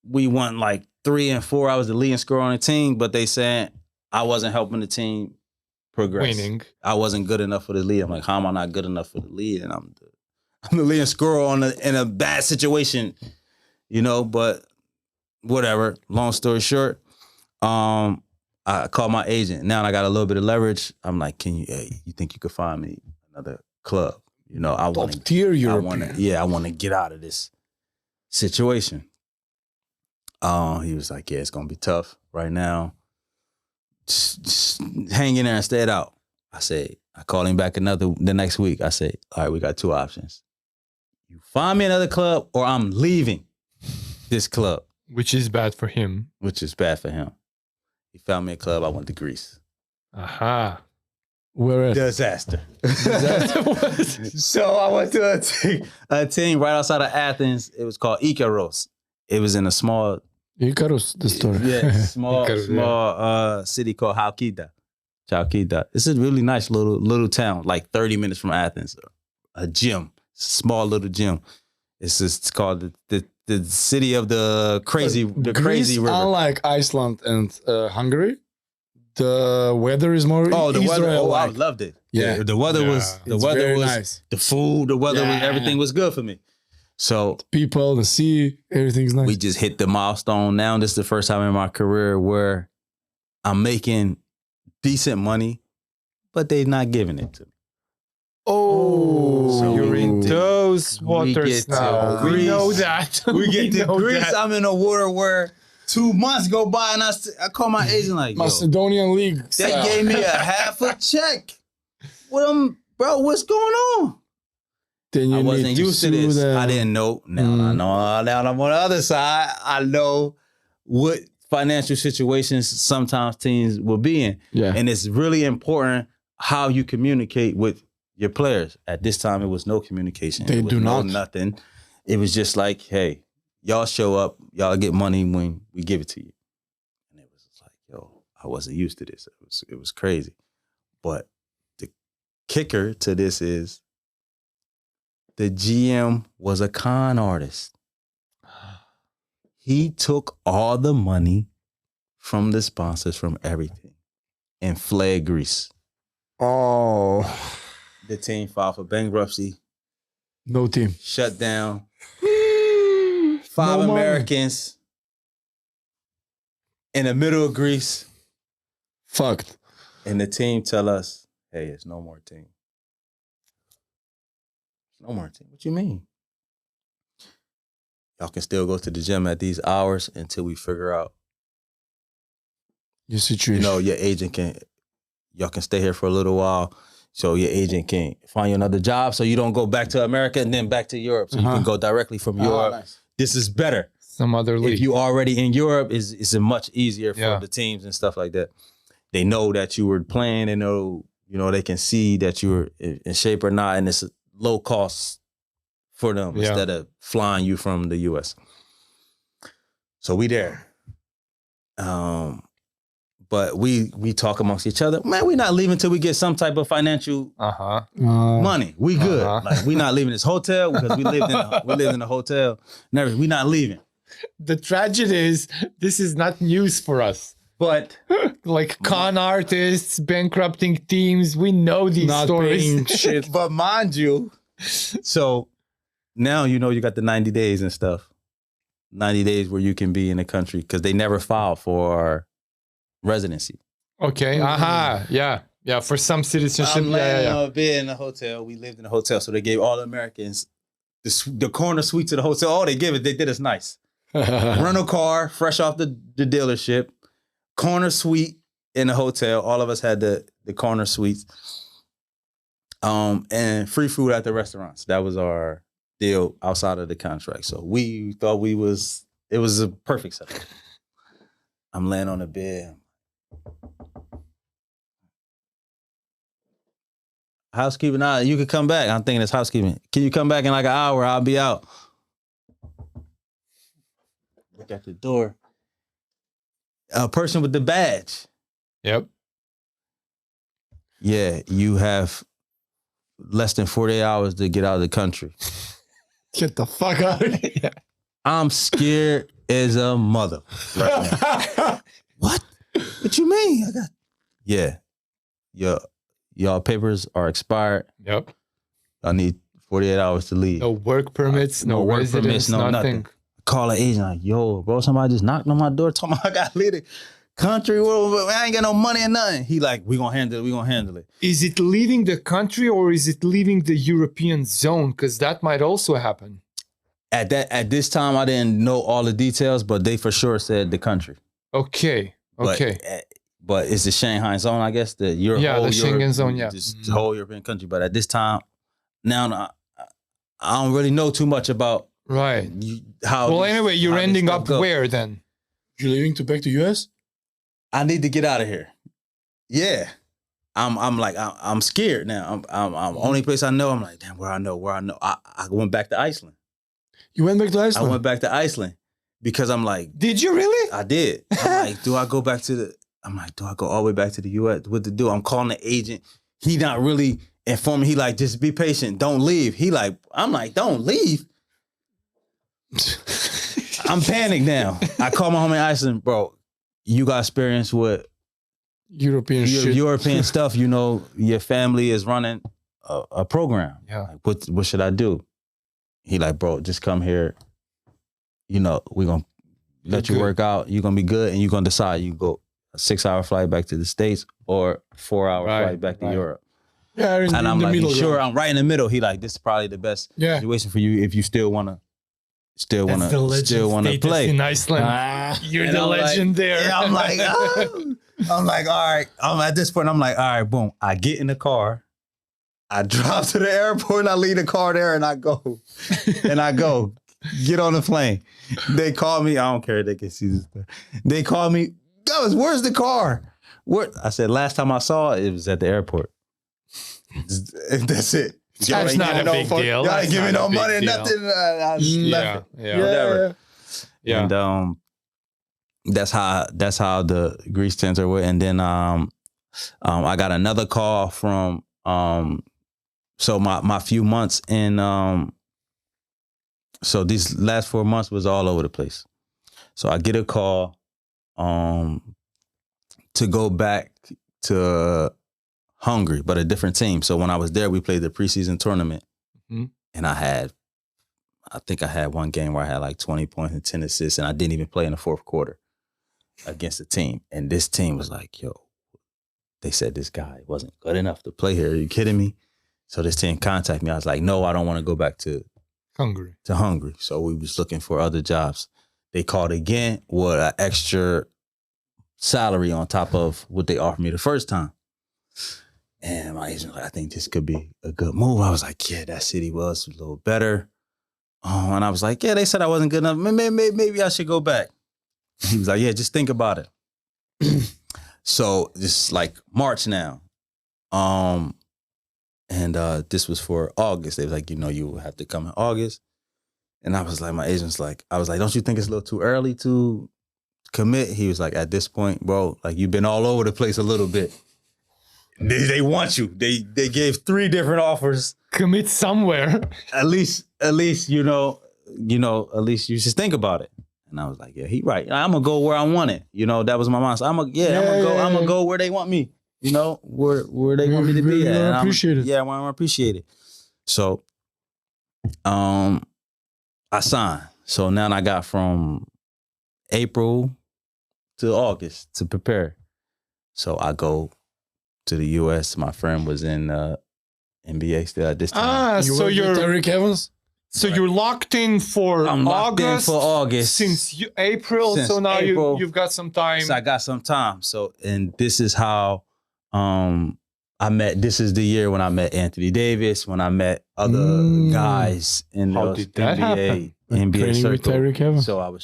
We won like 3 and 4. I was the leading scorer on the team, but they said I wasn't helping the team progress. Winning. I wasn't good enough for the lead. I'm like, how am I not good enough for the lead? And I'm the leading scorer in a bad situation, but whatever. Long story short, I called my agent. Now I got a little bit of leverage. I'm like, you think you could find me another club? I want Top tier European. I want to get out of this situation. He was like, it's going to be tough right now. Just hang in there and stay it out. I called him back the next week. I said, all right, we got 2 options. You find me another club or I'm leaving this club. Which is bad for him. Which is bad for him. He found me a club. I went to Greece. Aha. Where at? Disaster. So I went to a team right outside of Athens. It was called Ikaros. It was in a small... Icarus, the story. Yeah, small city called Chalkida. It's a really nice little town, like 30 minutes from Athens. A gym, small little gym. It's called the city of the crazy Greece, river. Unlike Iceland and Hungary, the weather is more the weather. I Israel-like. loved it. Yeah. The weather was very nice. The food, the weather was, everything was good for me. So People, the sea, everything's nice. we just hit the milestone. Now this is the first time in my career where I'm making decent money, but they're not giving it to me. Oh, So You're we in get those waters get to now. Greece. We know that. We get to know Greece. that. I'm in the water where 2 months go by and I call my agent like, yo, Macedonian league. they gave me a half a check. Bro, what's going on? Then you I need wasn't used to sue this. them. I didn't know. Now I know. Now I'm on the other side. I know what financial situations sometimes teams will be in. Yeah. And it's really important how you communicate with your players. At this time, it was no communication. They It was do no not. nothing. It was just like, hey, y'all show up. Y'all get money when we give it to you. And it was just like, yo, I wasn't used to this. It was crazy. But the kicker to this is the GM was a con artist. He took all the money from the sponsors, from everything, and fled Greece. Oh, The team filed for bankruptcy, no team. shut down. 5 No money. Americans in the middle of Greece, Fucked. and the team tell us, hey, it's no more team. No more team. What you mean? Y'all can still go to the gym at these hours until we figure out, Your situation. your agent y'all can stay here for a little while. So your agent can find you another job so you don't go back to America and then back to Europe. So you can go directly from Europe. Nice. This is better. Some other league. If you already in Europe, it's much easier for Yeah. the teams and stuff like that. They know that you were playing. They know, they can see that you were in shape or not. And it's low cost for them instead of flying you from the U.S. So we there. But we talk amongst each other. Man, we're not leaving till we get some type of financial money. We good. Like we not leaving this hotel because we lived in a hotel. Never. We not leaving. The tragedy is this is not news for us. But Like con artists, bankrupting teams, we know these Not stories. paying shit. but mind you, so now you got the 90 days and stuff. 90 days where you can be in the country because they never filed for residency. Okay. Yeah. For some citizenship. I'm laying on a bed in a hotel. We lived in a hotel, so they gave all the Americans the corner suite to the hotel. Oh, they did us nice. Rental car, fresh off the dealership, corner suite in the hotel. All of us had the corner suites. And free food at the restaurants. That was our deal outside of the contract. So we thought it was a perfect setup. I'm laying on the bed. Housekeeping, you could come back. I'm thinking it's housekeeping. Can you come back in like an hour? I'll be out. Look at the door. A person with the badge. Yep. Yeah, you have less than 48 hours to get out of the country. Get the fuck out of here. I'm scared as a mother right now. What? What you mean? Yeah. Y'all papers are expired. Yep. I need 48 hours to leave. No work permits, no work residence, permits, no nothing. Call an agent like, yo, bro, somebody just knocked on my door, told me I got to leave the country. I ain't got no money or nothing. He like, we gonna handle it. Is it leaving the country or is it leaving the European zone? Because that might also happen. At this time, I didn't know all the details, but they for sure said the country. Okay. But it's the Shanghai zone, I guess. The Schengen zone, yeah. This whole European country. But at this time, now I don't really know too much about how. Well, anyway, you're ending up where then? You're leaving to back to US? I need to get out of here. Yeah, I'm scared now. I'm only place I know. I'm like, damn, where I know. I went back to Iceland. You went back to Iceland? I went back to Iceland because I'm like, did you really? I did. I'm like, do I go all the way back to the US? What to do? I'm calling the agent. He not really informing. He like, just be patient. Don't leave. I'm like, don't leave. I'm panicked now. I call my home in Iceland, bro. You got experience with European stuff. You know, your family is running a program. Yeah. Like, what should I do? He like, bro, just come here. You know, we're going to let you work out. You're going to be good. And you're going to decide you go a 6-hour flight back to the States or 4-hour flight back to Europe. Yeah, and I'm like, middle, sure, I'm right in the middle. He like, this is probably the best situation for you if you still want to play in Iceland. You're the legend there. Yeah, I'm like, all right. I'm at this point. I'm like, all right, boom. I get in the car, I drive to the airport, and I leave the car there, and I go, get on the plane. They call me. I don't care. They can see this. They call me, Govens, where's the car? Where? I said, last time I saw it was at the airport. That's it. That's not a big deal. Y'all ain't give me no money or nothing. I left it. Whatever. Yeah. And that's how the Greece Tensor went. And then I got another call from so my few months in so these last 4 months was all over the place. So I get a call to go back to Hungary, but a different team. So when I was there, we played the preseason tournament, and I think I had one game where I had like 20 points and 10 assists, and I didn't even play in the fourth quarter against the team. And this team was like, yo, they said this guy wasn't good enough to play here. Are you kidding me? So this team contacted me. I was like, no, I don't want to go back to Hungary. So we was looking for other jobs. They called again with an extra salary on top of what they offered me the first time. And my agent was like, I think this could be a good move. I was like, yeah, that city was a little better. And I was like, yeah, they said I wasn't good enough. Maybe I should go back. He was like, yeah, just think about it. So it's like March now. And this was for August. They was like, you know, you will have to come in August. And I was like, my agent's like, I was like, don't you think it's a little too early to commit? He was like, at this point, bro, like you've been all over the place a little bit. They want you. They gave 3 different offers. Commit somewhere. At least at least you should think about it. And I was like, yeah, he right. I'm gonna go where I want it. You know, that was my mindset. I'm gonna go where they want me. You know, where they want me to be at. I appreciate it. Yeah, I want to appreciate it. So, I signed. So now I got from April to August to prepare. So I go to the U.S. My friend was in NBA still at this time. So you're Darrin Govens? So you're locked in for August. Since April. So now you've got some time. So I got some time. So, and this is how I This is the year when I met Anthony Davis, when I met other guys in How the did that happen? NBA Training with circle. Darrin Govens. So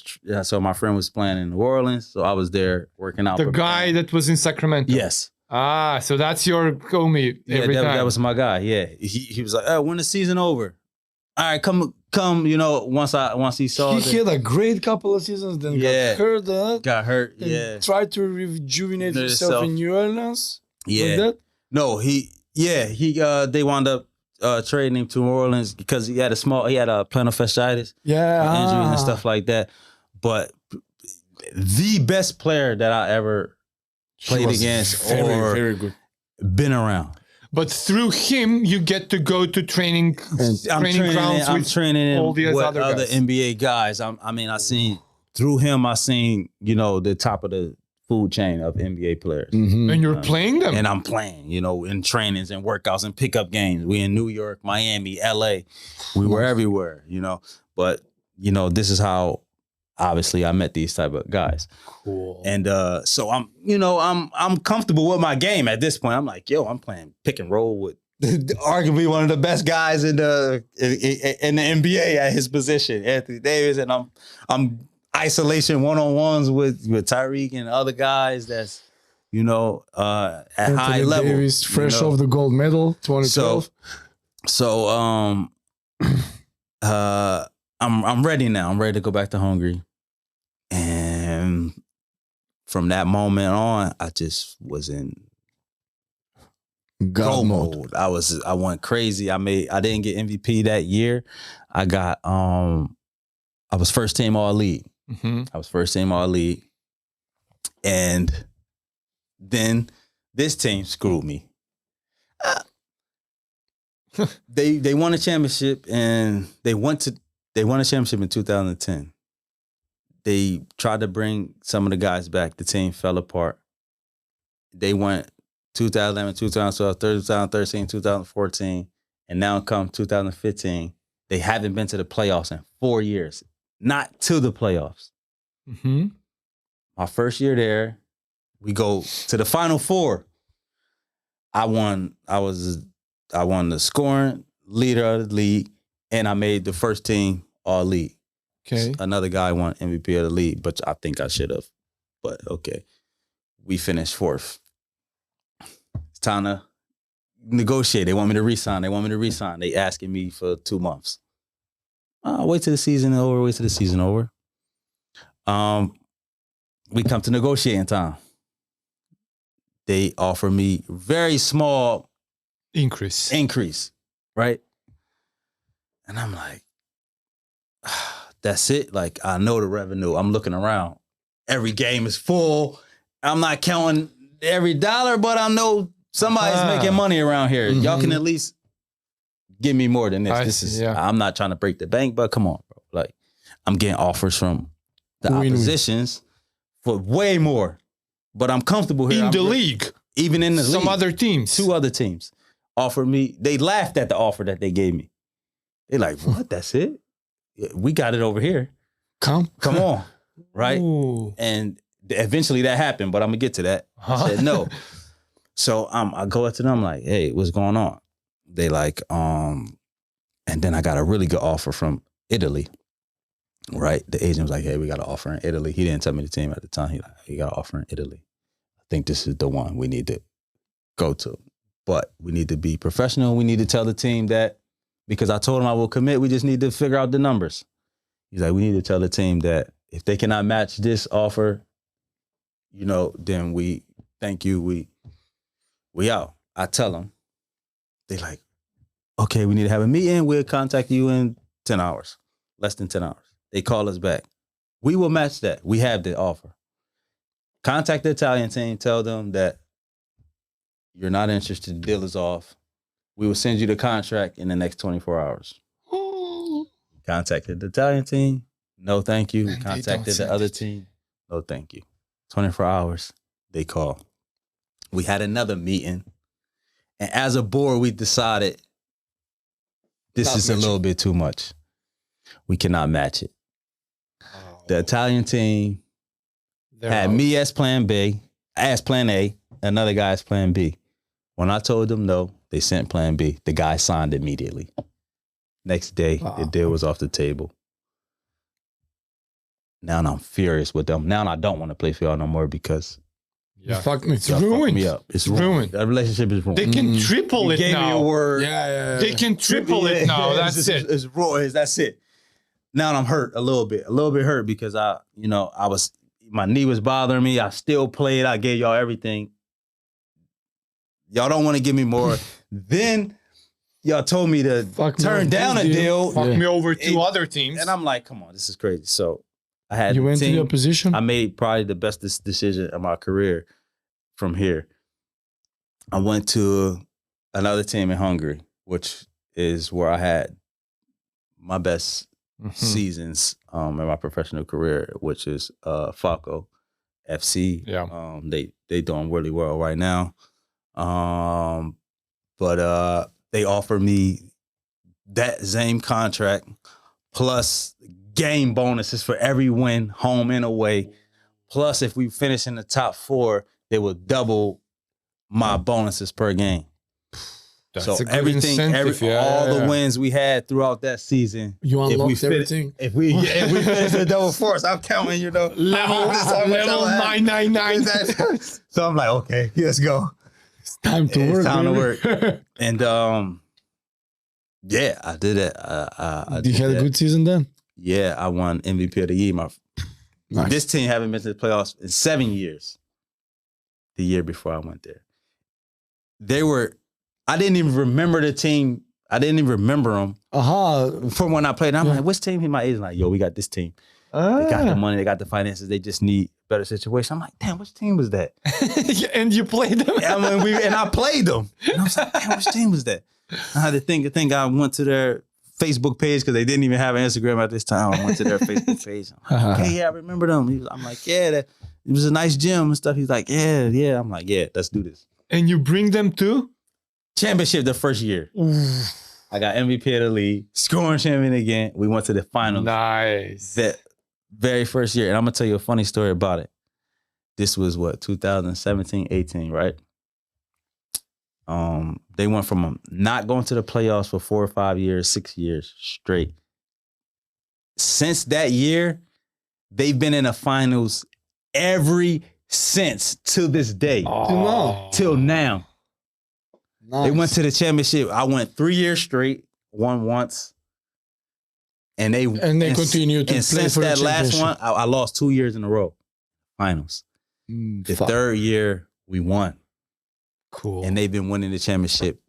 so my friend was playing in New Orleans, so I was there working out. The for guy that was in Sacramento. Yes. Ah, so that's your homie every time. That was my guy. Yeah, he was like, "Oh, when the season over? All right, come. You know, once he saw He had a great couple of seasons, then got hurt. Yeah, Tried to rejuvenate himself in New Orleans. Yeah. Like that? No, they wound up trading him to New Orleans because he had a plantar fasciitis injuries and stuff like that. But the best player that I ever played against or very good. been around. But through him, you get to go to training grounds I'm with training all the with other guys. NBA guys. I seen through him. I seen the top of the food chain of NBA players. Mm-hmm. And you're playing them. And I'm playing, in trainings and workouts and pickup games. We in New York, Miami, LA. We were everywhere, But, this is how obviously I met these type of guys. Cool. And so I'm comfortable with my game at this point. I'm like, I'm playing pick and roll with arguably one of the best guys in the NBA at his position, Anthony Davis, and I'm isolation one-on-ones with Tyreek and other guys that's at Anthony high level. Davis, fresh off the gold medal 2012. So I'm ready now. I'm ready to go back to Hungary. And from that moment on, I just was in go mode. I went crazy. I didn't get MVP that year. I was first team all league. Mm-hmm. I was first team all league. And then this team screwed me. They won a championship and they won a championship in 2010. They tried to bring some of the guys back. The team fell apart. They went 2011, 2012, 2013, 2014, and now come 2015. They haven't been to the playoffs in 4 years. Not to the playoffs. Mm-hmm. My first year there, we go to the Final Four. I won the scoring leader of the league, and I made the first team all league. Okay. Another guy won MVP of the league, but I think I should have. But okay. We finished fourth. It's time to negotiate. They want me to resign. They asking me for 2 months. Wait till the season over. We come to negotiating time. They offer me very small increase, right? And I'm like, that's it. Like, I know the revenue. I'm looking around. Every game is full. I'm not counting every dollar, but I know somebody's making money around here. Mm-hmm. Y'all can at least give me more than this. I'm not trying to break the bank, but come on, bro. Like, I'm getting offers from the oppositions for way more, but I'm comfortable here. In the league. Even in the league. Some other teams. 2 other teams offered me. They laughed at the offer that they gave me. They're like, what? That's it? We got it over here. Come on. Right? Ooh. And eventually that happened, but I'm going to get to that. I said no. So I go up to them like, hey, what's going on? They like, and then I got a really good offer from Italy. Right? The agent was like, hey, we got an offer in Italy. He didn't tell me the team at the time. He got an offer in Italy. I think this is the one we need to go to. But we need to be professional. We need to tell the team that, because I told him I will commit, we just need to figure out the numbers. He's like, we need to tell the team that if they cannot match this offer, then we thank you. We out. I tell them. They like, okay, we need to have a meeting. We'll contact you in 10 hours, less than 10 hours. They call us back. We will match that. We have the offer. Contact the Italian team. Tell them that you're not interested. The deal is off. We will send you the contract in the next 24 hours. Contacted the Italian team. No, thank you. Contacted the other team. No, thank you. 24 hours. They call. We had another meeting. And as a board, we decided this is a little bit too much. We cannot match it. The Italian team had me as plan B, as plan A, another guy as plan B. When I told them no, they sent plan B. The guy signed immediately. Next day, the deal was off the table. Now I'm furious with them. Now I don't want to play for y'all no more because Fuck me. It's ruined. me up. It's ruined. That relationship is ruined. They can triple it Gave me a now. word. Yeah. They can triple it now. That's it. It's raw. That's it. Now I'm hurt a little bit hurt because my knee was bothering me. I still played. I gave y'all everything. Y'all don't want to give me more. Then y'all told me to turn down a deal. Fuck me over two other teams. And I'm like, come on, this is crazy. So I had You went to your position? I made probably the best decision of my career from here. I went to another team in Hungary, which is where I had my best seasons in my professional career, which is Falco FC. Yeah. They doing really well right now. But they offered me that same contract plus game bonuses for every win, home and away. Plus, if we finish in the top 4, they will double my bonuses per game. That's so a good everything, incentive, all the wins we had throughout that season, You unlocked everything. If we finish the double force, I'm counting, Level 999. So I'm like, okay, let's go. It's time to work. It's time to baby. work. And yeah, I did it. I You had a good season then? Yeah, I won MVP of the year. Nice. This team haven't been to the playoffs in 7 years. The year before I went there, I didn't even remember the team. I didn't even remember them from when I played. I'm like, which team? My agent like, yo, we got this team. They got the money, they got the finances. They just need a better situation. I'm like, damn, which team was that? And you played them? And I played them. And I was like, damn, which team was that? I had to think. I went to their Facebook page because they didn't even have an Instagram at this time. I went to their Facebook page. I'm like, okay, yeah, I remember them. I'm like, yeah, it was a nice gym and stuff. He's like, yeah. I'm like, yeah, let's do this. And you bring them to? Championship the first year. I got MVP of the league, scoring champion again. We went to the finals. Nice. That very first year. And I'm going to tell you a funny story about it. This was 2017, 18, right? They went from not going to the playoffs for 4 or 5 years, 6 years straight. Since that year, they've been in the finals every since to this day. Till now. Nice. They went to the championship. I went 3 years straight, won once. And they continue to play since for the that last championship. one, I lost 2 years in a row. Finals. The third year, we won. Cool. And they've been winning the championship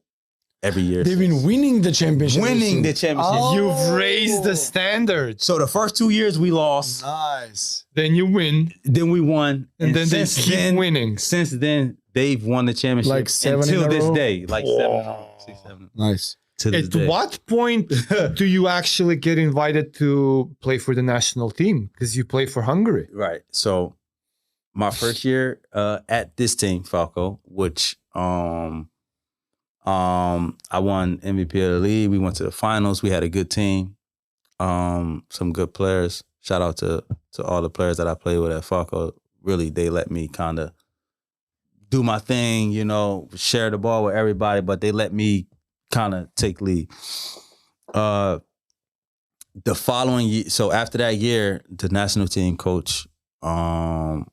every year. They've been winning the championship. winning the championship. You've raised the standards. So the first 2 years we lost. Nice. Then you win. Then we won. And then they since keep winning. Since then, they've won the championship Like 7 until in a this row? day. Like 6, 7. Nice. To this At day. what point do you actually get invited to play for the national team? Because you play for Hungary. Right. So my first year at this team, Falco, which I won MVP of the league. We went to the finals. We had a good team. Some good players. Shout out to all the players that I played with at Falco. Really, they let me kind of do my thing, share the ball with everybody, but they let me kind of take lead. The following year, so after that year, the national team coach and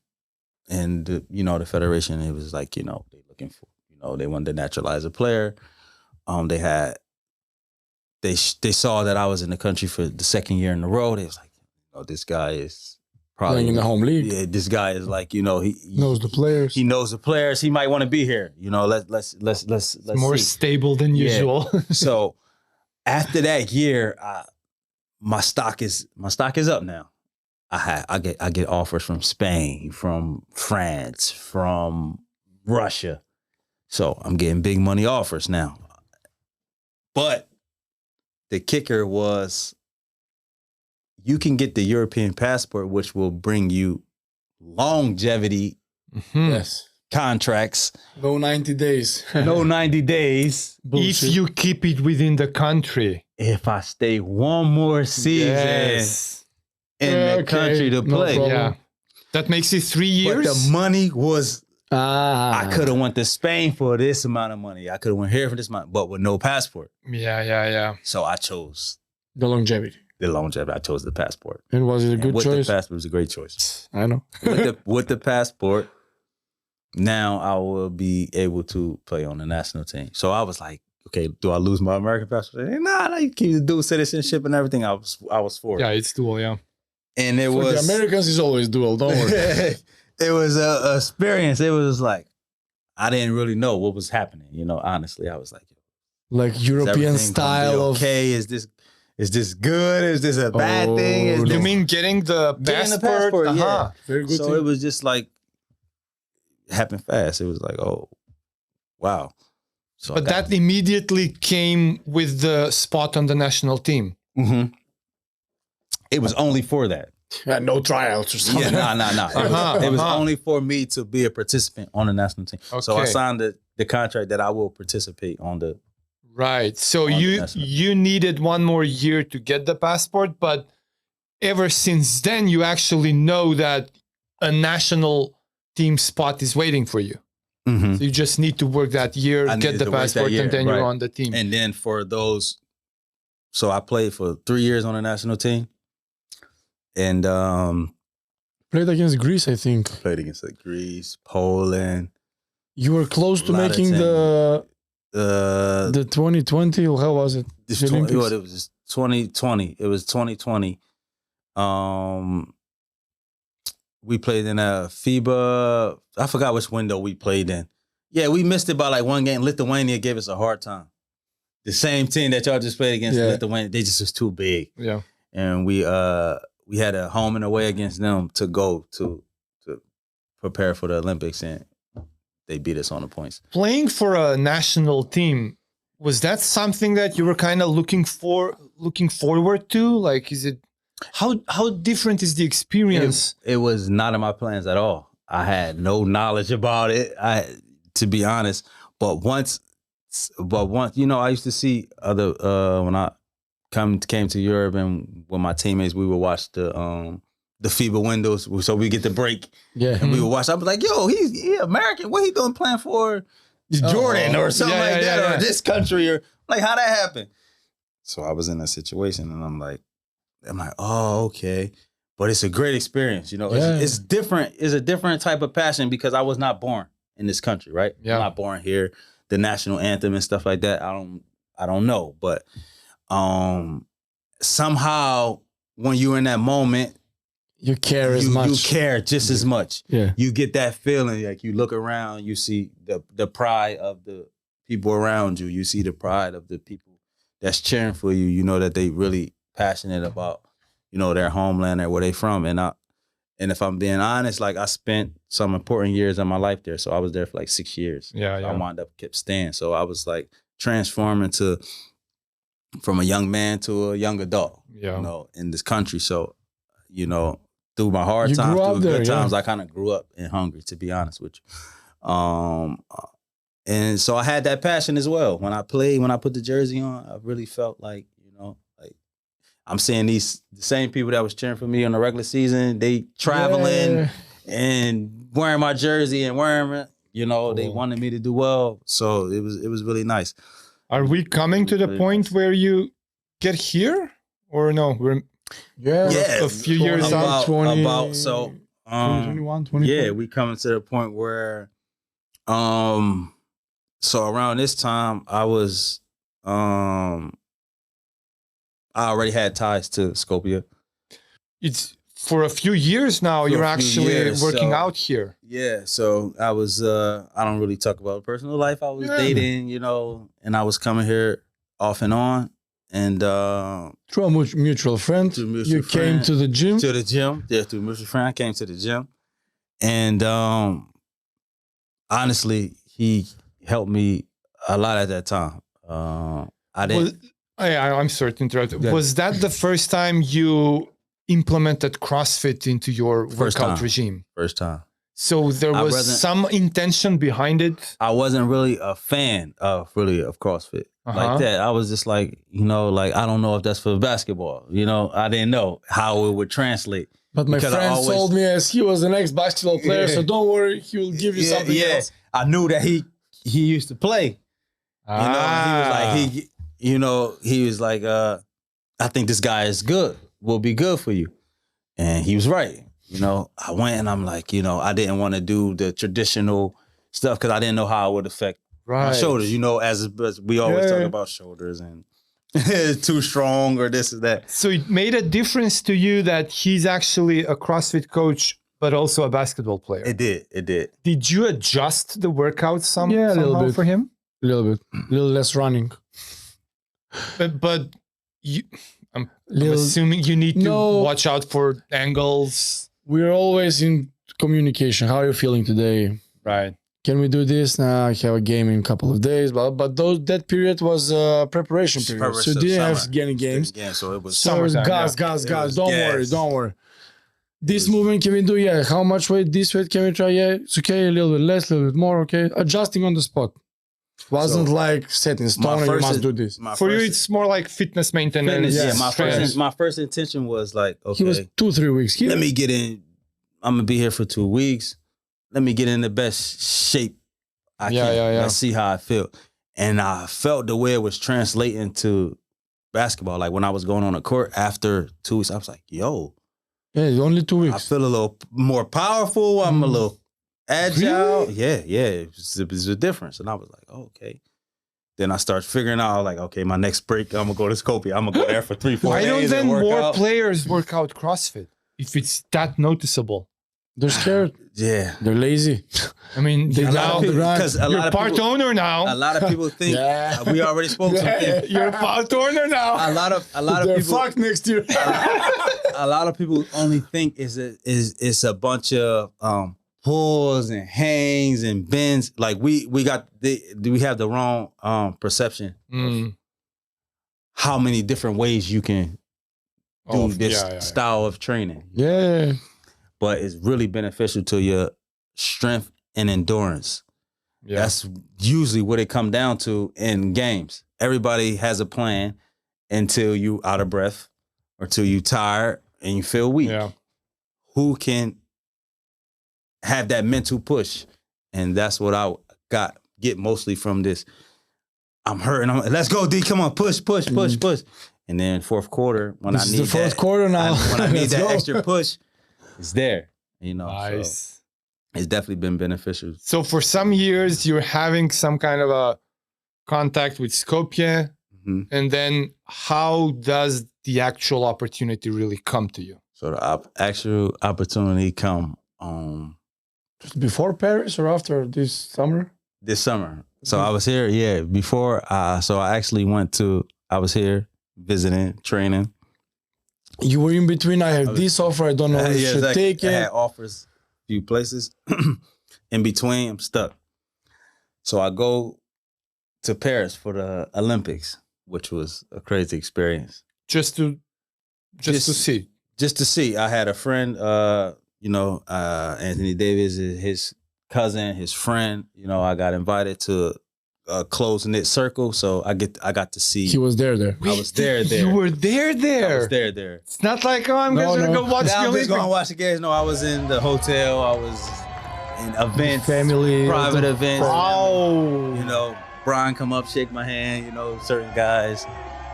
the federation, it was like, they looking for, they wanted to naturalize a player. They saw that I was in the country for the second year in a row. They was like, this guy is probably Playing in the home league. Yeah, this guy is like, he Knows the players. He knows the players. He might want to be here. Let's More see. stable than usual. So after that year, my stock is up now. I get offers from Spain, from France, from Russia. So I'm getting big money offers now. But the kicker was you can get the European passport, which will bring you longevity Yes. contracts. No 90 days. No 90 days. If you keep it within the country. If I stay one more season in the country to no play. problem. Yeah. That makes it 3 years. But the money was I could have went to Spain for this amount of money. I could have went here for this amount, but with no passport. Yeah. So I chose The longevity. the longevity. I chose the passport. And was it a good with choice? the passport, it was a great choice. I know. with the passport, now I will be able to play on the national team. So I was like, okay, do I lose my American passport? Nah, you keep the dual citizenship and everything. I was for it. Yeah, it's dual, yeah. And it For was the Americans is always dual, don't worry. it was a experience. It was like I didn't really know what was happening. You know, honestly, I was like, Like European style of okay, is this good? Is this a bad thing? Is no. You this- mean getting the Getting the passport? passport, Uh-huh. very good so thing. it was just like it happened fast. It was like, oh, wow. So But that immediately came with the spot on the national team. It was only for that. no tryouts or something. Yeah, nah. It was only for me to be a participant on the national team. So I Okay. signed the contract that I will participate on the. Right. So On the you national. you needed one more year to get the passport, but ever since then you actually know that a national team spot is waiting for you. So you just need to work that year, I get needed the to work that passport, year, and then you're right. on the team. And then for those, so I played for 3 years on the national team, and Played against Greece, I think. played against like Greece, Poland, You were close to A lot of making the 2020. How was it? this The 20, Olympics? what, it was just 2020. It was 2020. We played in a FIBA. I forgot which window we played in. Yeah, we missed it by like one game. Lithuania gave us a hard time. The same team that y'all just played against, Yeah. Lithuania, they just was too big. Yeah. And we had a home and away against them to go to prepare for the Olympics, and they beat us on the points. Playing for a national team, was that something that you were kind of looking forward to? Like, is it how different is the experience? It was not in my plans at all. I had no knowledge about it. To be honest, but once, you know, I used to see other when I came to Europe, and with my teammates, we would watch the FIBA windows, so we get the break, Yeah. and we would watch. I was like, yo, he American. What he doing playing for Jordan or something like that, or this country, or like how that happened? So I was in that situation, and I'm like, oh, okay. But it's a great experience, you know. Yeah. It's different. It's a different type of passion because I was not born in this country, right? Yeah. I'm not born here. The national anthem and stuff like that, I don't know. But somehow when you're in that moment, You care as much. you care just as much. Yeah. You get that feeling, like you look around, you see the pride of the people around you. You see the pride of the people that's cheering for you. You know that they really passionate about, you know, their homeland or where they from. And if I'm being honest, like I spent some important years of my life there. So I was there for like 6 years. Yeah, I wound up kept staying. So I was like transforming from a young man to a young adult, Yeah. you know, in this country. So, you know, through my hard You times, grew through up good there, yeah. times, I kind of grew up in Hungary, to be honest with you. And so I had that passion as well. When I played, when I put the jersey on, I really felt like, you know, like I'm seeing the same people that was cheering for me on the regular season, they traveling Yeah. and wearing my jersey and wearing it, you know, they wanted me to do well. So it was really nice. Are we coming to the Very point nice. where you get here, or no? We're Yeah. a few years out. about so 2021, 2020. yeah, we coming to the point where so around this time I was I already had ties to Skopje. It's for a few years now. For a You're few actually years, working so- out here. Yeah, so I was I don't really talk about personal life. I was dating, you know, and I was coming here off and on, and Through a mutual friend, Through a mutual you came friend. to the gym. to the gym. Yeah, through a mutual friend, I came to the gym, and honestly, he helped me a lot at that time. I didn't. I'm sorry to interrupt. Yeah. Was that the first time you implemented CrossFit into your First workout time. regime? First time. So there I was wasn't- some intention behind it. I wasn't really a fan of CrossFit like that. I was just like, you know, like I don't know if that's for basketball. You know, I didn't know how it would translate. But my Because I friend always- told me as he was an ex-basketball player, Yeah. so don't worry, he will give you something else. I knew that he used to play. You know, he was like he was like, I think this guy is good. Will be good for you, and he was right. You know, I went and I'm like, you know, I didn't want to do the traditional stuff because I didn't know how it would affect my shoulders. You know, as we always talk about shoulders and too strong or this or that. So it made a difference to you that he's actually a CrossFit coach, but also a basketball player. It did. Did you adjust the workouts Yeah, a little somehow bit. for him? A little bit, a little less running. But you, I'm Little, assuming you need to No. watch out for angles. we're always in communication. How are you feeling today? Right. Can we do this? Nah, I have a game in a couple of days. But that period was preparation period. So you didn't have any games. Yeah, so it was So it was Summertime, gas. It Don't was worry, gas. don't worry. This movement can we do? Yeah. How much weight? This weight can we try? Yeah. It's okay. A little bit less, a little bit more. Okay. Adjusting on the spot. Wasn't So, like set in stone. You must do this. For you, it's more like fitness maintenance. yeah. Yes. My first intention was like, He was okay, 2-3 weeks here. let me get in. I'm gonna be here for 2 weeks. Let me get in the best shape I Yeah, can. yeah. Let's see how I feel. And I felt the way it was translating to basketball. Like when I was going on the court after 2 weeks, I was like, yo, Yeah, only 2 I weeks. feel a little more powerful. I'm a little agile. Yeah. It was a difference. And I was like, oh, okay. Then I started figuring out, like, okay, my next break, I'm gonna go to Skopje. I'm gonna go there for 3-4 Why days. don't then and work more out. players work out CrossFit if it's that noticeable? They're scared. Yeah. They're lazy. I mean, They now love the grind. Because a you're lot of part people, owner now. a lot of people think Yeah. we already spoke something. You're part owner now. A lot of They're people. fucked next year. A lot of people only think it's a bunch of pulls and hangs and bends. Like we have the wrong perception Mm. how many different ways you can do Oh, this yeah. style of training. Yeah. But it's really beneficial to your strength and endurance. Yeah. That's usually what it come down to in games. Everybody has a plan until you out of breath or till you tired and you feel weak. Yeah. Who can have that mental push? And that's what I get mostly from this. I'm hurting. Let's go, D. Come on, push. And then fourth quarter, when This I is need the fourth quarter now. when I need Let's that go. extra push, it's there. You know, Nice. so it's definitely been beneficial. So for some years, you're having some kind of a contact with Skopje. Mhm. And then how does the actual opportunity really come to you? So the actual opportunity come Before Paris or after this summer? this summer. So I was here, before. So I actually I was here visiting, training. You were in between. I have this offer. I don't know if you should exactly. take I it. had offers a few places. In between, I'm stuck. So I go to Paris for the Olympics, which was a crazy experience. Just to see. Just to see. I had a friend, Anthony Davis is his cousin, his friend. You know, I got invited to a close-knit circle, so I got to see. He was there. I was there. You were there. I was there. It's not like, oh, I'm No, just going to no. go watch Now the I'm just Olympics. gonna watch the games. No, I was in the hotel. I was in events, Family. private events. Oh. You know, Brian come up, shake my hand. You know, certain guys.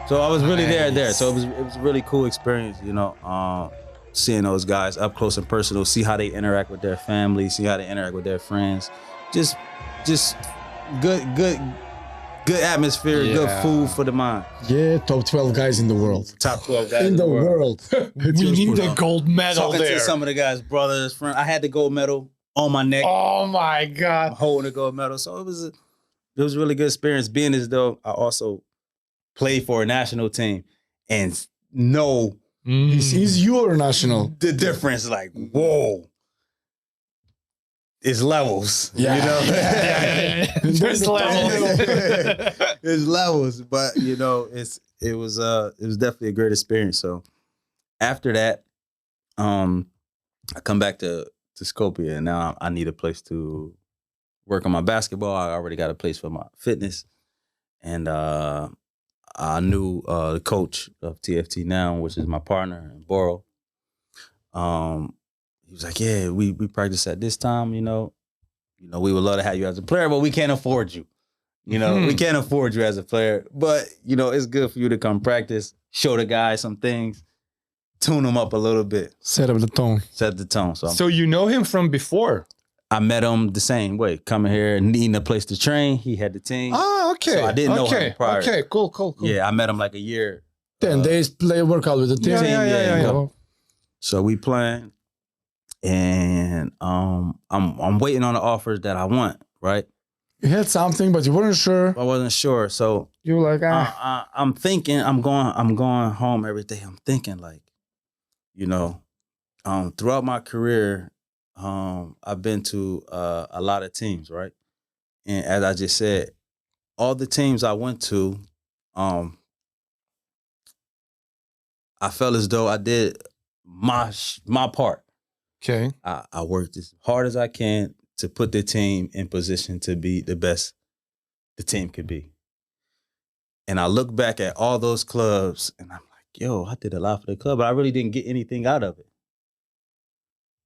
So I was really there. So it was a really cool experience. You know, seeing those guys up close and personal, see how they interact with their family, see how they interact with their friends. Just good atmosphere, good food for the mind. Yeah, top 12 guys in the world. Top 12 guys In the world. We need the gold medal Talking there. to some of the guys' brothers, friends. I had the gold medal on my neck. Oh my I'm God. holding the gold medal. So it was a really good experience. Being as though I also played for a national team and know This is your national. the difference. Like, whoa. It's levels. Yeah. You know? There's levels. It's levels. But you know, it was definitely a great experience. So after that, I come back to Skopje, and now I need a place to work on my basketball. I already got a place for my fitness. And I knew the coach of TFT now, which is my partner, Boro. he was like, yeah, we practice at this time, we would love to have you as a player, but we can't afford you. We can't afford you as a player, but it's good for you to come practice, show the guys some things, tune them up a little bit. Set up the tone. Set the tone. So you know him from before? I met him the same way, coming here, needing a place to train. He had the team. Ah, okay. So I didn't know him prior. Okay, cool. Yeah, I met him like a year. 10 days play workout with the team. Yeah. So we playing, and I'm waiting on the offers that I want, right? You had something, but you weren't sure. I wasn't sure, so you were like, I'm thinking, I'm going home every day. I'm thinking like, throughout my career, I've been to a lot of teams, right? And as I just said, all the teams I went to, I felt as though I did my part. Okay. I worked as hard as I can to put the team in position to be the best the team could be. And I look back at all those clubs and I'm like, yo, I did a lot for the club, but I really didn't get anything out of it.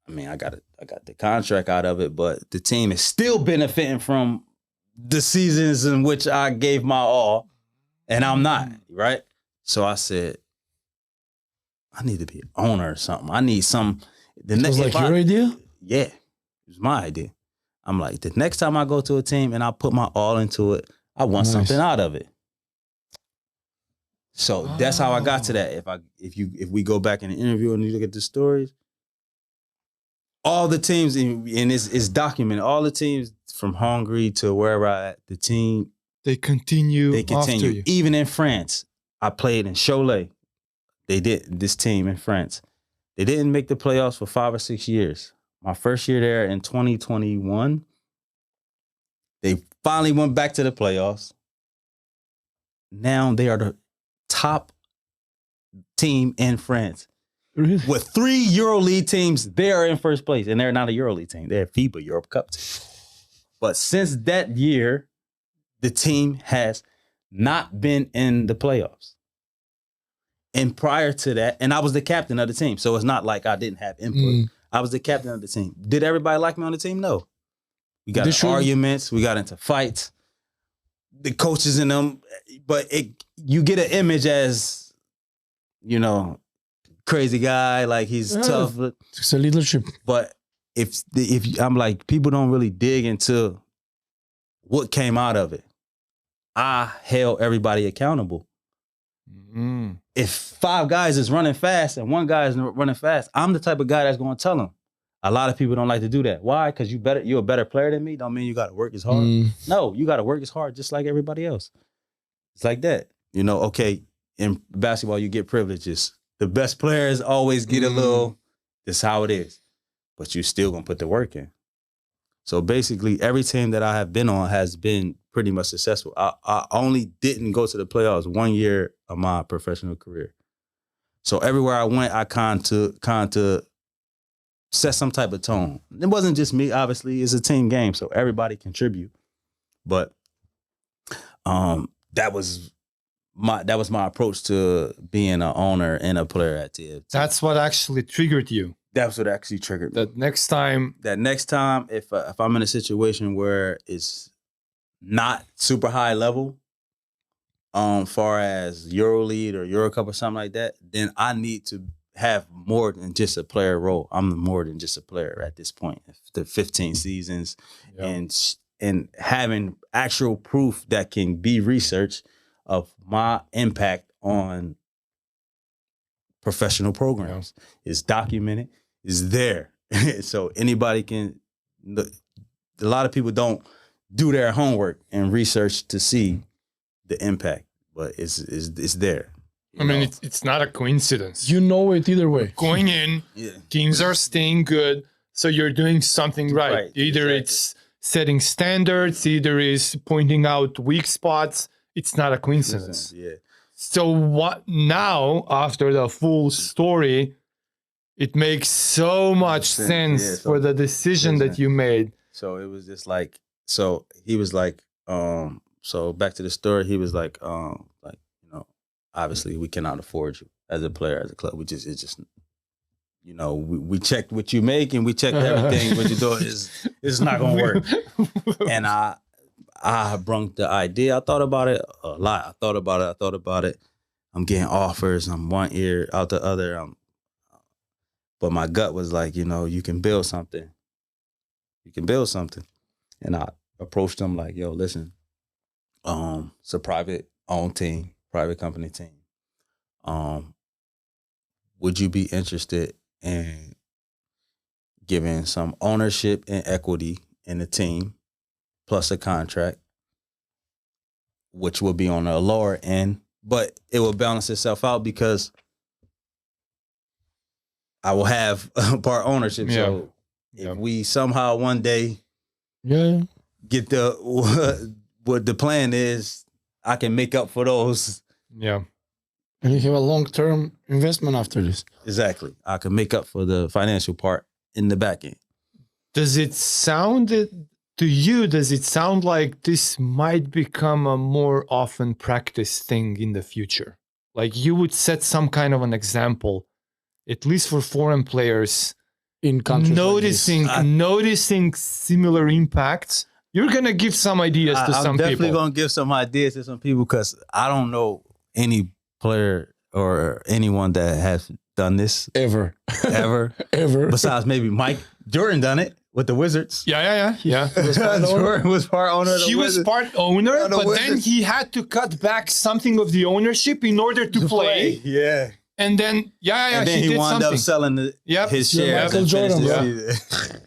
I mean, I got the contract out of it, but the team is still benefiting from the seasons in which I gave my all, and I'm not, right? So I said, I need to be an owner or something. I need some. It was like your idea? Yeah, it was my idea. I'm like, the next time I go to a team and I put my all into it, I want something out of it. So that's how I got to that. If we go back in the interview and you look at the stories, all the teams, and it's documented, all the teams from Hungary to wherever I at, the team. They continue after you. Even in France, I played in Cholet. They did, this team in France. They didn't make the playoffs for 5 or 6 years. My first year there in 2021, they finally went back to the playoffs. Now they are the top team in France. Really? With 3 EuroLeague teams, they are in first place, and they're not a EuroLeague team. They're a FIBA Europe Cup team. But since that year, the team has not been in the playoffs. And prior to that, and I was the captain of the team, so it's not like I didn't have input. I was the captain of the team. Did everybody like me on the team? No. We got into arguments. We got into fights. The coaches in them, but you get an image as, crazy guy, like he's tough. It's a leadership. But if I'm like, people don't really dig into what came out of it. I held everybody accountable. If 5 guys is running fast and 1 guy is running fast, I'm the type of guy that's going to tell them. A lot of people don't like to do that. Why? Because you're a better player than me. Don't mean you got to work as hard. No, you got to work as hard just like everybody else. It's like that. Okay, in basketball, you get privileges. The best players always get a little, that's how it is. But you still going to put the work in. So basically, every team that I have been on has been pretty much successful. I only didn't go to the playoffs 1 year of my professional career. So everywhere I went, I kind of set some type of tone. It wasn't just me, obviously. It's a team game, so everybody contribute. But that was my approach to being an owner and a player at TFT. That's what actually triggered you. That's what actually triggered me. That next time, if I'm in a situation where it's not super high level, far as EuroLeague or Eurocup or something like that, then I need to have more than just a player role. I'm more than just a player at this point. The 15 seasons and having actual proof that can be researched of my impact on professional programs. It's documented. Is there. So anybody can, a lot of people don't do their homework and research to see the impact, but it's there. I mean, it's not a coincidence. You know it either way. Going in, teams are staying good, so you're doing something right. Either it's setting standards, either it's pointing out weak spots. It's not a coincidence. So what now, after the full story, it makes so much sense for the decision that you made. So it was just like, so he was like, so back to the story, he was like, obviously we cannot afford you as a player, as a club. It's just, you know, we checked what you make and we checked everything. What you do is not gonna work. And I brung the idea. I thought about it a lot. I thought about it. I'm getting offers. I'm one ear out the other. But my gut was like, you know, you can build something. You can build something. And I approached them like, yo, listen, it's a private owned team, private company team. Would you be interested in giving some ownership and equity in the team, plus a contract, which will be on the lower end, but it will balance itself out because I will have part ownership. Yeah. So if we somehow one day get what the plan is, I can make up for those. Yeah. And you have a long-term investment after this. Exactly. I can make up for the financial part in the back end. Does it sound like this might become a more often practiced thing in the future? Like you would set some kind of an example, at least for foreign players, In countries noticing similar impacts. You're going to give some ideas to some people. I'm definitely going to give some ideas to some people because I don't know any player or anyone that has done this ever. Besides maybe Mike Jordan done it with the Wizards. Yeah. Jordan was part owner of the He was Wizards. part owner, but Wizards. then he had to cut back something of the ownership in order to play. Yeah. And then, And then he did wound something. up selling his shares. Michael and finished Jordan, the season.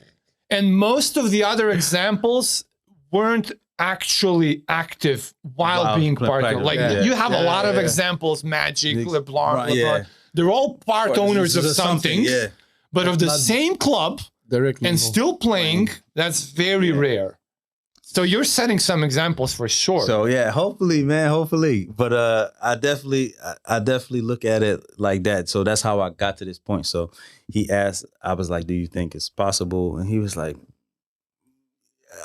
And most of the other examples weren't actually active while being part of it. Like you have a lot of examples, Magic, LeBron. They're all part owners of something, but of the same club Directly and involved. still playing, that's very rare. So you're setting some examples for sure. So yeah, hopefully, man, hopefully. But I definitely look at it like that. So that's how I got to this point. So he asked, I was like, do you think it's possible? And he was like,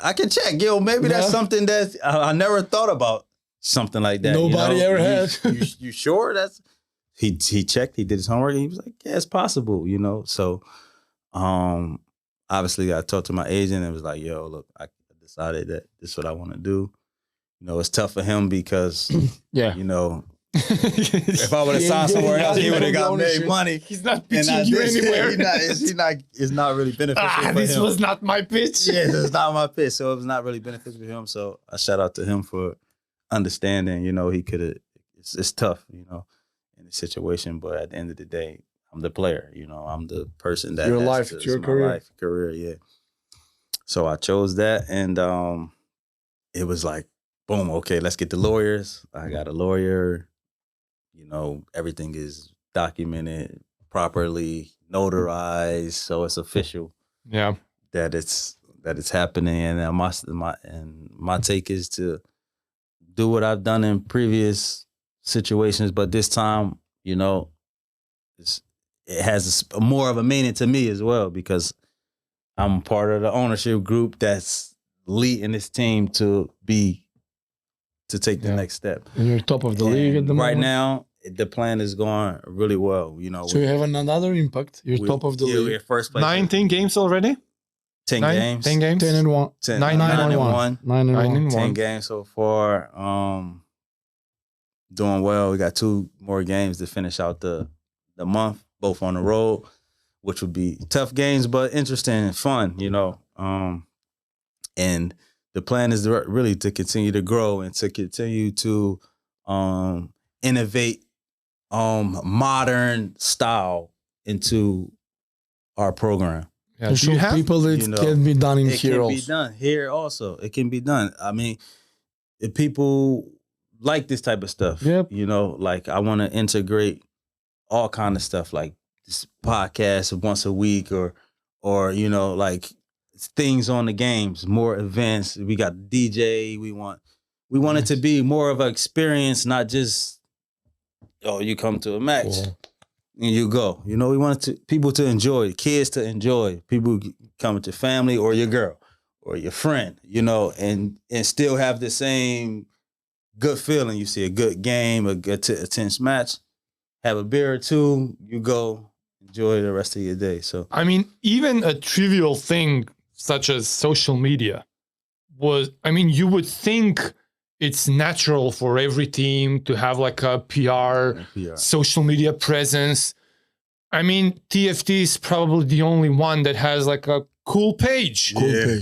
I can check, yo. Maybe that's something that I never thought about. Something like that. Nobody ever has. You sure? That's he checked. He did his homework. And he was like, yeah, it's possible. You know. So, obviously, I talked to my agent and was like, yo, look, I decided that this is what I want to do. You know, it's tough for him because, you know, if I would have signed somewhere else, he would have got made money. He's not pitching you anywhere. It's not really beneficial for him. This was not my pitch. Yeah, it's not my pitch. So it was not really beneficial for him. So I shout out to him for understanding, you know, he could have, it's tough, you know, in the situation. But at the end of the day, I'm the player, you know, I'm the person that your has life, to, it's your my career. career, yeah. So I chose that, and it was like, boom, okay, let's get the lawyers. I got a lawyer. You know, everything is documented properly, notarized, so it's official. Yeah, that it's happening, and my take is to do what I've done in previous situations, but this time, you know, it has more of a meaning to me as well because I'm part of the ownership group that's leading this team to take the next step. And you're top of the league at the moment. Right now, the plan is going really well. You know, so you have another impact. You're top of the league. We're first place. 19 games already. 10 games. 10 games. 10-1. 9-1. 9-1. 10 games so far. Doing well. We got 2 more games to finish out the month, both on the road, which would be tough games, but interesting and fun, you know. And the plan is really to continue to grow and to continue to innovate modern style into our program. Yeah, To show people that it can be done in here also. It can be done here also. It can be done. I mean, if people like this type of stuff, you know, like I want to integrate all kind of stuff like this podcast once a week or you know, like things on the games, more events. We got DJ. We want it to be more of an experience, not just, oh, you come to a match and you go. You know, we want people to enjoy, kids to enjoy, people come with your family or your girl or your friend, you know, and still have the same good feeling. You see a good game, a good intense match, have a beer or two, you go, enjoy the rest of your day. So I mean, even a trivial thing such as social media you would think it's natural for every team to have like a PR. Social media presence. I mean, TFT is probably the only one that has like a cool page.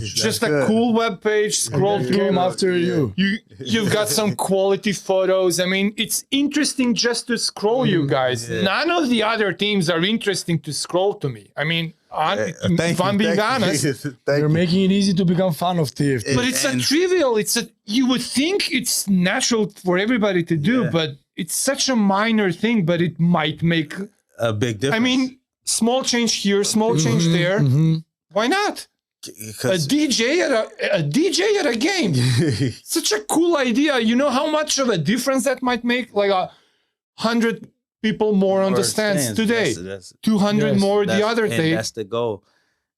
Just a cool web page. Scroll through after You've got some quality photos. I mean, it's interesting just to scroll, you guys. None of the other teams are interesting to scroll to me. I mean, if I'm being honest, you're making it easy to become fan of TFT. but it's a trivial. You would think it's natural for everybody to do, but it's such a minor thing. But it might make a big difference. I mean, small change here, small change there. Why not? A DJ at a game. Such a cool idea. You know how much of a difference that might make? Like 100 people more on the stands today. That's 200 more the other day. That's the goal.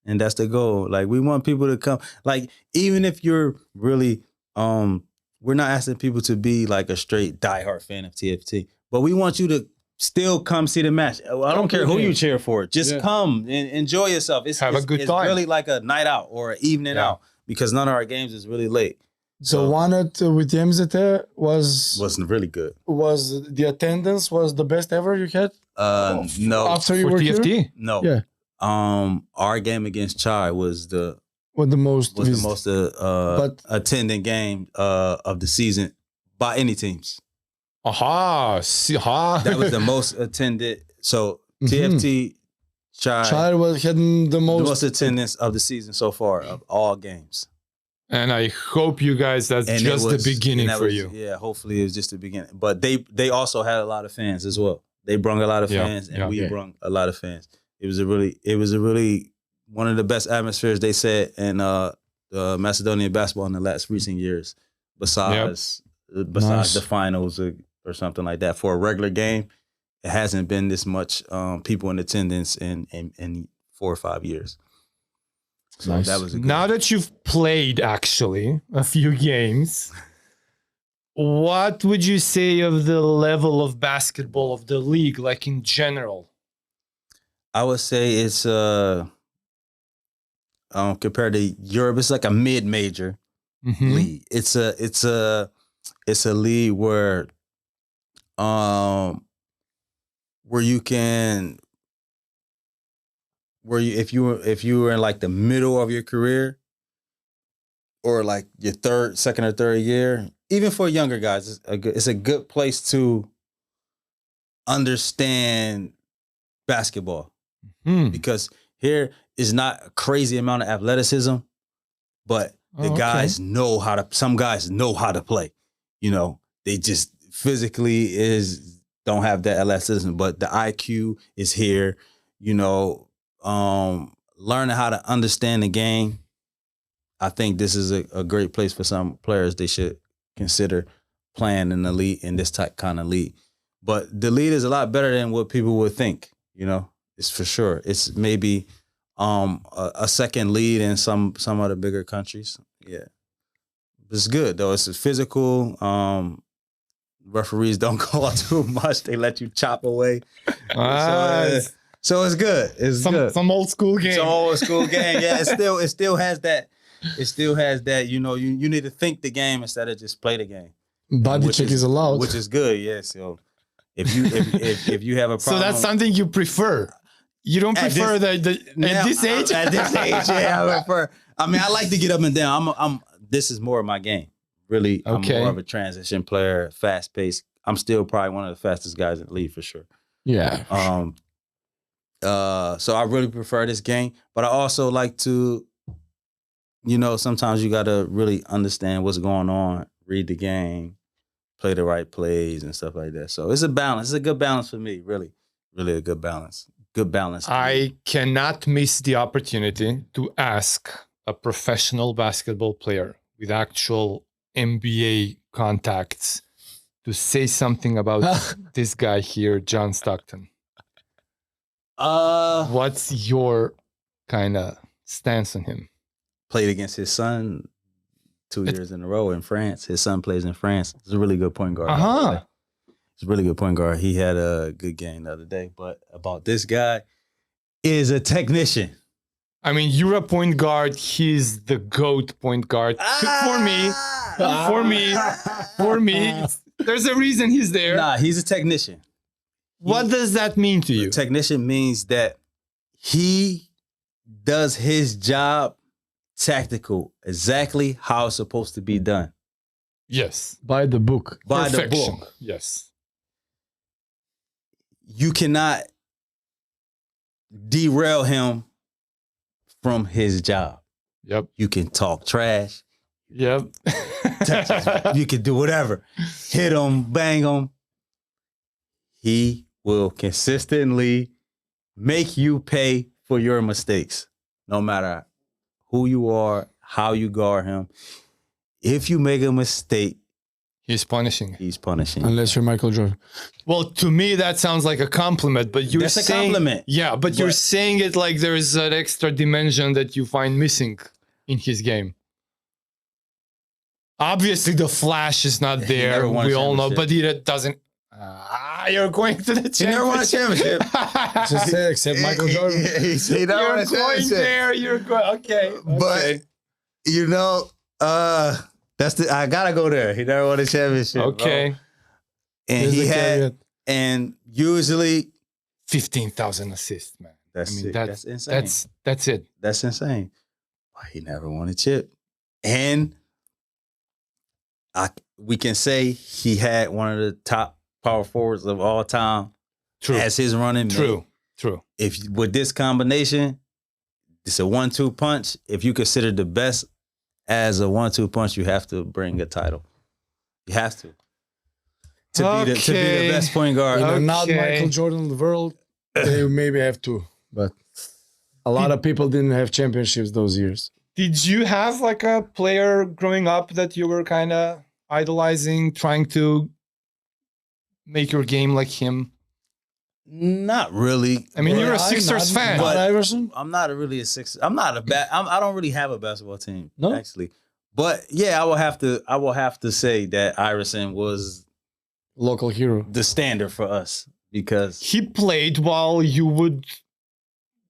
And that's the goal. Like, we want people to come. Like, even if you're really, we're not asking people to be like a straight diehard fan of TFT, but we want you to still come see the match. I don't care who you cheer for. Just come and enjoy yourself. Have a good time. It's really like a night out or an evening out, because none of our games is really late. So one with the MZT wasn't really good. Was the attendance was the best ever you had? No. After you were TFT? here? No. Yeah. Our game against Chai was the most attending game of the season by any teams. That was the most attended. So TFT Chai was having the most attendance of the season so far of all games. And I hope you guys, that's just the beginning for you. Yeah, hopefully it was just the beginning. But they also had a lot of fans as well. They brung a lot of fans, and we brung a lot of fans. It was a really one of the best atmospheres, they said, in Macedonian basketball in the last recent years, besides the finals or something like that. For a regular game, it hasn't been this much people in attendance in 4 or 5 years. So that was now that you've played actually a few games, what would you say of the level of basketball of the league, like in general? I would say it's compared to Europe, it's like a mid-major league. It's a league where if you were in like the middle of your career, or like your second or third year, even for younger guys, it's a good place to understand basketball, because here is not a crazy amount of athleticism, but the guys know how to. Some guys know how to play. You know, they just physically don't have that athleticism, but the IQ is here. You know, learning how to understand the game. I think this is a great place for some players. They should consider playing in the league, in this kind of league. But the league is a lot better than what people would think. You know, it's for sure. It's maybe a second lead in some of the bigger countries. Yeah, it's good though. It's physical. Referees don't call too much. They let you chop away. So it's good. It's good. Some old school game. Some old school game. Yeah, it still has that. It still has that. You know, you need to think the game instead of just play the game. Body check is allowed, which is good. Yeah. So if you have a problem, so that's something you prefer. You don't prefer at this age. At this age, yeah, I prefer. I mean, I like to get up and down. This is more of my game. Really, I'm more of a transition player, fast paced. I'm still probably one of the fastest guys in the league for sure. Yeah. So I really prefer this game, but I also like to, you know, sometimes you got to really understand what's going on, read the game, play the right plays and stuff like that. So it's a balance. It's a good balance for me, really, really a good balance. Good balance. I cannot miss the opportunity to ask a professional basketball player with actual NBA contacts to say something about this guy here, John Stockton. What's your kind of stance on him? Played against his son 2 years in a row in France. His son plays in France. He's a really good point guard. He's a really good point guard. He had a good game the other day. But about this guy, is a technician. I mean, you're a point guard. He's the GOAT point guard. For me, there's a reason he's there. Nah, he's a technician. What does that mean to you? A technician means that he does his job tactical, exactly how it's supposed to be done. Yes. By the book. By the Perfection. book. Yes. You cannot derail him from his job. Yep. You can talk trash. Yep. You can do whatever. Hit him, bang him. He will consistently make you pay for your mistakes, no matter who you are, how you guard him. If you make a mistake, He's punishing. he's punishing you. Unless you're Michael Jordan. Well, to me, that sounds like a compliment, but you're That's a saying, compliment. Yeah, but you're saying it like there's an extra dimension that you find missing in his game. Obviously, the flash is not He there. never won a We all know, championship. but he doesn't. You're going to the championship. He never won a championship. Just say except Michael Jordan. He never won You're a going championship. there. You're going. Okay. But okay. you know, I gotta go there. He never won a championship. Okay. Bro. And Here's he the had, caveat. and usually 15,000 assists, man. that's it. That's insane. That's it. That's insane. But he never won a chip. And we can say he had one of the top power forwards of all time True. as his running mate. True. If with this combination, it's a 1-2 punch. If you consider the best as a 1-2 punch, you have to bring a title. You have to. To be the best point guard. You know, not Okay. Michael Jordan in the world, they maybe have two. But a lot of people didn't have championships those years. Did you have like a player growing up that you were kind of idolizing, trying to make your game like him? Not really. I mean, But you're a I'm Sixers not- fan. Not Iverson? I'm not really a Sixers. I don't really have a basketball team. No? Actually. But yeah, I will have to say that Iverson was Local hero. the standard for us because He played while you would.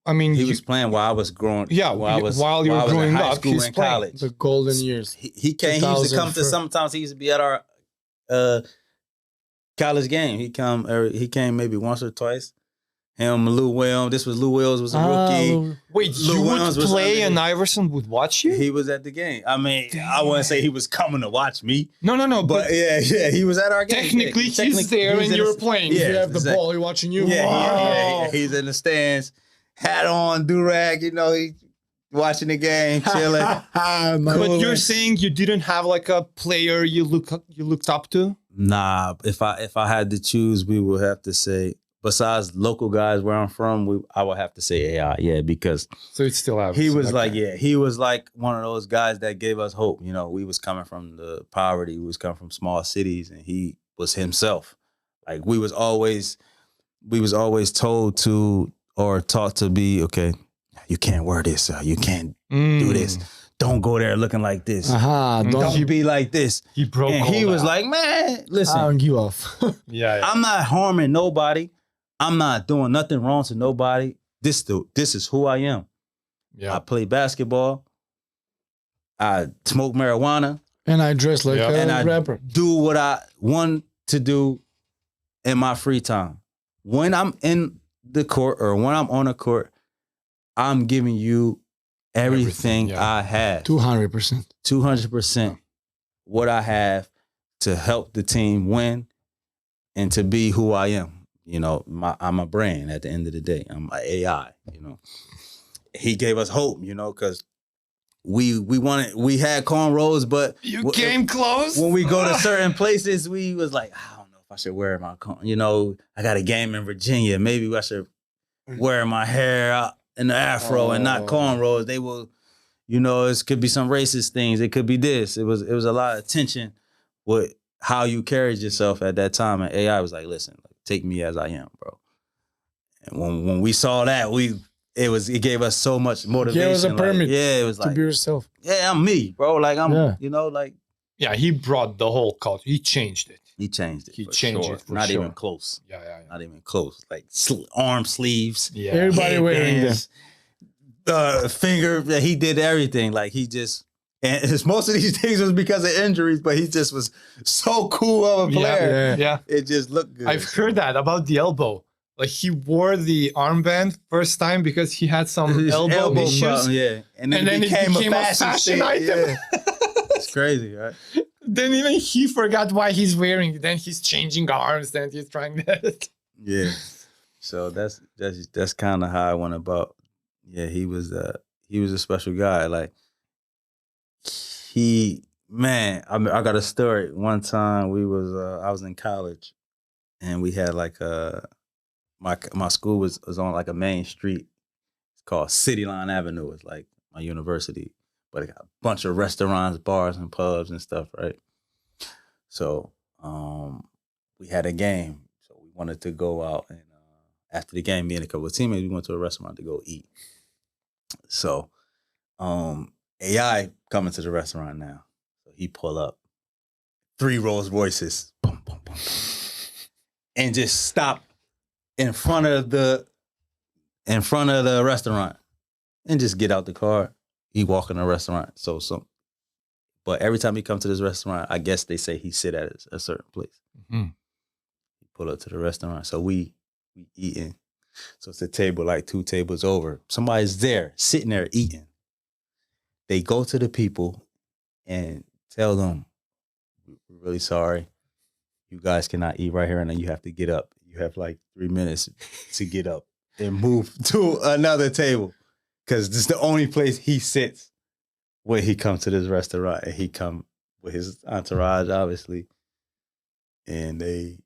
I mean, he was playing while I was growing. Yeah, while you were in growing high up, school he's and playing. college. The golden years. He came. He used to come to. 2004. Sometimes he used to be at our college game. He came maybe once or twice. Him, Lou Williams. This was Lou Williams was a rookie. wait, Lou you would Williams was play under- and Iverson would watch you? He was at the game. I mean, I wouldn't say he was coming to watch me, No, but yeah, he was at our game. technically he's there he's and in you're the- playing. Yeah, If you have the exactly. ball, he's watching you. Yeah, Wow. he's in the stands, hat on, do-rag, he watching the game, chilling. But you're saying you didn't have like a player you looked up to? Nah, if I had to choose, we would have to say, besides local guys where I'm from, I would have to say AI, yeah, because So it's still Iverson. he was okay. he was like one of those guys that gave us hope. We was coming from the poverty, we was coming from small cities, and he was himself. Like we was always told to or taught to be, okay, you can't wear this, you can't do this. Don't go there looking like this. Don't be like this. He broke And all he was that. like, man, listen, I don't give off. yeah. I'm not harming nobody. I'm not doing nothing wrong to nobody. This is who I am. I play basketball. I smoke marijuana. And I dress like Yeah. And a I rapper. do what I want to do in my free time. When I'm in the court or when I'm on the court, I'm giving you everything yeah. I have. 200%. 200% what I have to help the team win and to be who I am. I'm a brand at the end of the day. I'm an AI, He gave us hope, because we had cornrows, but You came close. when we go to certain places, we was like, I don't know if I should wear my I got a game in Virginia. Maybe I should wear my hair out in the afro and not cornrows. They will, it could be some racist things. It could be this. It was a lot of tension with how you carried yourself at that time. And AI was like, listen, take me as I am, bro. And when we saw that, it gave us so much motivation. Gave us a permit it was to like, be yourself. yeah, I'm me, bro. Like I'm, Yeah. Yeah, he brought the whole culture. He changed it. He changed it. He for changed sure. it for Not sure. even close. Yeah. Not even close. Like arm sleeves. Yeah. Everybody wearing them. Finger. He did everything. Like he just. And most of these things was because of injuries, but he just was so cool of a player. Yeah. It just looked good. I've heard that about the elbow. Like he wore the armband first time because he had some elbow issues. Problem, yeah. And then it became a fashion item. Yeah. It's crazy, right? Then even he forgot why he's wearing it. Then he's changing arms. Then he's trying that. Yeah. So that's kind of how I went about. Yeah, he was a special guy. Like I got a story. One time I was in college, and we had like my school was on like a main street. It's called City Line Avenue. It's like my university, but it got a bunch of restaurants, bars, and pubs and stuff, right? So we had a game, so we wanted to go out, and after the game, me and a couple of teammates, we went to a restaurant to go eat. So AI coming to the restaurant now, so he pull up, 3 Rolls Royces, boom, boom, boom, boom, and just stop in front of the restaurant and just get out the car. He walk in the restaurant. But every time he come to this restaurant, I guess they say he sit at a certain place. Mm-hmm. He pull up to the restaurant. So we eating. So it's a table like 2 tables over. Somebody's there, sitting there eating. They go to the people and tell them, we're really sorry. You guys cannot eat right here, and then you have to get up. You have like 3 minutes to get up and move to another table, because this is the only place he sits when he comes to this restaurant. And he come with his entourage, obviously, and they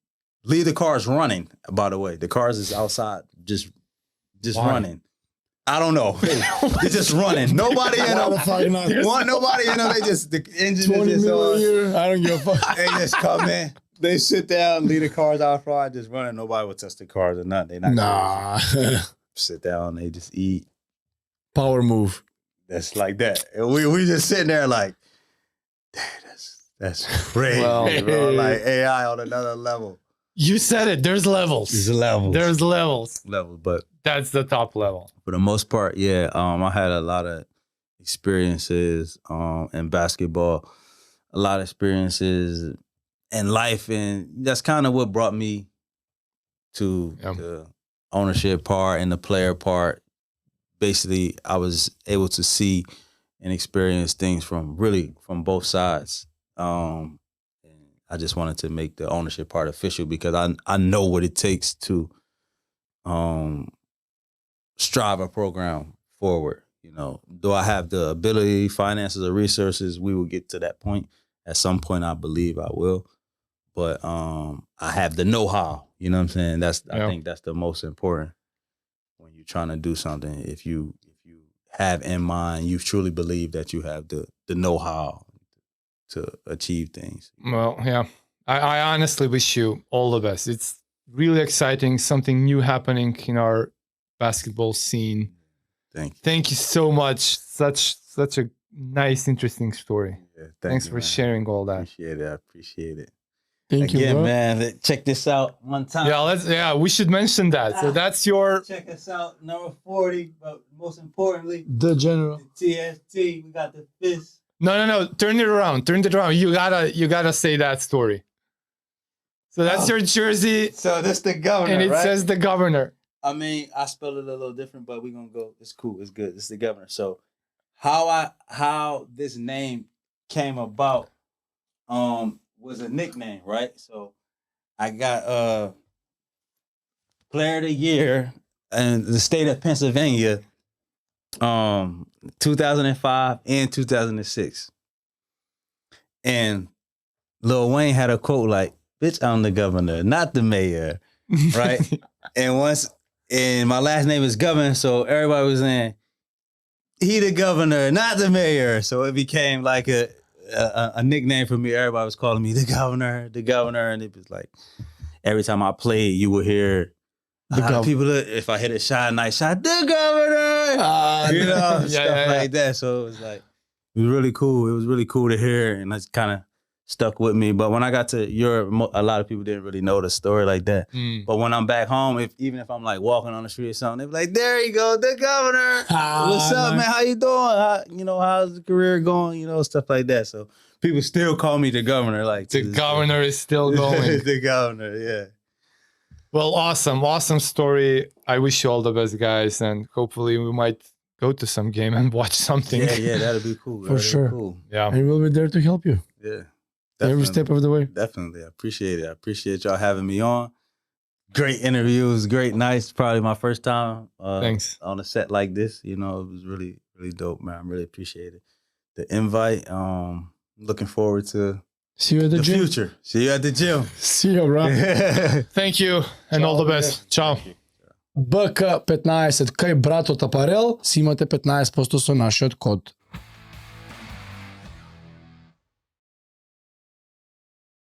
leave the cars running. By the way, the cars is outside, just running. I don't know. They're just running. Nobody in them. Nobody in them. They just, the engine 20 is just on. million. I don't give a fuck. They just come in. They sit down, leave the cars out front, just running. Nobody would touch the cars or nothing. They not Nah. sit down. They just eat. Power move. That's like that. And we just sitting there like, damn, that's crazy, Well, bro. Like AI on another level. You said it. There's levels. There's levels. There's levels. But That's the top level. for the most part, yeah. I had a lot of experiences in basketball, a lot of experiences in life, and that's kind of what brought me to the ownership part and the player part. Basically, I was able to see and experience things from both sides. And I just wanted to make the ownership part official, because I know what it takes to strive a program forward. You know, do I have the ability, finances, or resources? We will get to that point. At some point, I believe I will. But I have the know-how. You know what I'm saying? I think that's the most important when you're trying to do something. If you have in mind, you truly believe that you have the know-how to achieve things. Well, yeah. I honestly wish you all the best. It's really exciting. Something new happening in our basketball scene. Thank you so much. Such a nice, interesting story. Yeah, Thanks for sharing all that. I appreciate it. Thank you, bro. Man. Check this out one time. Yeah, we should mention that. So that's your... Check us out, number 40, but most importantly, the general. The TFT, we got the fist. No. Turn it around. You gotta say that story. So that's your jersey. So that's the governor, and it says the governor. I mean, I spelled it a little different, but we're gonna go. It's cool. It's good. It's the governor. So how this name came about was a nickname, right? So I got Player of the Year in the state of Pennsylvania, 2005 and 2006. And Lil Wayne had a quote like, "Bitch, I'm the governor, not the mayor," right? And my last name is Govens, so everybody was saying, "He the governor, not the mayor." So it became like a nickname for me. Everybody was calling me the governor, and it was like every time I played, you would hear a lot of people. If I hit a shot, nice shot, the governor, stuff like that. So it was like, it was really cool. It was really cool to hear, and that's kind of stuck with me. But when I got to Europe, a lot of people didn't really know the story like that. But when I'm back home, even if I'm like walking on the street or something, they be like, "There you go, the governor. What's up, man? How you doing? How's the career going? Stuff like that." So people still call me the governor. Like the governor is still going. The governor, yeah. Well, awesome story. I wish you all the best, guys, and hopefully we might go to some game and watch something. Yeah, that'll be cool. For sure. Cool. Yeah, I will be there to help you. Yeah. Every step of the way. Definitely. I appreciate it. I appreciate y'all having me on. Great interviews, great nights. Probably my first time Thanks. on a set like this. It was really, really dope, man. I really appreciate it. The invite. Looking forward to See you at the gym. future. See you at the gym. See you, bro. Thank you and all the best. Ciao. BK15 кај братот апарел си имате 15% со нашиот код